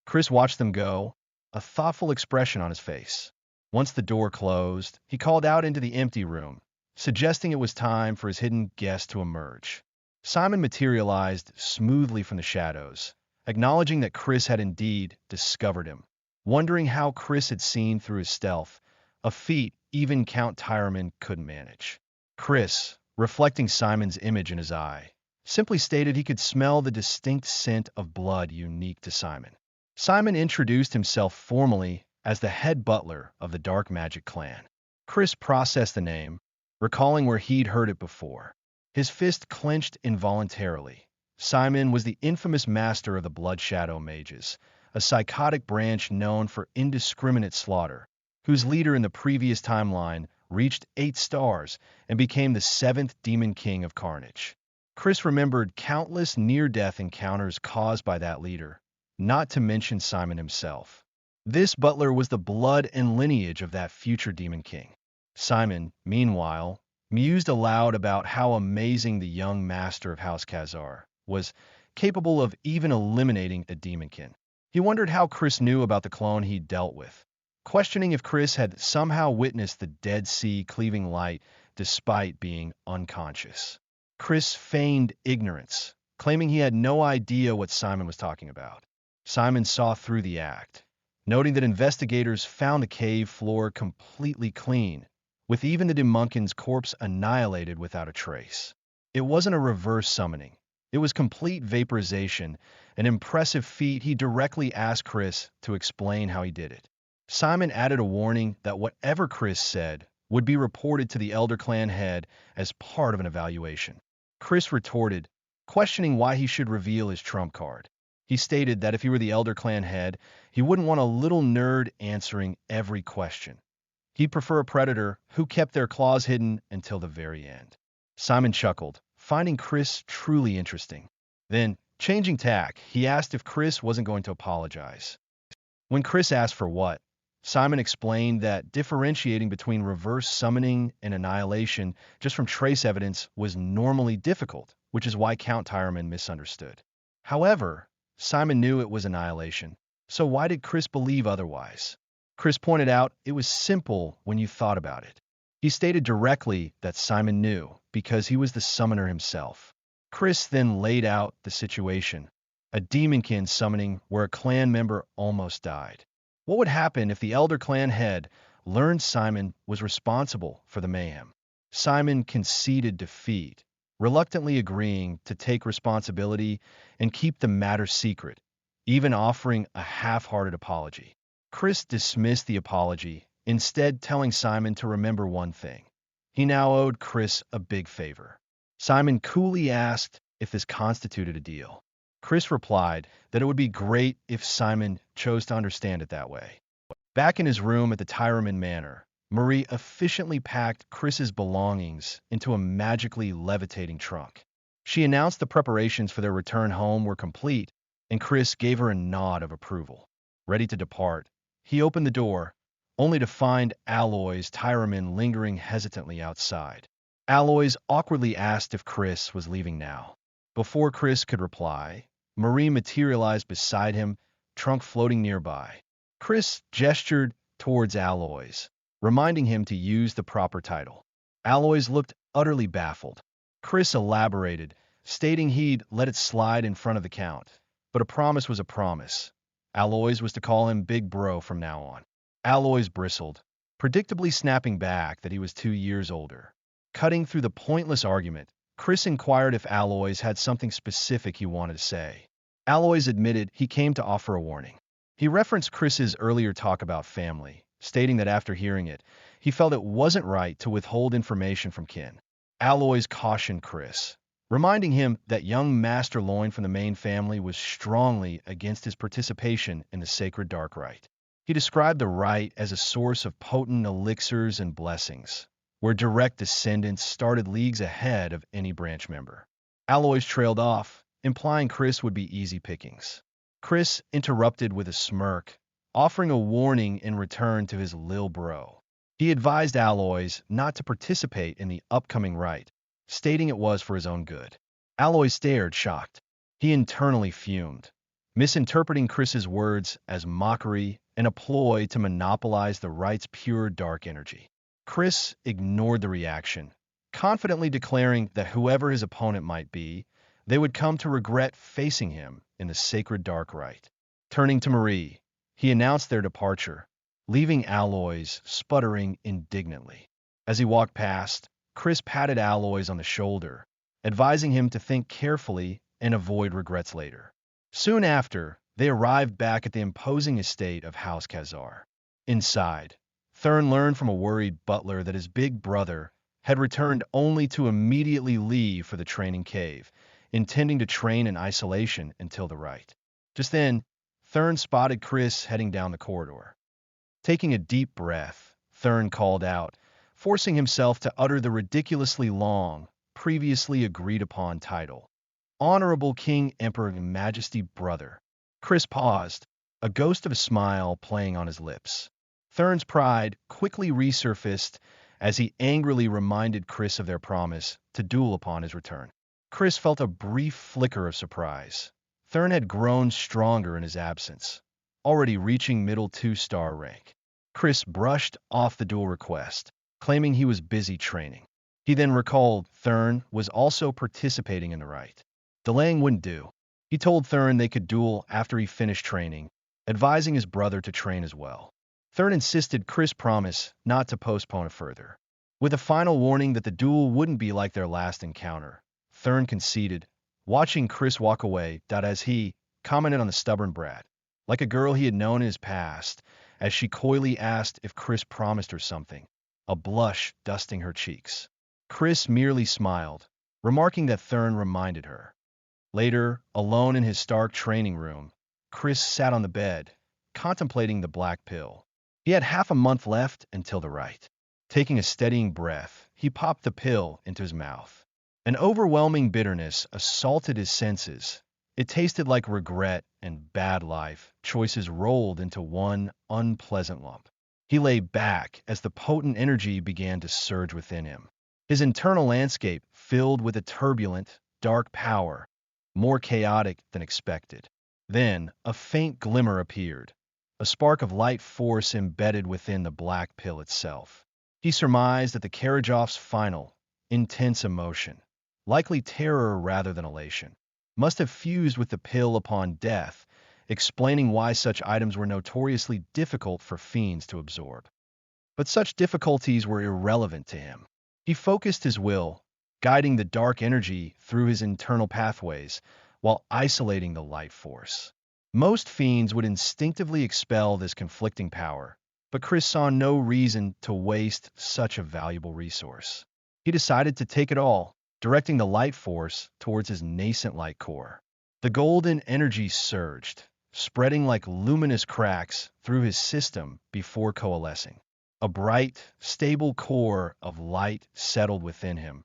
Chris watched them go, a thoughtful expression on his face. Once the door closed, he called out into the empty room, suggesting it was time for his hidden guest to emerge. Simon materialized smoothly from the shadows, acknowledging that Chris had indeed discovered him. Wondering how Chris had seen through his stealth, a feat even Count Tyraman couldn't manage. Chris, reflecting Simon's image in his eye, simply stated he could smell the distinct scent of blood unique to Simon. Simon introduced himself formally as the head butler of the Dark Magic clan. Chris processed the name, recalling where he'd heard it before. His fist clenched involuntarily. Simon was the infamous master of the Blood Shadow Mages, a psychotic branch known for indiscriminate slaughter, whose leader in the previous timeline reached 8 stars and became the 7th Demon King of Carnage. Chris remembered countless near-death encounters caused by that leader, not to mention Simon himself. This butler was the blood and lineage of that future demon king. Simon, meanwhile, mused aloud about how amazing the young master of House Khazar was, capable of even eliminating a demonkin. He wondered how Chris knew about the clone he'd dealt with, questioning if Chris had somehow witnessed the Dead Sea cleaving light despite being unconscious. Chris feigned ignorance, claiming he had no idea what Simon was talking about. Simon saw through the act, noting that investigators found the cave floor completely clean, with even the demonkin's corpse annihilated without a trace. It wasn't a reverse summoning. It was complete vaporization, an impressive feat. He directly asked Chris to explain how he did it. Simon added a warning that whatever Chris said would be reported to the Elder Clan head as part of an evaluation. Chris retorted, questioning why he should reveal his trump card. He stated that if he were the Elder Clan head, he wouldn't want a little nerd answering every question. He'd prefer a predator who kept their claws hidden until the very end. Simon chuckled, finding Chris truly interesting. Then, changing tack, he asked if Chris wasn't going to apologize. When Chris asked for what, Simon explained that differentiating between reverse summoning and annihilation just from trace evidence was normally difficult, which is why Count Tyreman misunderstood. However, Simon knew it was annihilation, so why did Chris believe otherwise? Chris pointed out it was simple when you thought about it. He stated directly that Simon knew because he was the summoner himself. Chris then laid out the situation, a demonkin summoning where a clan member almost died. What would happen if the Elder Clan head learned Simon was responsible for the mayhem? Simon conceded defeat, reluctantly agreeing to take responsibility and keep the matter secret, even offering a half-hearted apology. Chris dismissed the apology, instead telling Simon to remember one thing. He now owed Chris a big favor. Simon coolly asked if this constituted a deal. Chris replied that it would be great if Simon chose to understand it that way. Back in his room at the Tyreman Manor, Marie efficiently packed Chris's belongings into a magically levitating trunk. She announced the preparations for their return home were complete, and Chris gave her a nod of approval. Ready to depart, he opened the door, only to find Aloys Tyreman lingering hesitantly outside. Aloys awkwardly asked if Chris was leaving now. Before Chris could reply, Marie materialized beside him, trunk floating nearby. Chris gestured towards Aloys, reminding him to use the proper title. Aloys looked utterly baffled. Chris elaborated, stating he'd let it slide in front of the Count, but a promise was a promise. Aloys was to call him Big Bro from now on. Aloys bristled, predictably snapping back that he was 2 years older. Cutting through the pointless argument, Chris inquired if Aloys had something specific he wanted to say. Aloys admitted he came to offer a warning. He referenced Chris's earlier talk about family, stating that after hearing it, he felt it wasn't right to withhold information from kin. Aloys cautioned Chris, reminding him that young Master Loin from the main family was strongly against his participation in the sacred dark rite. He described the rite as a source of potent elixirs and blessings, where direct descendants started leagues ahead of any branch member. Aloys trailed off, implying Chris would be easy pickings. Chris interrupted with a smirk, offering a warning in return to his lil bro. He advised Aloys not to participate in the upcoming rite, stating it was for his own good. Aloys stared, shocked. He internally fumed, misinterpreting Chris's words as mockery and a ploy to monopolize the rite's pure dark energy. Chris ignored the reaction, confidently declaring that whoever his opponent might be, they would come to regret facing him in the sacred dark rite. Turning to Marie, he announced their departure, leaving Aloys sputtering indignantly. As he walked past, Chris patted Aloys on the shoulder, advising him to think carefully and avoid regrets later. Soon after, they arrived back at the imposing estate of House Khazar. Inside, Thurn learned from a worried butler that his big brother had returned only to immediately leave for the training cave, intending to train in isolation until the rite. Just then, Thurn spotted Chris heading down the corridor. Taking a deep breath, Thurn called out, forcing himself to utter the ridiculously long, previously agreed-upon title. Honorable King Emperor Majesty Brother. Chris paused, a ghost of a smile playing on his lips. Thurn's pride quickly resurfaced as he angrily reminded Chris of their promise to duel upon his return. Chris felt a brief flicker of surprise. Thurn had grown stronger in his absence, already reaching middle 2-star rank. Chris brushed off the duel request, claiming he was busy training. He then recalled Thurn was also participating in the rite. Delaying wouldn't do. He told Thurn they could duel after he finished training, advising his brother to train as well. Thurn insisted Chris promise not to postpone it further. With a final warning that the duel wouldn't be like their last encounter, Thurn conceded, watching Chris walk away, as he commented on the stubborn brat, like a girl he had known in his past, as she coyly asked if Chris promised her something, a blush dusting her cheeks. Chris merely smiled, remarking that Thurn reminded her. Later, alone in his stark training room, Chris sat on the bed, contemplating the black pill. He had half a month left until the rite. Taking a steadying breath, he popped the pill into his mouth. An overwhelming bitterness assaulted his senses. It tasted like regret and bad life choices rolled into one unpleasant lump. He lay back as the potent energy began to surge within him. His internal landscape filled with a turbulent, dark power, more chaotic than expected. Then, a faint glimmer appeared, a spark of light force embedded within the black pill itself. He surmised that the Karajoff's final, intense emotion, likely terror rather than elation, must have fused with the pill upon death, explaining why such items were notoriously difficult for fiends to absorb. But such difficulties were irrelevant to him. He focused his will, guiding the dark energy through his internal pathways, while isolating the light force. Most fiends would instinctively expel this conflicting power, but Chris saw no reason to waste such a valuable resource. He decided to take it all, directing the light force towards his nascent light core. The golden energy surged, spreading like luminous cracks through his system before coalescing. A bright, stable core of light settled within him,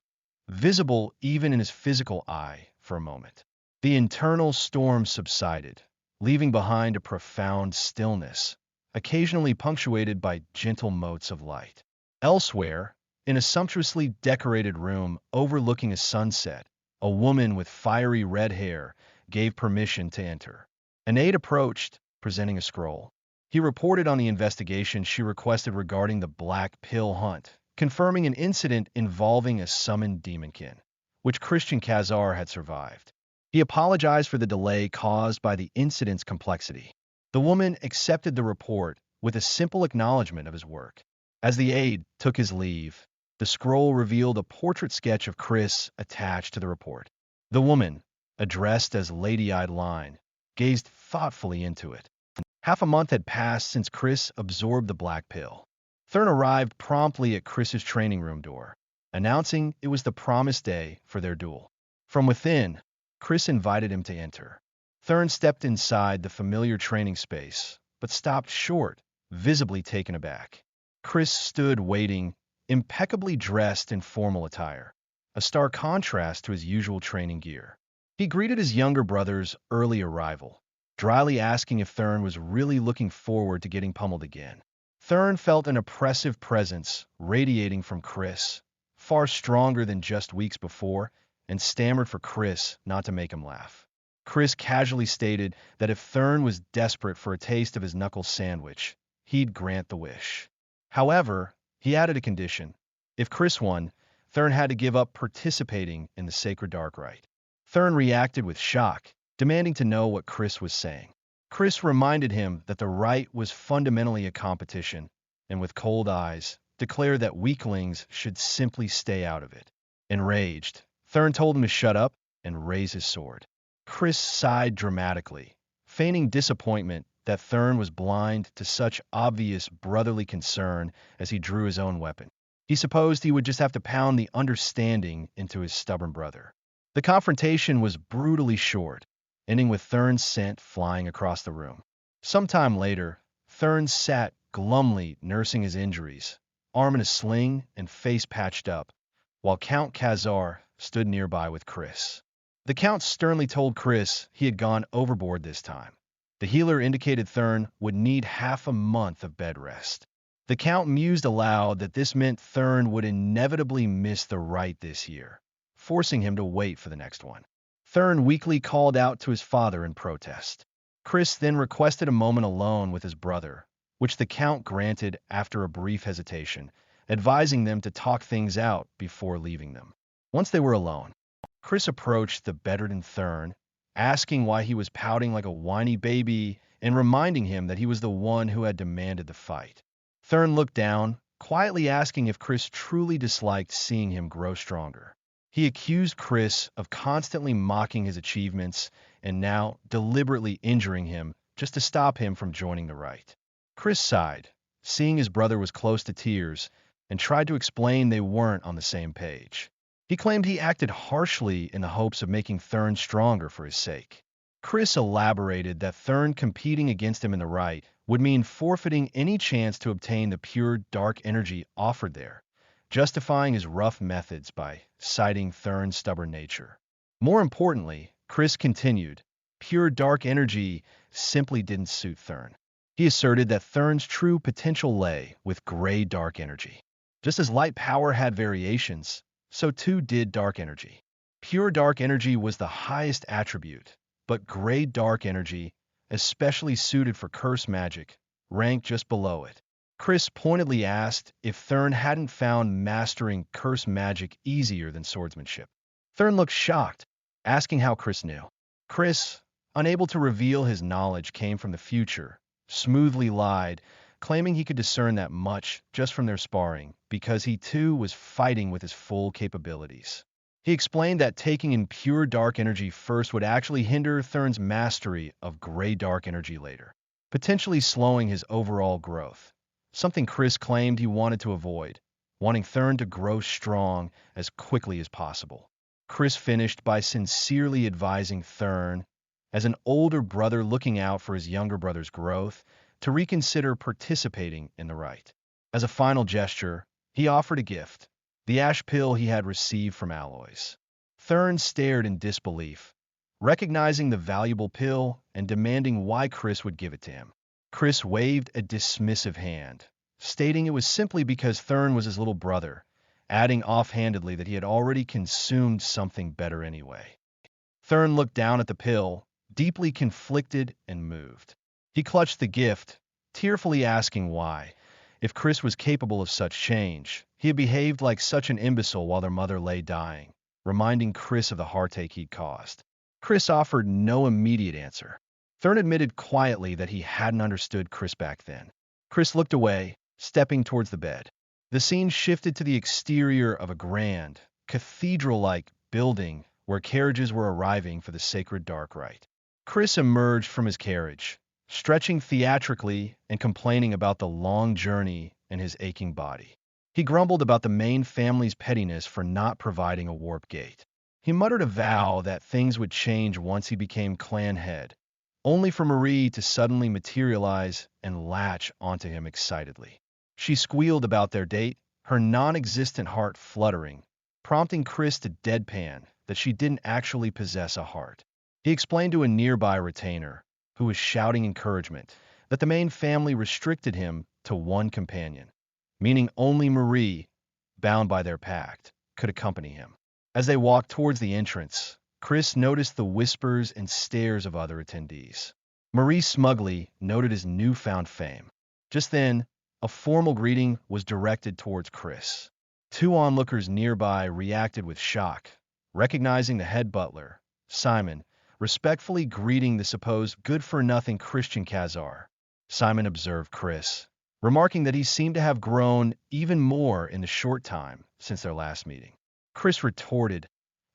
visible even in his physical eye for a moment. The internal storm subsided, leaving behind a profound stillness, occasionally punctuated by gentle motes of light. Elsewhere, in a sumptuously decorated room overlooking a sunset, a woman with fiery red hair gave permission to enter. An aide approached, presenting a scroll. He reported on the investigation she requested regarding the black pill hunt, confirming an incident involving a summoned demonkin, which Christian Khazar had survived. He apologized for the delay caused by the incident's complexity. The woman accepted the report with a simple acknowledgement of his work. As the aide took his leave, the scroll revealed a portrait sketch of Chris attached to the report. The woman, addressed as Lady Eyeline, gazed thoughtfully into it. Half a month had passed since Chris absorbed the black pill. Thurn arrived promptly at Chris's training room door, announcing it was the promised day for their duel. From within, Chris invited him to enter. Thurn stepped inside the familiar training space, but stopped short, visibly taken aback. Chris stood waiting, impeccably dressed in formal attire, a stark contrast to his usual training gear. He greeted his younger brother's early arrival, dryly asking if Thurn was really looking forward to getting pummeled again. Thurn felt an oppressive presence radiating from Chris, far stronger than just weeks before, and stammered for Chris not to make him laugh. Chris casually stated that if Thurn was desperate for a taste of his knuckle sandwich, he'd grant the wish. However, he added a condition. If Chris won, Thurn had to give up participating in the sacred dark rite. Thurn reacted with shock, demanding to know what Chris was saying. Chris reminded him that the rite was fundamentally a competition, and with cold eyes, declared that weaklings should simply stay out of it. Enraged, Thurn told him to shut up and raise his sword. Chris sighed dramatically, feigning disappointment that Thurn was blind to such obvious brotherly concern as he drew his own weapon. He supposed he would just have to pound the understanding into his stubborn brother. The confrontation was brutally short, ending with Thurn's scent flying across the room. Sometime later, Thurn sat glumly nursing his injuries, arm in a sling and face patched up, while Count Khazar stood nearby with Chris. The Count sternly told Chris he had gone overboard this time. The healer indicated Thurn would need half a month of bed rest. The Count mused aloud that this meant Thurn would inevitably miss the rite this year, forcing him to wait for the next one. Thurn weakly called out to his father in protest. Chris then requested a moment alone with his brother, which the Count granted after a brief hesitation, advising them to talk things out before leaving them. Once they were alone, Chris approached the bedridden Thurn, asking why he was pouting like a whiny baby and reminding him that he was the one who had demanded the fight. Thurn looked down, quietly asking if Chris truly disliked seeing him grow stronger. He accused Chris of constantly mocking his achievements and now deliberately injuring him just to stop him from joining the rite. Chris sighed, seeing his brother was close to tears, and tried to explain they weren't on the same page. He claimed he acted harshly in the hopes of making Thurn stronger for his sake. Chris elaborated that Thurn competing against him in the rite would mean forfeiting any chance to obtain the pure dark energy offered there, justifying his rough methods by citing Thurn's stubborn nature. More importantly, Chris continued, pure dark energy simply didn't suit Thurn. He asserted that Thurn's true potential lay with gray dark energy. Just as light power had variations, so too did dark energy. Pure dark energy was the highest attribute, but gray dark energy, especially suited for curse magic, ranked just below it. Chris pointedly asked if Thurn hadn't found mastering curse magic easier than swordsmanship. Thurn looked shocked, asking how Chris knew. Chris, unable to reveal his knowledge came from the future, smoothly lied, claiming he could discern that much just from their sparring because he too was fighting with his full capabilities. He explained that taking in pure dark energy first would actually hinder Thurn's mastery of gray dark energy later, potentially slowing his overall growth, something Chris claimed he wanted to avoid, wanting Thurn to grow strong as quickly as possible. Chris finished by sincerely advising Thurn, as an older brother looking out for his younger brother's growth, to reconsider participating in the rite. As a final gesture, he offered a gift, the ash pill he had received from Aloys. Thurn stared in disbelief, recognizing the valuable pill and demanding why Chris would give it to him. Chris waved a dismissive hand, stating it was simply because Thurn was his little brother, adding offhandedly that he had already consumed something better anyway. Thurn looked down at the pill, deeply conflicted and moved. He clutched the gift, tearfully asking why, if Chris was capable of such change, he had behaved like such an imbecile while their mother lay dying, reminding Chris of the heartache he'd caused. Chris offered no immediate answer. Thurn admitted quietly that he hadn't understood Chris back then. Chris looked away, stepping towards the bed. The scene shifted to the exterior of a grand, cathedral-like building where carriages were arriving for the sacred dark rite. Chris emerged from his carriage, stretching theatrically and complaining about the long journey and his aching body. He grumbled about the main family's pettiness for not providing a warp gate. He muttered a vow that things would change once he became clan head, only for Marie to suddenly materialize and latch onto him excitedly. She squealed about their date, her non-existent heart fluttering, prompting Chris to deadpan that she didn't actually possess a heart. He explained to a nearby retainer, who was shouting encouragement, that the main family restricted him to one companion, meaning only Marie, bound by their pact, could accompany him. As they walked towards the entrance, Chris noticed the whispers and stares of other attendees. Marie smugly noted his newfound fame. Just then, a formal greeting was directed towards Chris. Two onlookers nearby reacted with shock, recognizing the head butler, Simon, respectfully greeting the supposed good-for-nothing Christian Khazar. Simon observed Chris, remarking that he seemed to have grown even more in the short time since their last meeting. Chris retorted,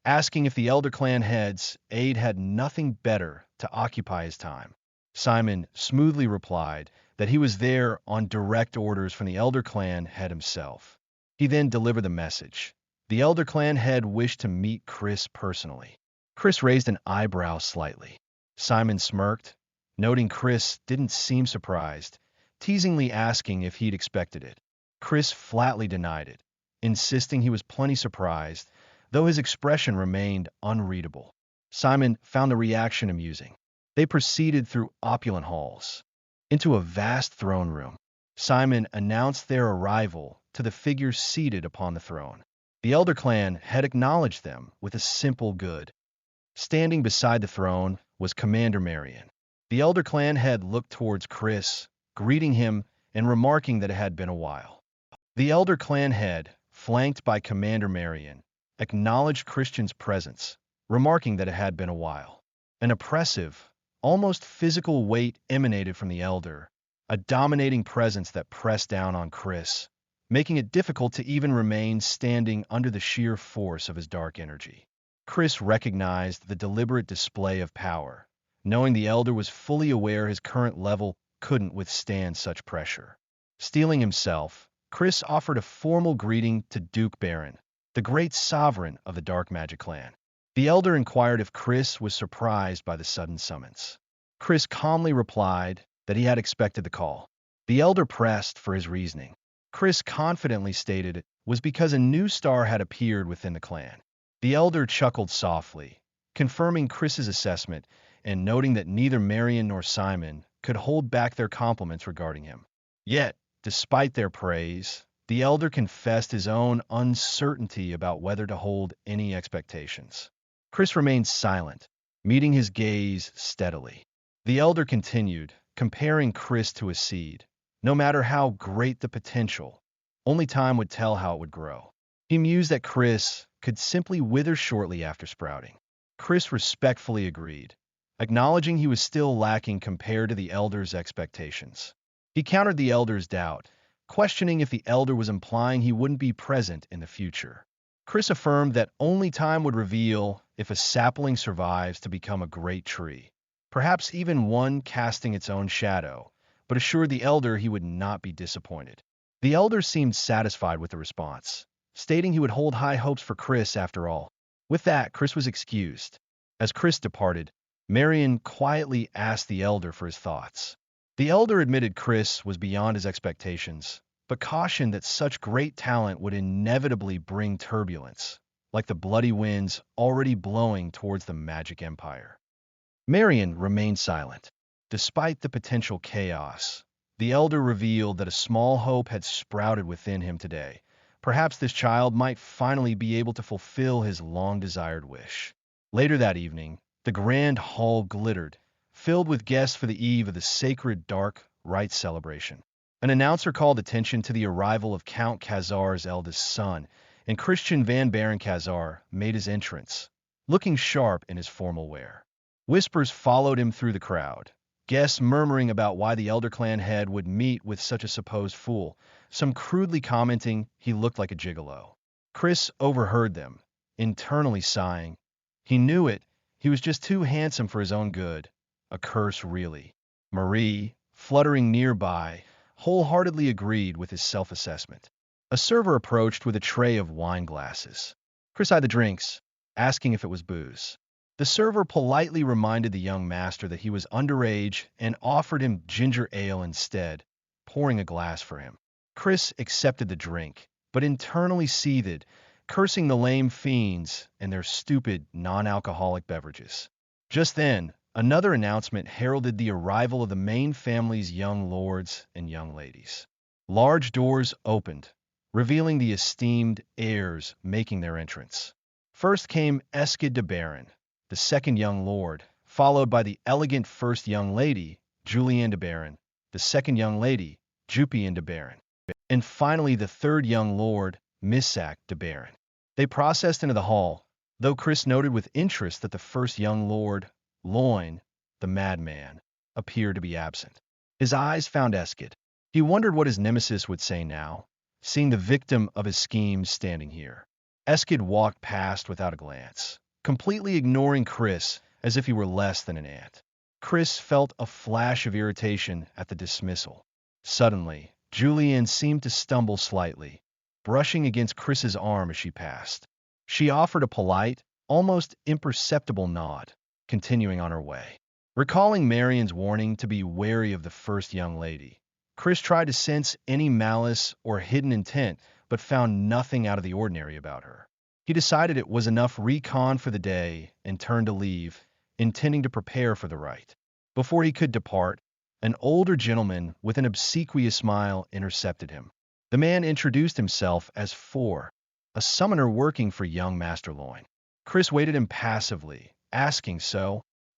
asking if the Elder Clan head's aide had nothing better to occupy his time. Simon smoothly replied that he was there on direct orders from the Elder Clan head himself. He then delivered the message. The Elder Clan head wished to meet Chris personally. Chris raised an eyebrow slightly. Simon smirked, noting Chris didn't seem surprised, teasingly asking if he'd expected it. Chris flatly denied it, insisting he was plenty surprised, though his expression remained unreadable. Simon found the reaction amusing. They proceeded through opulent halls, into a vast throne room. Simon announced their arrival to the figures seated upon the throne. The elder clan had acknowledged them with a simple good. Standing beside the throne was Commander Marion. The elder clan had looked towards Chris, greeting him and remarking that it had been a while. The elder clan head, flanked by Commander Marion, acknowledged Christian's presence, remarking that it had been a while. An oppressive, almost physical weight emanated from the elder, a dominating presence that pressed down on Chris, making it difficult to even remain standing under the sheer force of his dark energy. Chris recognized the deliberate display of power, knowing the elder was fully aware his current level couldn't withstand such pressure. Steeling himself, Chris offered a formal greeting to Duke Baron, the great sovereign of the Dark Magic clan. The elder inquired if Chris was surprised by the sudden summons. Chris calmly replied that he had expected the call. The elder pressed for his reasoning. Chris confidently stated it was because a new star had appeared within the clan. The elder chuckled softly, confirming Chris's assessment and noting that neither Marion nor Simon could hold back their compliments regarding him. Yet, despite their praise, the elder confessed his own uncertainty about whether to hold any expectations. Chris remained silent, meeting his gaze steadily. The elder continued, comparing Chris to a seed. No matter how great the potential, only time would tell how it would grow. He mused that Chris could simply wither shortly after sprouting. Chris respectfully agreed, acknowledging he was still lacking compared to the elder's expectations. He countered the elder's doubt, questioning if the elder was implying he wouldn't be present in the future. Chris affirmed that only time would reveal if a sapling survives to become a great tree, perhaps even one casting its own shadow, but assured the elder he would not be disappointed. The elder seemed satisfied with the response, stating he would hold high hopes for Chris after all. With that, Chris was excused. As Chris departed, Marion quietly asked the elder for his thoughts. The elder admitted Chris was beyond his expectations, but cautioned that such great talent would inevitably bring turbulence, like the bloody winds already blowing towards the magic empire. Marion remained silent. Despite the potential chaos, the elder revealed that a small hope had sprouted within him today. Perhaps this child might finally be able to fulfill his long-desired wish. Later that evening, the grand hall glittered, filled with guests for the eve of the sacred dark rites celebration. An announcer called attention to the arrival of Count Khazar's eldest son, and Christian Van Baron Khazar made his entrance, looking sharp in his formal wear. Whispers followed him through the crowd, guests murmuring about why the elder clan head would meet with such a supposed fool, some crudely commenting he looked like a gigolo. Chris overheard them, internally sighing. He knew it, he was just too handsome for his own good. A curse, really. Marie, fluttering nearby, wholeheartedly agreed with his self-assessment. A server approached with a tray of wine glasses. Chris eyed the drinks, asking if it was booze. The server politely reminded the young master that he was underage and offered him ginger ale instead, pouring a glass for him. Chris accepted the drink, but internally seethed, cursing the lame fiends and their stupid, non-alcoholic beverages. Just then, another announcement heralded the arrival of the main family's young lords and young ladies. Large doors opened, revealing the esteemed heirs making their entrance. First came Eskid de Baron, the second young lord, followed by the elegant first young lady, Julienne de Baron, the second young lady, Jupienne de Baron, and finally the third young lord, Missac de Baron. They processed into the hall, though Chris noted with interest that the first young lord, Loin, the madman, appeared to be absent. His eyes found Eskid. He wondered what his nemesis would say now, seeing the victim of his schemes standing here. Eskid walked past without a glance, completely ignoring Chris as if he were less than an ant. Chris felt a flash of irritation at the dismissal. Suddenly, Julienne seemed to stumble slightly, brushing against Chris's arm as she passed. She offered a polite, almost imperceptible nod, continuing on her way. Recalling Marion's warning to be wary of the first young lady, Chris tried to sense any malice or hidden intent, but found nothing out of the ordinary about her. He decided it was enough recon for the day and turned to leave, intending to prepare for the rite. Before he could depart, an older gentleman with an obsequious smile intercepted him. The man introduced himself as Four, a summoner working for young Master Loin. Chris waited impassively, asking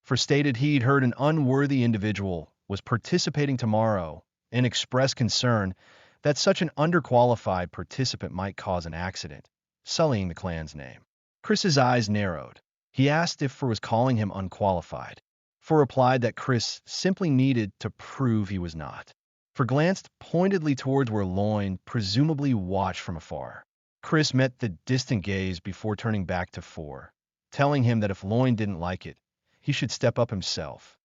for stated he'd heard an unworthy individual was participating tomorrow and expressed concern that such an underqualified participant might cause an accident, sullying the clan's name. Chris's eyes narrowed. He asked if Four was calling him unqualified. Four replied that Chris simply needed to prove he was not. Four glanced pointedly towards where Loin presumably watched from afar. Chris met the distant gaze before turning back to Four, telling him that if Loin didn't like it, he should step up himself.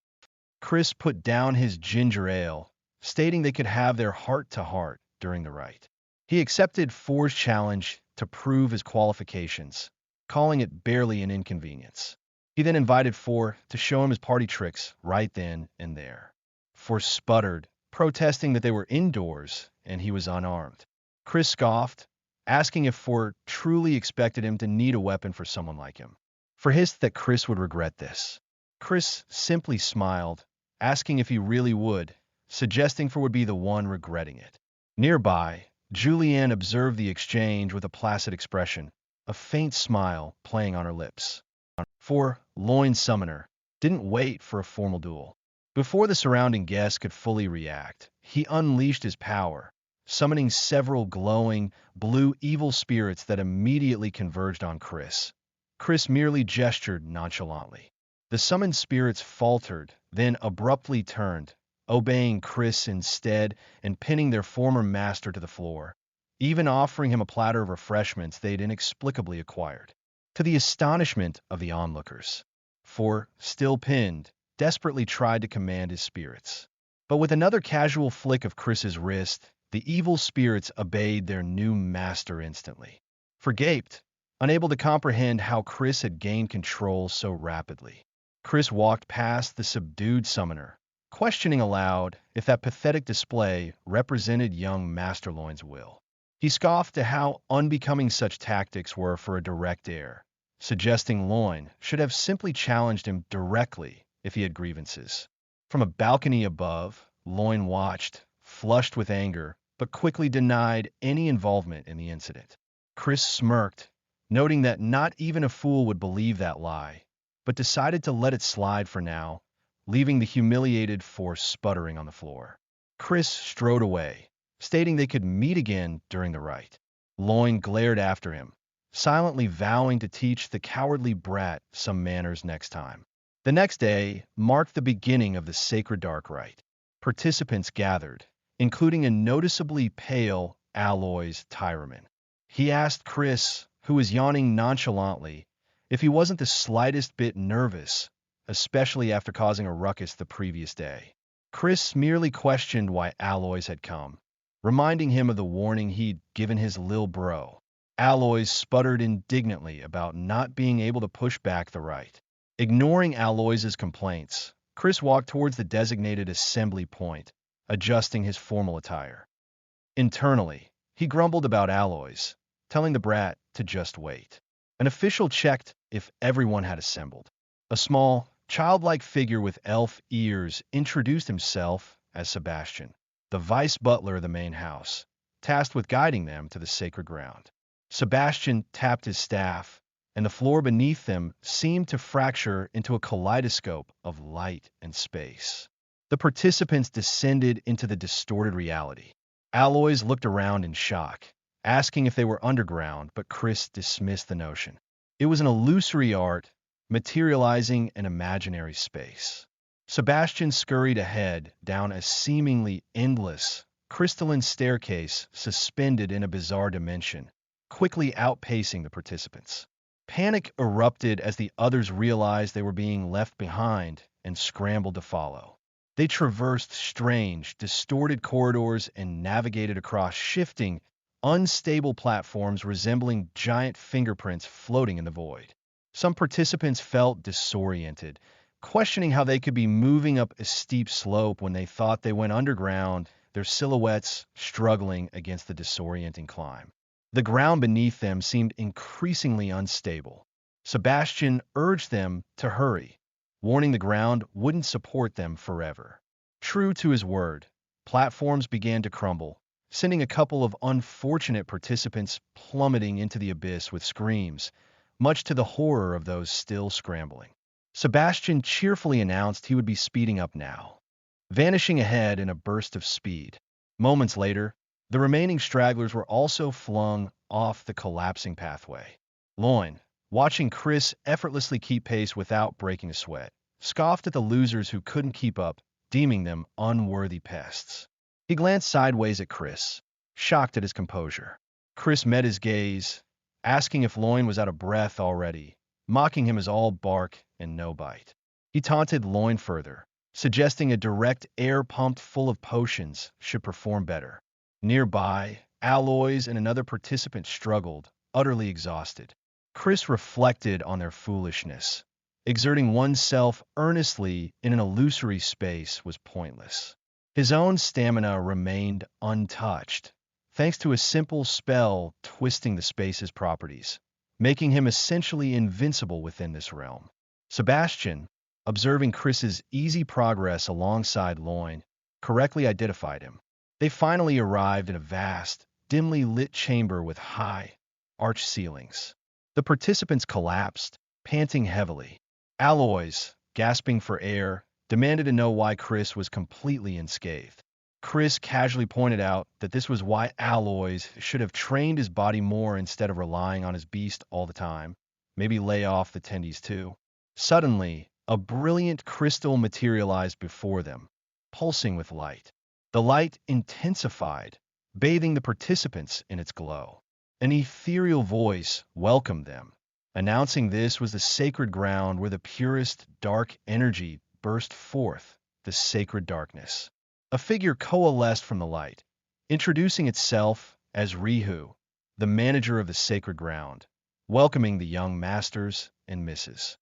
Chris put down his ginger ale, stating they could have their heart-to-heart during the rite. He accepted Four's challenge to prove his qualifications, calling it barely an inconvenience. He then invited Four to show him his party tricks right then and there. Four sputtered, protesting that they were indoors and he was unarmed. Chris scoffed, asking if Four truly expected him to need a weapon for someone like him. Four hissed that Chris would regret this. Chris simply smiled, asking if he really would, suggesting Four would be the one regretting it. Nearby, Julianne observed the exchange with a placid expression, a faint smile playing on her lips. Four, Loin Summoner, didn't wait for a formal duel. Before the surrounding guests could fully react, he unleashed his power, summoning several glowing, blue evil spirits that immediately converged on Chris. Chris merely gestured nonchalantly. The summoned spirits faltered, then abruptly turned, obeying Chris instead and pinning their former master to the floor, even offering him a platter of refreshments they'd inexplicably acquired. To the astonishment of the onlookers, Four, still pinned, desperately tried to command his spirits. But with another casual flick of Chris's wrist, the evil spirits obeyed their new master instantly. Four gaped, unable to comprehend how Chris had gained control so rapidly. Chris walked past the subdued summoner, questioning aloud if that pathetic display represented young Master Loin's will. He scoffed at how unbecoming such tactics were for a direct heir, suggesting Loin should have simply challenged him directly if he had grievances. From a balcony above, Loin watched, flushed with anger, but quickly denied any involvement in the incident. Chris smirked, noting that not even a fool would believe that lie, but decided to let it slide for now, leaving the humiliated Four sputtering on the floor. Chris strode away, stating they could meet again during the rite. Loin glared after him, silently vowing to teach the cowardly brat some manners next time. The next day marked the beginning of the sacred dark rite. Participants gathered, including a noticeably pale Aloys Tyraman. He asked Chris, who was yawning nonchalantly, if he wasn't the slightest bit nervous, especially after causing a ruckus the previous day. Chris merely questioned why Aloys had come, reminding him of the warning he'd given his lil bro. Aloys sputtered indignantly about not being able to push back the rite. Ignoring Aloys' complaints, Chris walked towards the designated assembly point, adjusting his formal attire. Internally, he grumbled about Aloys, telling the brat to just wait. An official checked if everyone had assembled. A small, childlike figure with elf ears introduced himself as Sebastian, the vice butler of the main house, tasked with guiding them to the sacred ground. Sebastian tapped his staff, and the floor beneath them seemed to fracture into a kaleidoscope of light and space. The participants descended into the distorted reality. Aloys looked around in shock, asking if they were underground, but Chris dismissed the notion. It was an illusory art, materializing an imaginary space. Sebastian scurried ahead down a seemingly endless, crystalline staircase suspended in a bizarre dimension, quickly outpacing the participants. Panic erupted as the others realized they were being left behind and scrambled to follow. They traversed strange, distorted corridors and navigated across shifting, unstable platforms resembling giant fingerprints floating in the void. Some participants felt disoriented, questioning how they could be moving up a steep slope when they thought they went underground, their silhouettes struggling against the disorienting climb. The ground beneath them seemed increasingly unstable. Sebastian urged them to hurry, warning the ground wouldn't support them forever. True to his word, platforms began to crumble, sending a couple of unfortunate participants plummeting into the abyss with screams, much to the horror of those still scrambling. Sebastian cheerfully announced he would be speeding up now, vanishing ahead in a burst of speed. Moments later, the remaining stragglers were also flung off the collapsing pathway. Loin, watching Chris effortlessly keep pace without breaking a sweat, scoffed at the losers who couldn't keep up, deeming them unworthy pests. He glanced sideways at Chris, shocked at his composure. Chris met his gaze, asking if Loin was out of breath already, mocking him as all bark and no bite. He taunted Loin further, suggesting a direct air pumped full of potions should perform better. Nearby, Alloys and another participant struggled, utterly exhausted. Chris reflected on their foolishness. Exerting oneself earnestly in an illusory space was pointless. His own stamina remained untouched, thanks to a simple spell twisting the space's properties, making him essentially invincible within this realm. Sebastian, observing Chris's easy progress alongside Loin, correctly identified him. They finally arrived in a vast, dimly lit chamber with high, arched ceilings. The participants collapsed, panting heavily. Alloys, gasping for air, demanded to know why Chris was completely unscathed. Chris casually pointed out that this was why Alloys should have trained his body more instead of relying on his beast all the time. Maybe lay off the tendies too. Suddenly, a brilliant crystal materialized before them, pulsing with light. The light intensified, bathing the participants in its glow. An ethereal voice welcomed them, announcing this was the sacred ground where the purest dark energy burst forth, the sacred darkness. A figure coalesced from the light, introducing itself as Rihu, the manager of the sacred ground, welcoming the young masters and misses.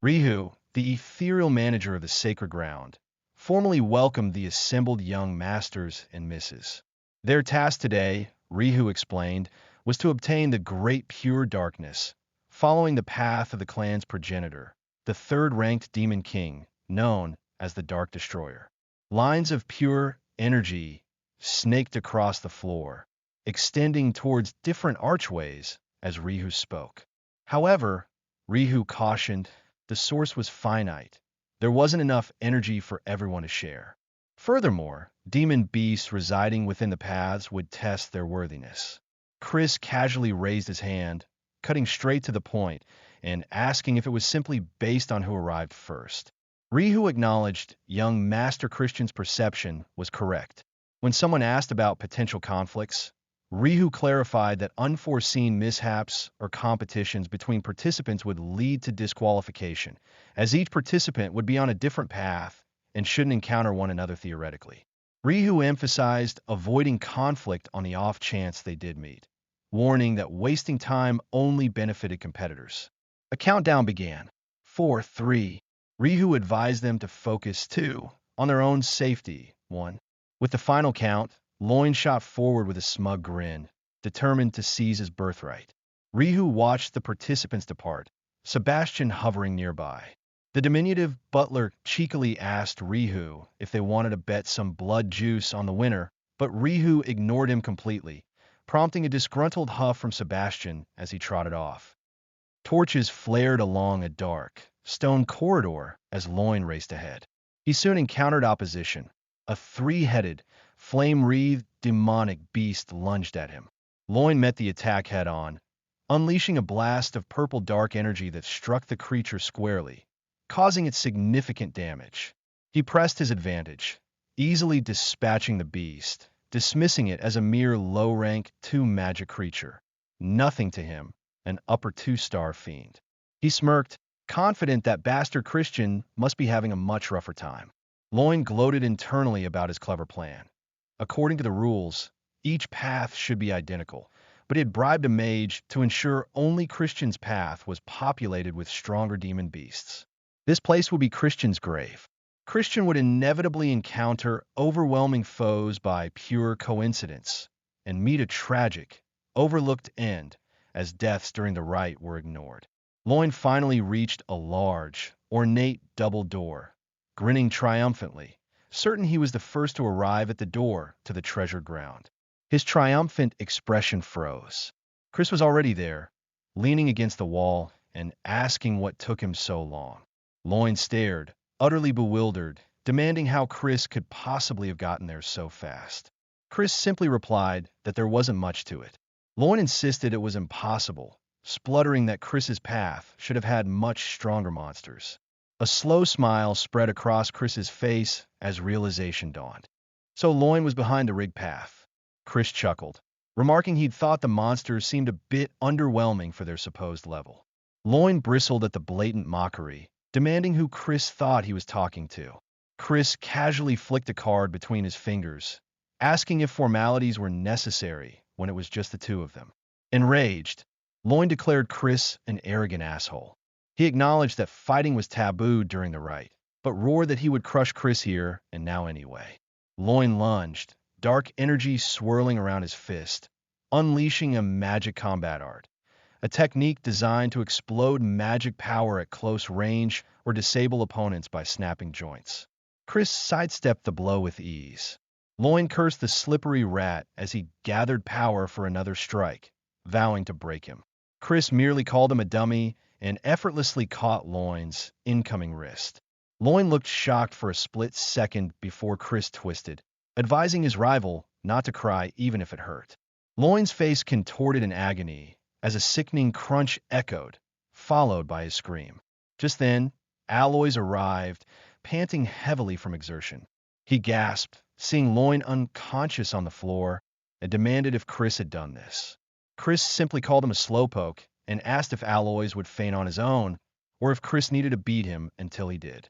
Rihu, the ethereal manager of the sacred ground, formally welcomed the assembled young masters and misses. Their task today, Rihu explained, was to obtain the great pure darkness, following the path of the clan's progenitor, the third-ranked demon king, known as the Dark Destroyer. Lines of pure energy snaked across the floor, extending towards different archways as Rihu spoke. However, Rihu cautioned, the source was finite. There wasn't enough energy for everyone to share. Furthermore, demon beasts residing within the paths would test their worthiness. Chris casually raised his hand, cutting straight to the point, and asking if it was simply based on who arrived first. Rihu acknowledged young Master Christian's perception was correct. When someone asked about potential conflicts, Rihu clarified that unforeseen mishaps or competitions between participants would lead to disqualification, as each participant would be on a different path and shouldn't encounter one another theoretically. Rihu emphasized avoiding conflict on the off chance they did meet, warning that wasting time only benefited competitors. A countdown began. 4, 3. Rihu advised them to focus 2 on their own safety. 1. With the final count, Loin shot forward with a smug grin, determined to seize his birthright. Rihu watched the participants depart, Sebastian hovering nearby. The diminutive butler cheekily asked Rihu if they wanted to bet some blood juice on the winner, but Rihu ignored him completely, prompting a disgruntled huff from Sebastian as he trotted off. Torches flared along a dark, stone corridor as Loin raced ahead. He soon encountered opposition. A three-headed, flame-wreathed demonic beast lunged at him. Loin met the attack head-on, unleashing a blast of purple dark energy that struck the creature squarely, causing it significant damage. He pressed his advantage, easily dispatching the beast, dismissing it as a mere low-rank 2 magic creature. Nothing to him, an upper 2-star fiend. He smirked, confident that Bastard Christian must be having a much rougher time. Loin gloated internally about his clever plan. According to the rules, each path should be identical, but he had bribed a mage to ensure only Christian's path was populated with stronger demon beasts. This place would be Christian's grave. Christian would inevitably encounter overwhelming foes by pure coincidence and meet a tragic, overlooked end as deaths during the rite were ignored. Loin finally reached a large, ornate double door, grinning triumphantly, certain he was the first to arrive at the door to the treasured ground. His triumphant expression froze. Chris was already there, leaning against the wall and asking what took him so long. Loin stared, utterly bewildered, demanding how Chris could possibly have gotten there so fast. Chris simply replied that there wasn't much to it. Loin insisted it was impossible, spluttering that Chris's path should have had much stronger monsters. A slow smile spread across Chris's face as realization dawned. So Loin was behind the rig path. Chris chuckled, remarking he'd thought the monsters seemed a bit underwhelming for their supposed level. Loin bristled at the blatant mockery, demanding who Chris thought he was talking to. Chris casually flicked a card between his fingers, asking if formalities were necessary when it was just the two of them. Enraged, Loin declared Chris an arrogant asshole. He acknowledged that fighting was taboo during the rite, but roared that he would crush Chris here and now anyway. Loin lunged, dark energy swirling around his fist, unleashing a magic combat art, a technique designed to explode magic power at close range or disable opponents by snapping joints. Chris sidestepped the blow with ease. Loin cursed the slippery rat as he gathered power for another strike, vowing to break him. Chris merely called him a dummy and effortlessly caught Loin's incoming wrist. Loin looked shocked for a split second before Chris twisted, advising his rival not to cry even if it hurt. Loin's face contorted in agony as a sickening crunch echoed, followed by his scream. Just then, Aloys arrived, panting heavily from exertion. He gasped, seeing Loin unconscious on the floor, and demanded if Chris had done this. Chris simply called him a slowpoke and asked if Aloys would faint on his own, or if Chris needed to beat him until he did.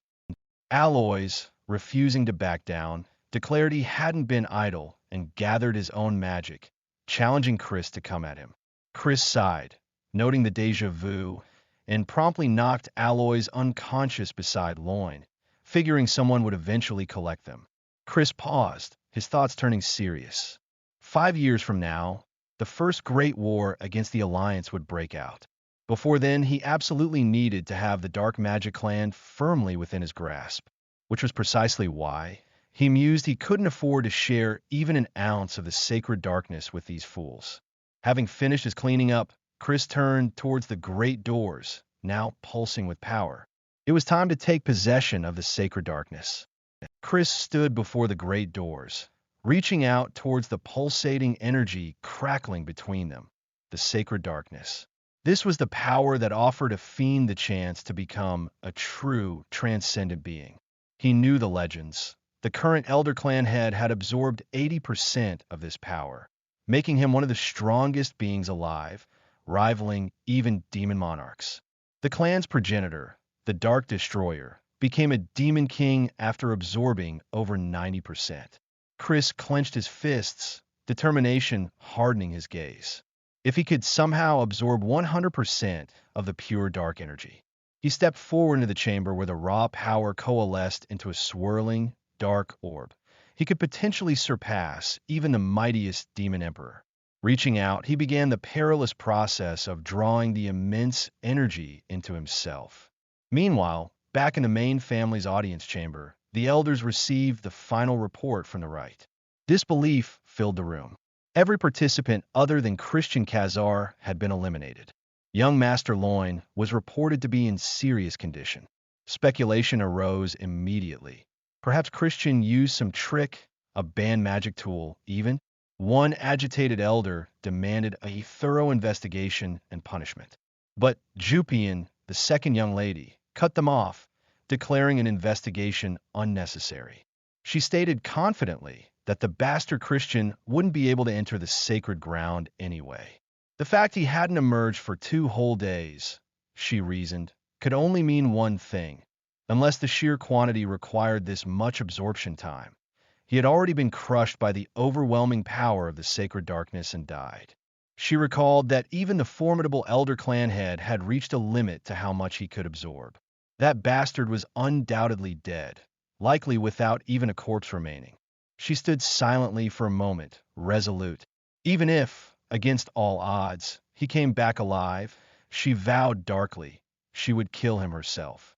Aloys, refusing to back down, declared he hadn't been idle and gathered his own magic, challenging Chris to come at him. Chris sighed, noting the déjà vu, and promptly knocked Aloys unconscious beside Loin, figuring someone would eventually collect them. Chris paused, his thoughts turning serious. 5 years from now, the first great war against the Alliance would break out. Before then, he absolutely needed to have the Dark Magic clan firmly within his grasp, which was precisely why he mused he couldn't afford to share even an ounce of the sacred darkness with these fools. Having finished his cleaning up, Chris turned towards the great doors, now pulsing with power. It was time to take possession of the sacred darkness. Chris stood before the great doors, reaching out towards the pulsating energy crackling between them, the sacred darkness. This was the power that offered a fiend the chance to become a true, transcendent being. He knew the legends. The current Elder Clan head had absorbed 80% of this power, making him one of the strongest beings alive, rivaling even demon monarchs. The clan's progenitor, the Dark Destroyer, became a demon king after absorbing over 90%. Chris clenched his fists, determination hardening his gaze. If he could somehow absorb 100% of the pure dark energy. He stepped forward into the chamber where the raw power coalesced into a swirling, dark orb. He could potentially surpass even the mightiest demon emperor. Reaching out, he began the perilous process of drawing the immense energy into himself. Meanwhile, back in the main family's audience chamber, the elders received the final report from the rite. Disbelief filled the room. Every participant other than Christian Khazar had been eliminated. Young Master Loin was reported to be in serious condition. Speculation arose immediately. Perhaps Christian used some trick, a banned magic tool, even. One agitated elder demanded a thorough investigation and punishment. But Jupian, the second young lady, cut them off, declaring an investigation unnecessary. She stated confidently that the bastard Christian wouldn't be able to enter the sacred ground anyway. The fact he hadn't emerged for 2 whole days, she reasoned, could only mean one thing. Unless the sheer quantity required this much absorption time, he had already been crushed by the overwhelming power of the sacred darkness and died. She recalled that even the formidable Elder Clan head had reached a limit to how much he could absorb. That bastard was undoubtedly dead, likely without even a corpse remaining. She stood silently for a moment, resolute. Even if, against all odds, he came back alive, she vowed darkly, she would kill him herself.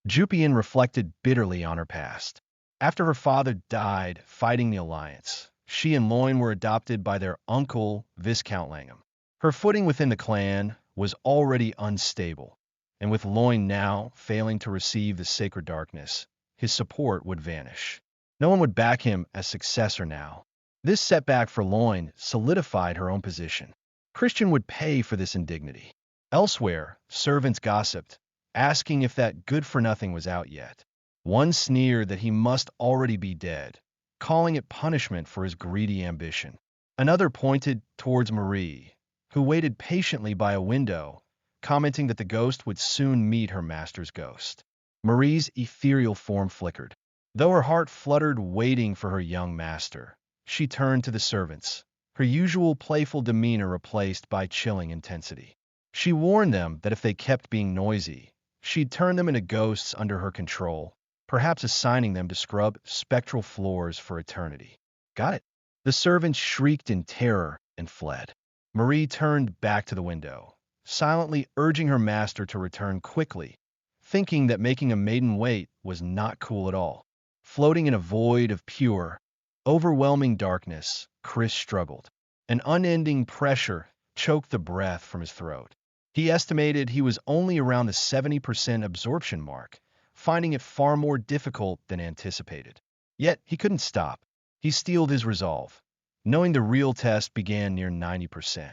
Jupian reflected bitterly on her past. After her father died fighting the Alliance, she and Loin were adopted by their uncle, Viscount Langham. Her footing within the clan was already unstable, and with Loin now failing to receive the sacred darkness, his support would vanish. No one would back him as successor now. This setback for Loin solidified her own position. Christian would pay for this indignity. Elsewhere, servants gossiped, asking if that good-for-nothing was out yet. One sneered that he must already be dead, calling it punishment for his greedy ambition. Another pointed towards Marie, who waited patiently by a window, commenting that the ghost would soon meet her master's ghost. Marie's ethereal form flickered. Though her heart fluttered waiting for her young master, she turned to the servants, her usual playful demeanor replaced by chilling intensity. She warned them that if they kept being noisy, she'd turn them into ghosts under her control, perhaps assigning them to scrub spectral floors for eternity. Got it. The servants shrieked in terror and fled. Marie turned back to the window, silently urging her master to return quickly, thinking that making a maiden wait was not cool at all. Floating in a void of pure, overwhelming darkness, Chris struggled. An unending pressure choked the breath from his throat. He estimated he was only around the 70% absorption mark, finding it far more difficult than anticipated. Yet he couldn't stop. He steeled his resolve, knowing the real test began near 90%.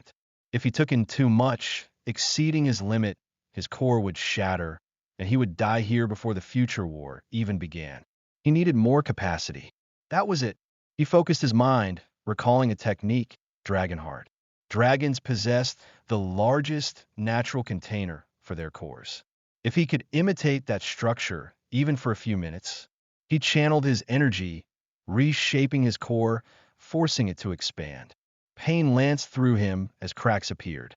If he took in too much, exceeding his limit, his core would shatter, and he would die here before the future war even began. He needed more capacity. That was it. He focused his mind, recalling a technique, Dragonheart. Dragons possessed the largest natural container for their cores. If he could imitate that structure, even for a few minutes, he channeled his energy, reshaping his core, forcing it to expand. Pain lanced through him as cracks appeared.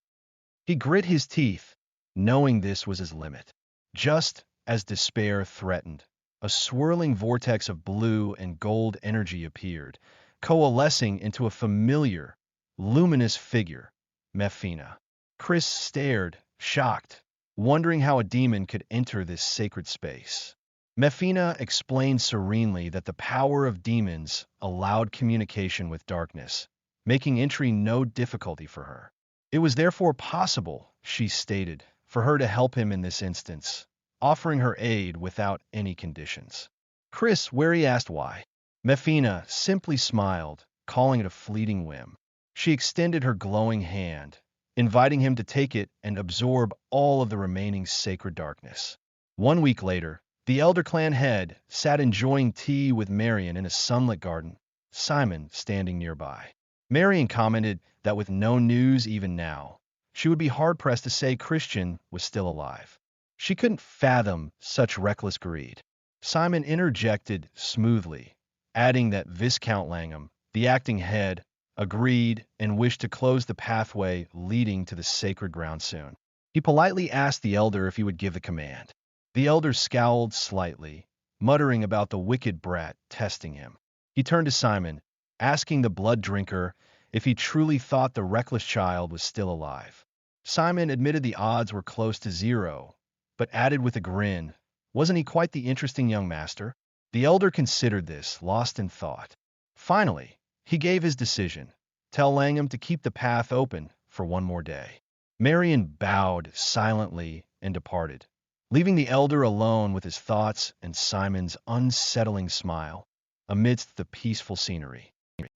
He grit his teeth, knowing this was his limit. Just as despair threatened, a swirling vortex of blue and gold energy appeared, coalescing into a familiar, luminous figure, Mefina. Chris stared, shocked, wondering how a demon could enter this sacred space. Mefina explained serenely that the power of demons allowed communication with darkness, making entry no difficulty for her. It was therefore possible, she stated, for her to help him in this instance, offering her aid without any conditions. Chris wary asked why. Mefina simply smiled, calling it a fleeting whim. She extended her glowing hand, inviting him to take it and absorb all of the remaining sacred darkness. 1 week later, the Elder Clan head sat enjoying tea with Marion in a sunlit garden, Simon standing nearby. Marion commented that with no news even now, she would be hard-pressed to say Christian was still alive. She couldn't fathom such reckless greed. Simon interjected smoothly, adding that Viscount Langham, the acting head, agreed and wished to close the pathway leading to the sacred ground soon. He politely asked the elder if he would give the command. The elder scowled slightly, muttering about the wicked brat testing him. He turned to Simon, asking the blood drinker if he truly thought the reckless child was still alive. Simon admitted the odds were close to zero, but added with a grin, wasn't he quite the interesting young master? The elder considered this, lost in thought. Finally, he gave his decision. Tell Langham to keep the path open for one more day. Marion bowed silently and departed, leaving the elder alone with his thoughts and Simon's unsettling smile amidst the peaceful scenery.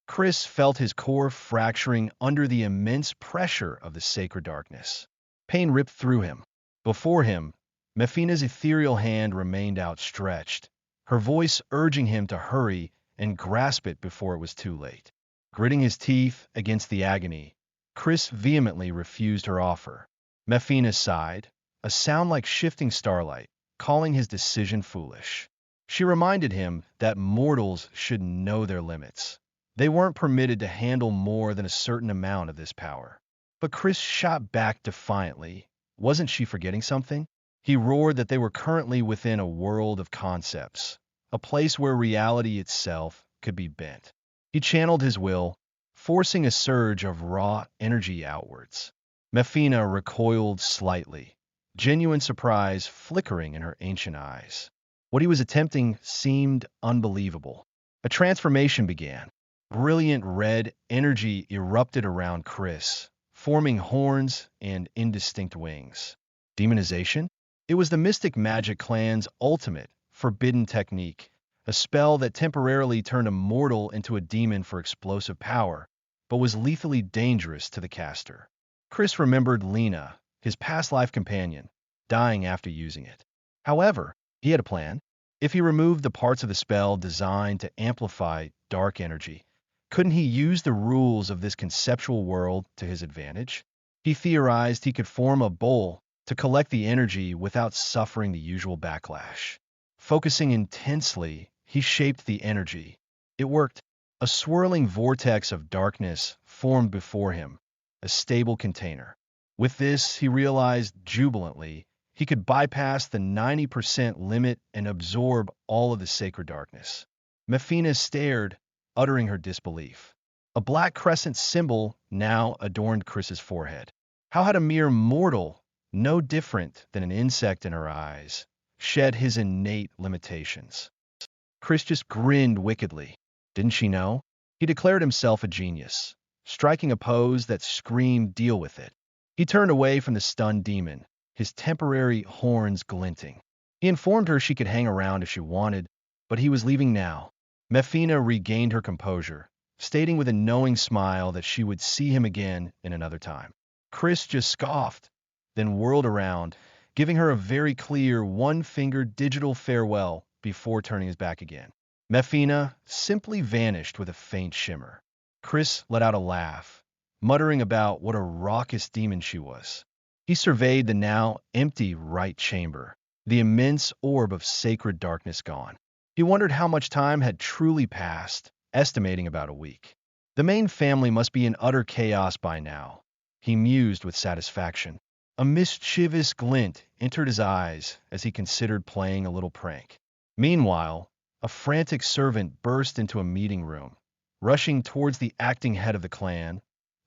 Chris felt his core fracturing under the immense pressure of the sacred darkness. Pain ripped through him. Before him, Mefina's ethereal hand remained outstretched, her voice urging him to hurry and grasp it before it was too late. Gritting his teeth against the agony, Chris vehemently refused her offer. Mefina sighed, a sound like shifting starlight, calling his decision foolish. She reminded him that mortals should know their limits. They weren't permitted to handle more than a certain amount of this power. But Chris shot back defiantly. Wasn't she forgetting something? He roared that they were currently within a world of concepts, a place where reality itself could be bent. He channeled his will, forcing a surge of raw energy outwards. Mefina recoiled slightly, genuine surprise flickering in her ancient eyes. What he was attempting seemed unbelievable. A transformation began. Brilliant red energy erupted around Chris, forming horns and indistinct wings. Demonization? It was the Mystic Magic clan's ultimate, forbidden technique, a spell that temporarily turned a mortal into a demon for explosive power, but was lethally dangerous to the caster. Chris remembered Lena, his past life companion, dying after using it. However, he had a plan. If he removed the parts of the spell designed to amplify dark energy, couldn't he use the rules of this conceptual world to his advantage? He theorized he could form a bowl to collect the energy without suffering the usual backlash. Focusing intensely, he shaped the energy. It worked. A swirling vortex of darkness formed before him, a stable container. With this, he realized jubilantly, he could bypass the 90% limit and absorb all of the sacred darkness. Mefina stared, uttering her disbelief. A black crescent symbol now adorned Chris's forehead. How had a mere mortal, no different than an insect in her eyes, shed his innate limitations? Chris just grinned wickedly. Didn't she know? He declared himself a genius, striking a pose that screamed deal with it. He turned away from the stunned demon, his temporary horns glinting. He informed her she could hang around if she wanted, but he was leaving now. Mefina regained her composure, stating with a knowing smile that she would see him again in another time. Chris just scoffed, then whirled around, giving her a very clear one-fingered digital farewell before turning his back again. Mefina simply vanished with a faint shimmer. Chris let out a laugh, muttering about what a raucous demon she was. He surveyed the now empty right chamber, the immense orb of sacred darkness gone. He wondered how much time had truly passed, estimating about a week. The main family must be in utter chaos by now, he mused with satisfaction. A mischievous glint entered his eyes as he considered playing a little prank. Meanwhile, a frantic servant burst into a meeting room, rushing towards the acting head of the clan,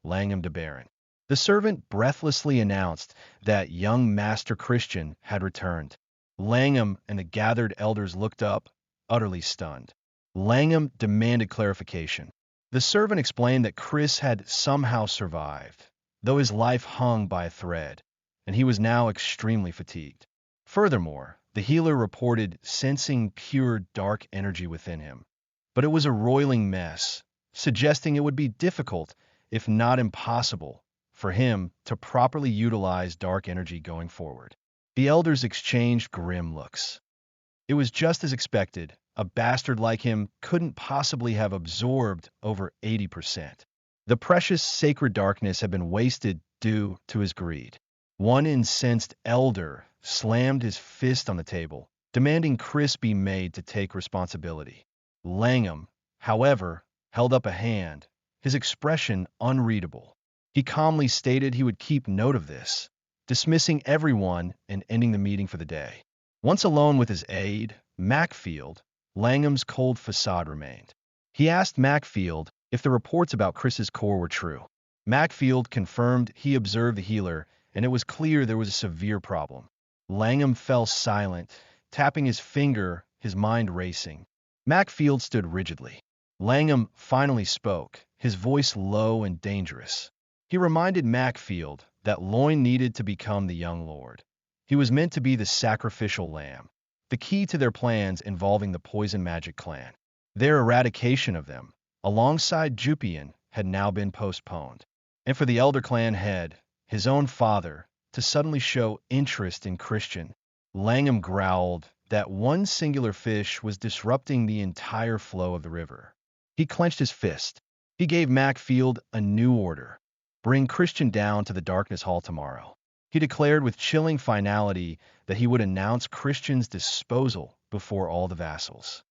Langham de Baron. The servant breathlessly announced that young Master Christian had returned. Langham and the gathered elders looked up, utterly stunned. Langham demanded clarification. The servant explained that Chris had somehow survived, though his life hung by a thread, and he was now extremely fatigued. Furthermore, the healer reported sensing pure dark energy within him, but it was a roiling mess, suggesting it would be difficult, if not impossible, for him to properly utilize dark energy going forward. The elders exchanged grim looks. It was just as expected. A bastard like him couldn't possibly have absorbed over 80%. The precious sacred darkness had been wasted due to his greed. One incensed elder slammed his fist on the table, demanding Chris be made to take responsibility. Langham, however, held up a hand, his expression unreadable. He calmly stated he would keep note of this, dismissing everyone and ending the meeting for the day. Once alone with his aide, Macfield, Langham's cold facade remained. He asked Macfield if the reports about Chris's core were true. Macfield confirmed he observed the healer, and it was clear there was a severe problem. Langham fell silent, tapping his finger, his mind racing. Macfield stood rigidly. Langham finally spoke, his voice low and dangerous. He reminded Macfield that Loin needed to become the young lord. He was meant to be the sacrificial lamb, the key to their plans involving the Poison Magic clan. Their eradication of them, alongside Jupian, had now been postponed. And for the Elder Clan head, his own father, to suddenly show interest in Christian, Langham growled that one singular fish was disrupting the entire flow of the river. He clenched his fist. He gave Macfield a new order. Bring Christian down to the Darkness Hall tomorrow. He declared with chilling finality that he would announce Christian's disposal before all the vassals.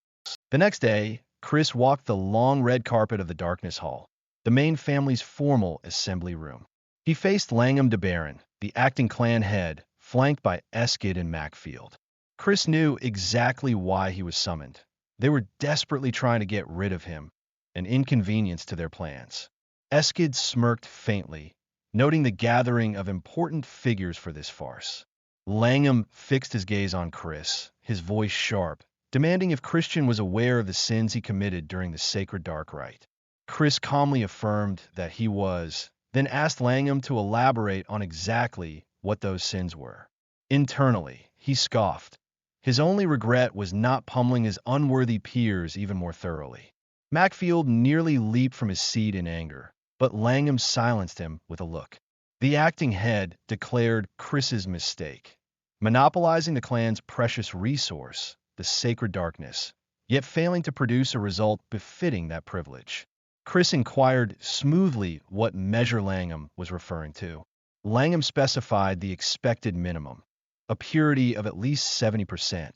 The next day, Chris walked the long red carpet of the Darkness Hall, the main family's formal assembly room. He faced Langham de Baron, the acting clan head, flanked by Eskid and Macfield. Chris knew exactly why he was summoned. They were desperately trying to get rid of him, an inconvenience to their plans. Eskid smirked faintly, noting the gathering of important figures for this farce. Langham fixed his gaze on Chris, his voice sharp, demanding if Christian was aware of the sins he committed during the sacred dark rite. Chris calmly affirmed that he was, then asked Langham to elaborate on exactly what those sins were. Internally, he scoffed. His only regret was not pummeling his unworthy peers even more thoroughly. Macfield nearly leaped from his seat in anger, but Langham silenced him with a look. The acting head declared Chris's mistake, monopolizing the clan's precious resource, the sacred darkness, yet failing to produce a result befitting that privilege. Chris inquired smoothly what measure Langham was referring to. Langham specified the expected minimum, a purity of at least 70%.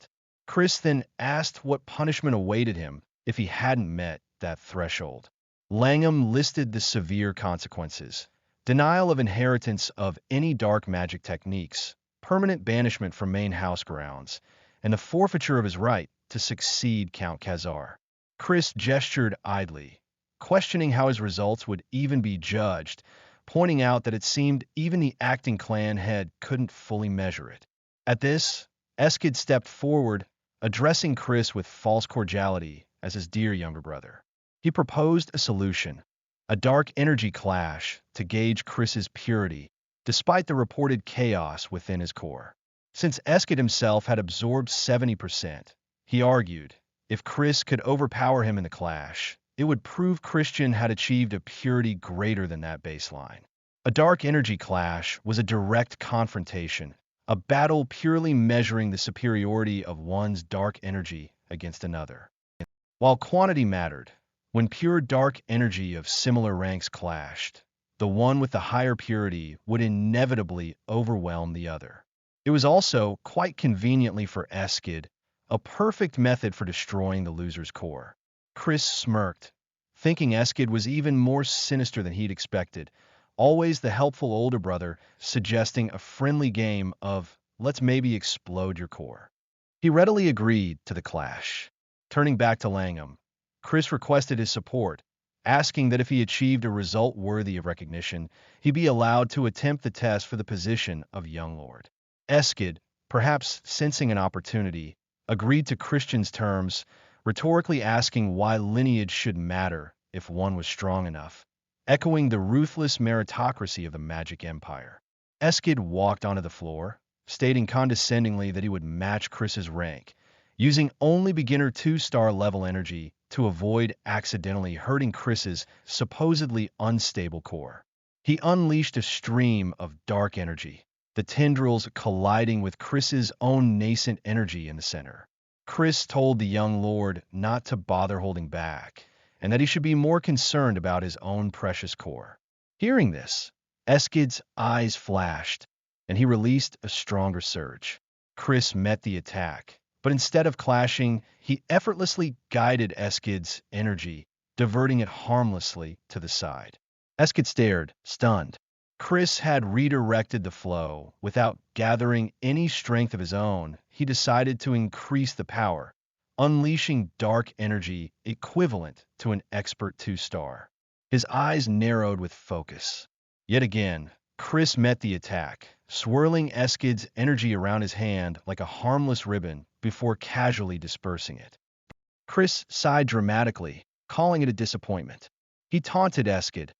Chris then asked what punishment awaited him if he hadn't met that threshold. Langham listed the severe consequences: denial of inheritance of any dark magic techniques, permanent banishment from main house grounds, and the forfeiture of his right to succeed Count Khazar. Chris gestured idly, questioning how his results would even be judged, pointing out that it seemed even the acting clan head couldn't fully measure it. At this, Eskid stepped forward, addressing Chris with false cordiality as his dear younger brother. He proposed a solution, a dark energy clash to gauge Chris's purity, despite the reported chaos within his core. Since Eskid himself had absorbed 70%, he argued, if Chris could overpower him in the clash, it would prove Christian had achieved a purity greater than that baseline. A dark energy clash was a direct confrontation, a battle purely measuring the superiority of one's dark energy against another. While quantity mattered, when pure dark energy of similar ranks clashed, the one with the higher purity would inevitably overwhelm the other. It was also, quite conveniently for Eskid, a perfect method for destroying the loser's core. Chris smirked, thinking Eskid was even more sinister than he'd expected, always the helpful older brother suggesting a friendly game of, let's maybe explode your core. He readily agreed to the clash. Turning back to Langham, Chris requested his support, asking that if he achieved a result worthy of recognition, he be allowed to attempt the test for the position of Young Lord. Eskid, perhaps sensing an opportunity, agreed to Christian's terms, rhetorically asking why lineage should matter if one was strong enough, echoing the ruthless meritocracy of the Magic Empire. Eskid walked onto the floor, stating condescendingly that he would match Chris's rank, using only beginner 2-star level energy to avoid accidentally hurting Chris's supposedly unstable core. He unleashed a stream of dark energy, the tendrils colliding with Chris's own nascent energy in the center. Chris told the young lord not to bother holding back, and that he should be more concerned about his own precious core. Hearing this, Eskid's eyes flashed, and he released a stronger surge. Chris met the attack, but instead of clashing, he effortlessly guided Eskid's energy, diverting it harmlessly to the side. Eskid stared, stunned. Chris had redirected the flow. Without gathering any strength of his own, he decided to increase the power, unleashing dark energy equivalent to an expert 2-star. His eyes narrowed with focus. Yet again, Chris met the attack, swirling Eskid's energy around his hand like a harmless ribbon before casually dispersing it. Chris sighed dramatically, calling it a disappointment. He taunted Eskid,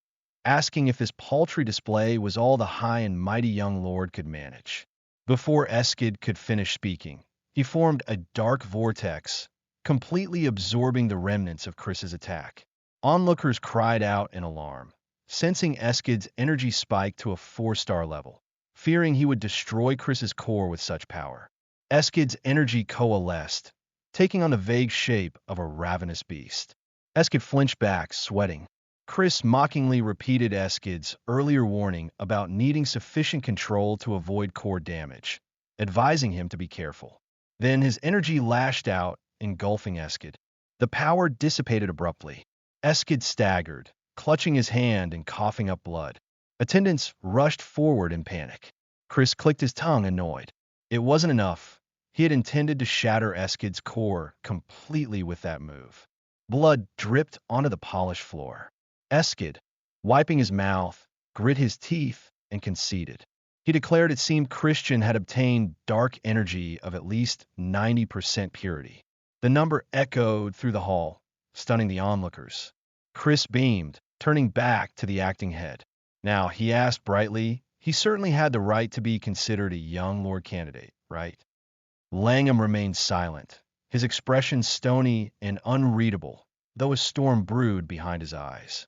asking if this paltry display was all the high and mighty young lord could manage. Before Eskid could finish speaking, he formed a dark vortex, completely absorbing the remnants of Chris's attack. Onlookers cried out in alarm, sensing Eskid's energy spike to a 4-star level, fearing he would destroy Chris's core with such power. Eskid's energy coalesced, taking on the vague shape of a ravenous beast. Eskid flinched back, sweating. Chris mockingly repeated Eskid's earlier warning about needing sufficient control to avoid core damage, advising him to be careful. Then his energy lashed out, engulfing Eskid. The power dissipated abruptly. Eskid staggered, clutching his hand and coughing up blood. Attendants rushed forward in panic. Chris clicked his tongue, annoyed. It wasn't enough. He had intended to shatter Eskid's core completely with that move. Blood dripped onto the polished floor. Eskid, wiping his mouth, grit his teeth, and conceded. He declared it seemed Christian had obtained dark energy of at least 90% purity. The number echoed through the hall, stunning the onlookers. Chris beamed, turning back to the acting head. Now, he asked brightly, he certainly had the right to be considered a young Lord candidate, right? Langham remained silent, his expression stony and unreadable, though a storm brewed behind his eyes.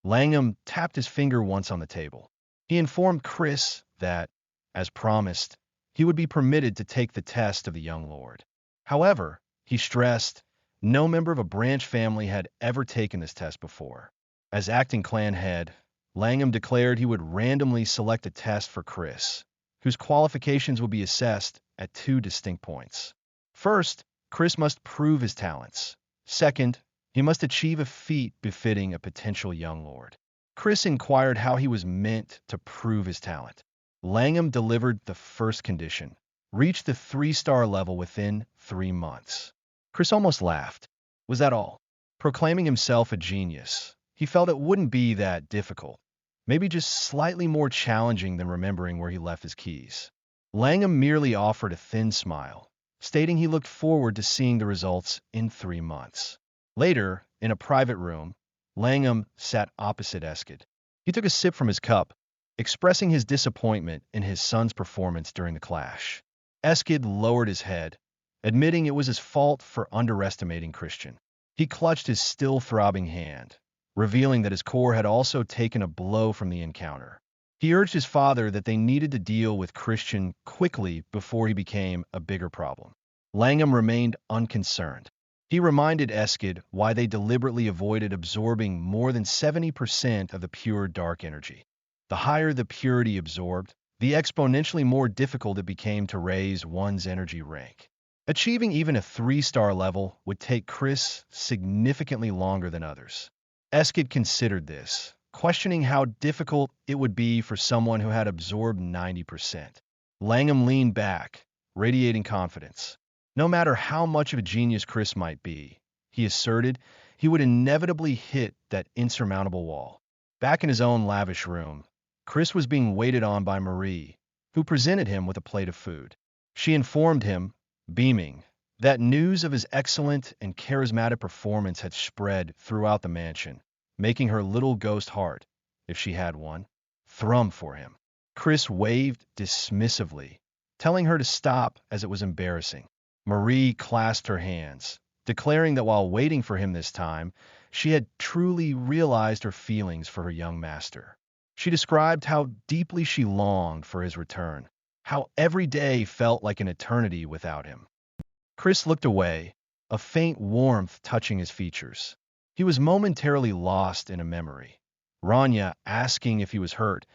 Langham tapped his finger once on the table. He informed Chris that, as promised, he would be permitted to take the test of the young lord. However, he stressed, no member of a branch family had ever taken this test before. As acting clan head, Langham declared he would randomly select a test for Chris, whose qualifications would be assessed at two distinct points. First, Chris must prove his talents. Second, he must achieve a feat befitting a potential young lord. Chris inquired how he was meant to prove his talent. Langham delivered the first condition: reach the 3-star level within 3 months. Chris almost laughed. Was that all? Proclaiming himself a genius, he felt it wouldn't be that difficult, maybe just slightly more challenging than remembering where he left his keys. Langham merely offered a thin smile, stating he looked forward to seeing the results in 3 months. Later, in a private room, Langham sat opposite Eskid. He took a sip from his cup, expressing his disappointment in his son's performance during the clash. Eskid lowered his head, admitting it was his fault for underestimating Christian. He clutched his still throbbing hand, revealing that his core had also taken a blow from the encounter. He urged his father that they needed to deal with Christian quickly before he became a bigger problem. Langham remained unconcerned. He reminded Eskid why they deliberately avoided absorbing more than 70% of the pure dark energy. The higher the purity absorbed, the exponentially more difficult it became to raise one's energy rank. Achieving even a 3-star level would take Chris significantly longer than others. Eskid considered this, questioning how difficult it would be for someone who had absorbed 90%. Langham leaned back, radiating confidence. No matter how much of a genius Chris might be, he asserted, he would inevitably hit that insurmountable wall. Back in his own lavish room, Chris was being waited on by Marie, who presented him with a plate of food. She informed him, beaming, that news of his excellent and charismatic performance had spread throughout the mansion, making her little ghost heart, if she had one, thrum for him. Chris waved dismissively, telling her to stop as it was embarrassing. Marie clasped her hands, declaring that while waiting for him this time, she had truly realized her feelings for her young master. She described how deeply she longed for his return, how every day felt like an eternity without him. Chris looked away, a faint warmth touching his features. He was momentarily lost in a memory. Rania asking if he was hurt,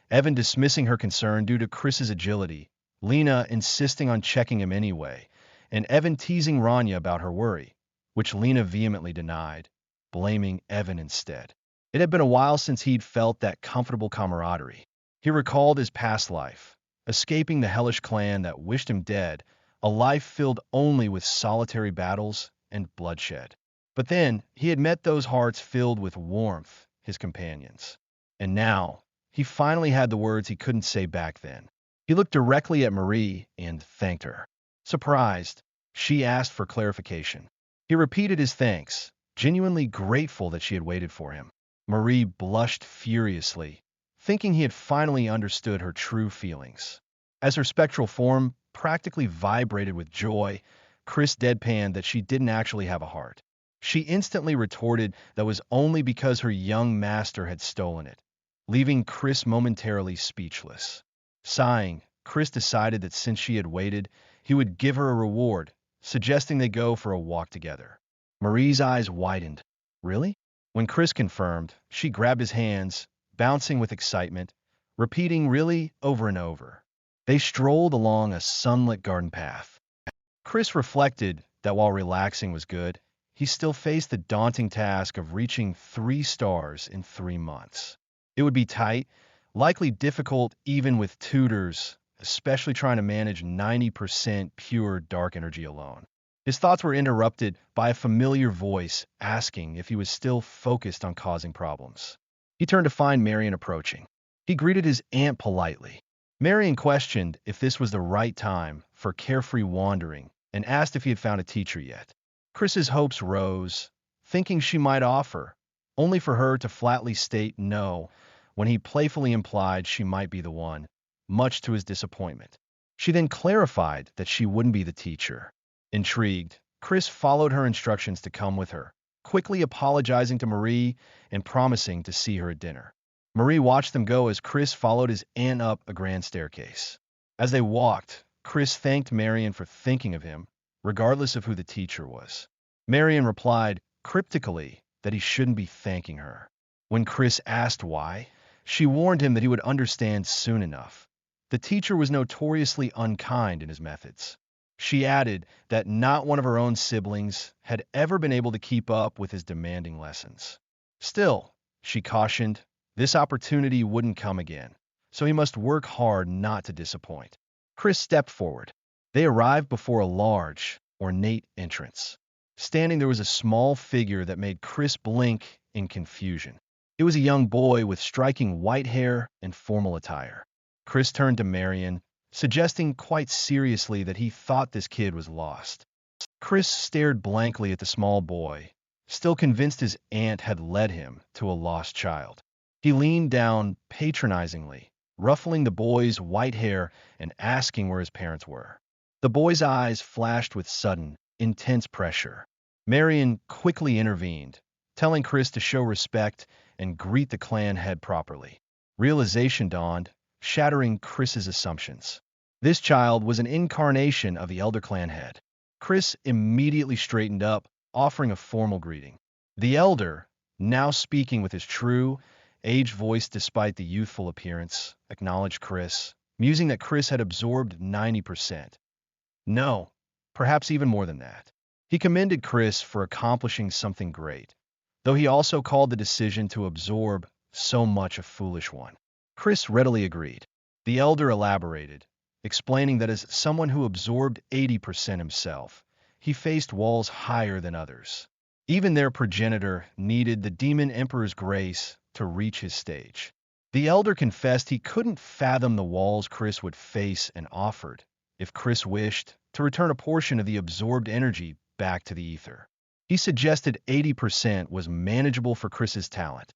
Evan dismissing her concern due to Chris's agility, Lena insisting on checking him anyway, and Evan teasing Rania about her worry, which Lena vehemently denied, blaming Evan instead. It had been a while since he'd felt that comfortable camaraderie. He recalled his past life, escaping the hellish clan that wished him dead, a life filled only with solitary battles and bloodshed. But then, he had met those hearts filled with warmth, his companions. And now, he finally had the words he couldn't say back then. He looked directly at Marie and thanked her. Surprised, she asked for clarification. He repeated his thanks, genuinely grateful that she had waited for him. Marie blushed furiously, thinking he had finally understood her true feelings. As her spectral form practically vibrated with joy, Chris deadpanned that she didn't actually have a heart. She instantly retorted that was only because her young master had stolen it, leaving Chris momentarily speechless. Sighing, Chris decided that since she had waited, he would give her a reward, suggesting they go for a walk together. Marie's eyes widened. Really? When Chris confirmed, she grabbed his hands, bouncing with excitement, repeating really over and over. They strolled along a sunlit garden path. Chris reflected that while relaxing was good, he still faced the daunting task of reaching 3 stars in 3 months. It would be tight, likely difficult even with tutors, especially trying to manage 90% pure dark energy alone. His thoughts were interrupted by a familiar voice asking if he was still focused on causing problems. He turned to find Marion approaching. He greeted his aunt politely. Marion questioned if this was the right time for carefree wandering and asked if he had found a teacher yet. Chris's hopes rose, thinking she might offer, only for her to flatly state no when he playfully implied she might be the one, much to his disappointment. She then clarified that she wouldn't be the teacher. Intrigued, Chris followed her instructions to come with her, quickly apologizing to Marie and promising to see her at dinner. Marie watched them go as Chris followed his aunt up a grand staircase. As they walked, Chris thanked Marion for thinking of him, regardless of who the teacher was. Marion replied cryptically that he shouldn't be thanking her. When Chris asked why, she warned him that he would understand soon enough. The teacher was notoriously unkind in his methods. She added that not one of her own siblings had ever been able to keep up with his demanding lessons. Still, she cautioned, this opportunity wouldn't come again, so he must work hard not to disappoint. Chris stepped forward. They arrived before a large, ornate entrance. Standing there was a small figure that made Chris blink in confusion. It was a young boy with striking white hair and formal attire. Chris turned to Marion, suggesting quite seriously that he thought this kid was lost. Chris stared blankly at the small boy, still convinced his aunt had led him to a lost child. He leaned down patronizingly, ruffling the boy's white hair and asking where his parents were. The boy's eyes flashed with sudden, intense pressure. Marion quickly intervened, telling Chris to show respect and greet the clan head properly. Realization dawned, shattering Chris's assumptions. This child was an incarnation of the elder clan head. Chris immediately straightened up, offering a formal greeting. The elder, now speaking with his true, aged voice despite the youthful appearance, acknowledged Chris, musing that Chris had absorbed 90%. No, perhaps even more than that. He commended Chris for accomplishing something great, though he also called the decision to absorb so much a foolish one. Chris readily agreed. The elder elaborated, explaining that as someone who absorbed 80% himself, he faced walls higher than others. Even their progenitor needed the demon emperor's grace to reach his stage. The elder confessed he couldn't fathom the walls Chris would face and offered, if Chris wished, to return a portion of the absorbed energy back to the ether. He suggested 80% was manageable for Chris's talent.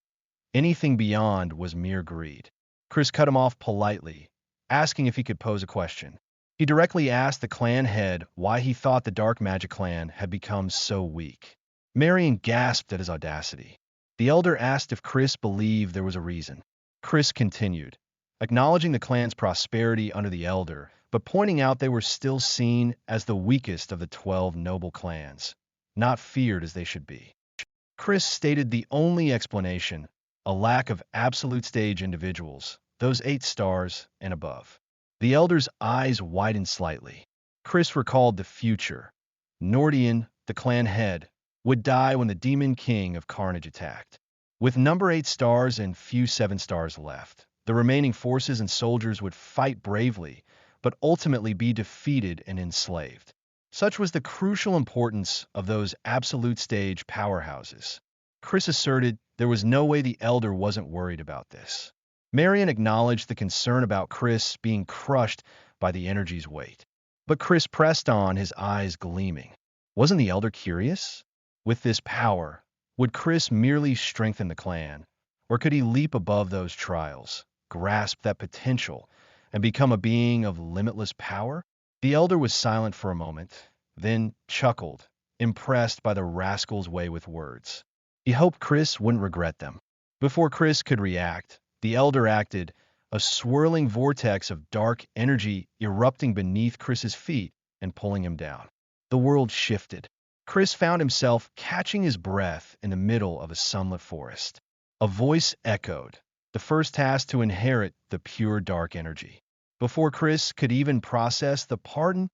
Anything beyond was mere greed. Chris cut him off politely, asking if he could pose a question. He directly asked the clan head why he thought the dark magic clan had become so weak. Marion gasped at his audacity. The elder asked if Chris believed there was a reason. Chris continued, acknowledging the clan's prosperity under the elder, but pointing out they were still seen as the weakest of the 12 noble clans, not feared as they should be. Chris stated the only explanation, a lack of absolute stage individuals, those 8 stars and above. The elder's eyes widened slightly. Chris recalled the future. Nordian, the clan head, would die when the demon king of carnage attacked. With number 8 stars and few 7 stars left, the remaining forces and soldiers would fight bravely, but ultimately be defeated and enslaved. Such was the crucial importance of those absolute stage powerhouses. Chris asserted there was no way the elder wasn't worried about this. Marion acknowledged the concern about Chris being crushed by the energy's weight. But Chris pressed on, his eyes gleaming. Wasn't the elder curious? With this power, would Chris merely strengthen the clan, or could he leap above those trials, grasp that potential, and become a being of limitless power? The elder was silent for a moment, then chuckled, impressed by the rascal's way with words. He hoped Chris wouldn't regret them. Before Chris could react, the elder acted, a swirling vortex of dark energy erupting beneath Chris's feet and pulling him down. The world shifted. Chris found himself catching his breath in the middle of a sunlit forest. A voice echoed, the first task to inherit the pure dark energy. Before Chris could even process the pardon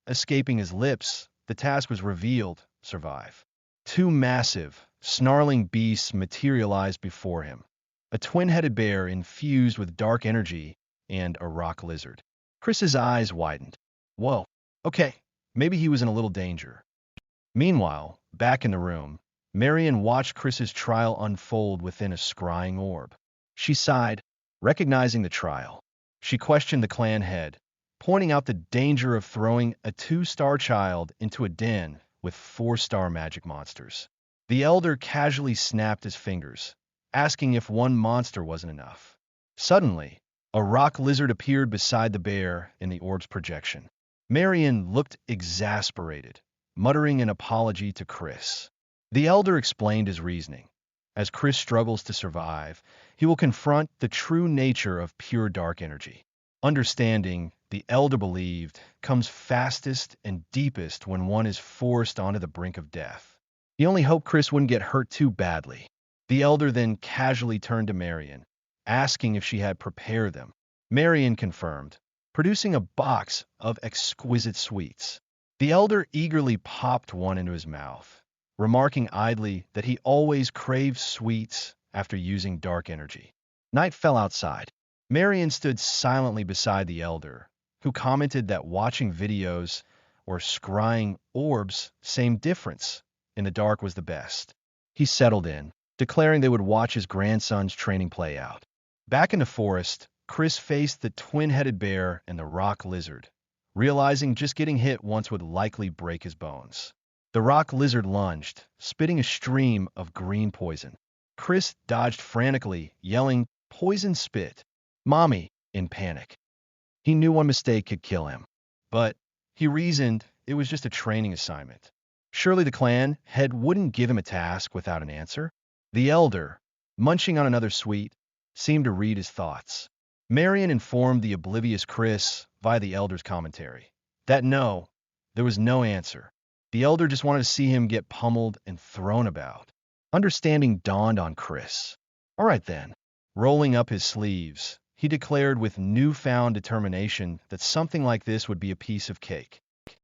escaping his lips, the task was revealed, survive. 2 massive, snarling beasts materialized before him. A twin-headed bear infused with dark energy and a rock lizard. Chris's eyes widened. Whoa, okay, maybe he was in a little danger. Meanwhile, back in the room, Marion watched Chris's trial unfold within a scrying orb. She sighed, recognizing the trial. She questioned the clan head, pointing out the danger of throwing a 2-star child into a den with 4-star magic monsters. The elder casually snapped his fingers, asking if one monster wasn't enough. Suddenly, a rock lizard appeared beside the bear in the orb's projection. Marion looked exasperated, muttering an apology to Chris. The elder explained his reasoning. As Chris struggles to survive, he will confront the true nature of pure dark energy. Understanding, the elder believed, comes fastest and deepest when one is forced onto the brink of death. He only hoped Chris wouldn't get hurt too badly. The elder then casually turned to Marion, asking if she had prepared them. Marion confirmed, producing a box of exquisite sweets. The elder eagerly popped one into his mouth, remarking idly that he always craved sweets after using dark energy. Night fell outside. Marion stood silently beside the elder, who commented that watching videos or scrying orbs, same difference, in the dark was the best. He settled in, declaring they would watch his grandson's training play out. Back in the forest, Chris faced the twin-headed bear and the rock lizard, realizing just getting hit once would likely break his bones. The rock lizard lunged, spitting a stream of green poison. Chris dodged frantically, yelling, "Poison spit! Mommy!" in panic. He knew one mistake could kill him, but, he reasoned, it was just a training assignment. Surely the clan head wouldn't give him a task without an answer. The elder, munching on another sweet, seemed to read his thoughts. Marion informed the oblivious Chris, via the elder's commentary, that no, there was no answer. The elder just wanted to see him get pummeled and thrown about. Understanding dawned on Chris. All right then. Rolling up his sleeves, he declared with newfound determination that something like this would be a piece of cake.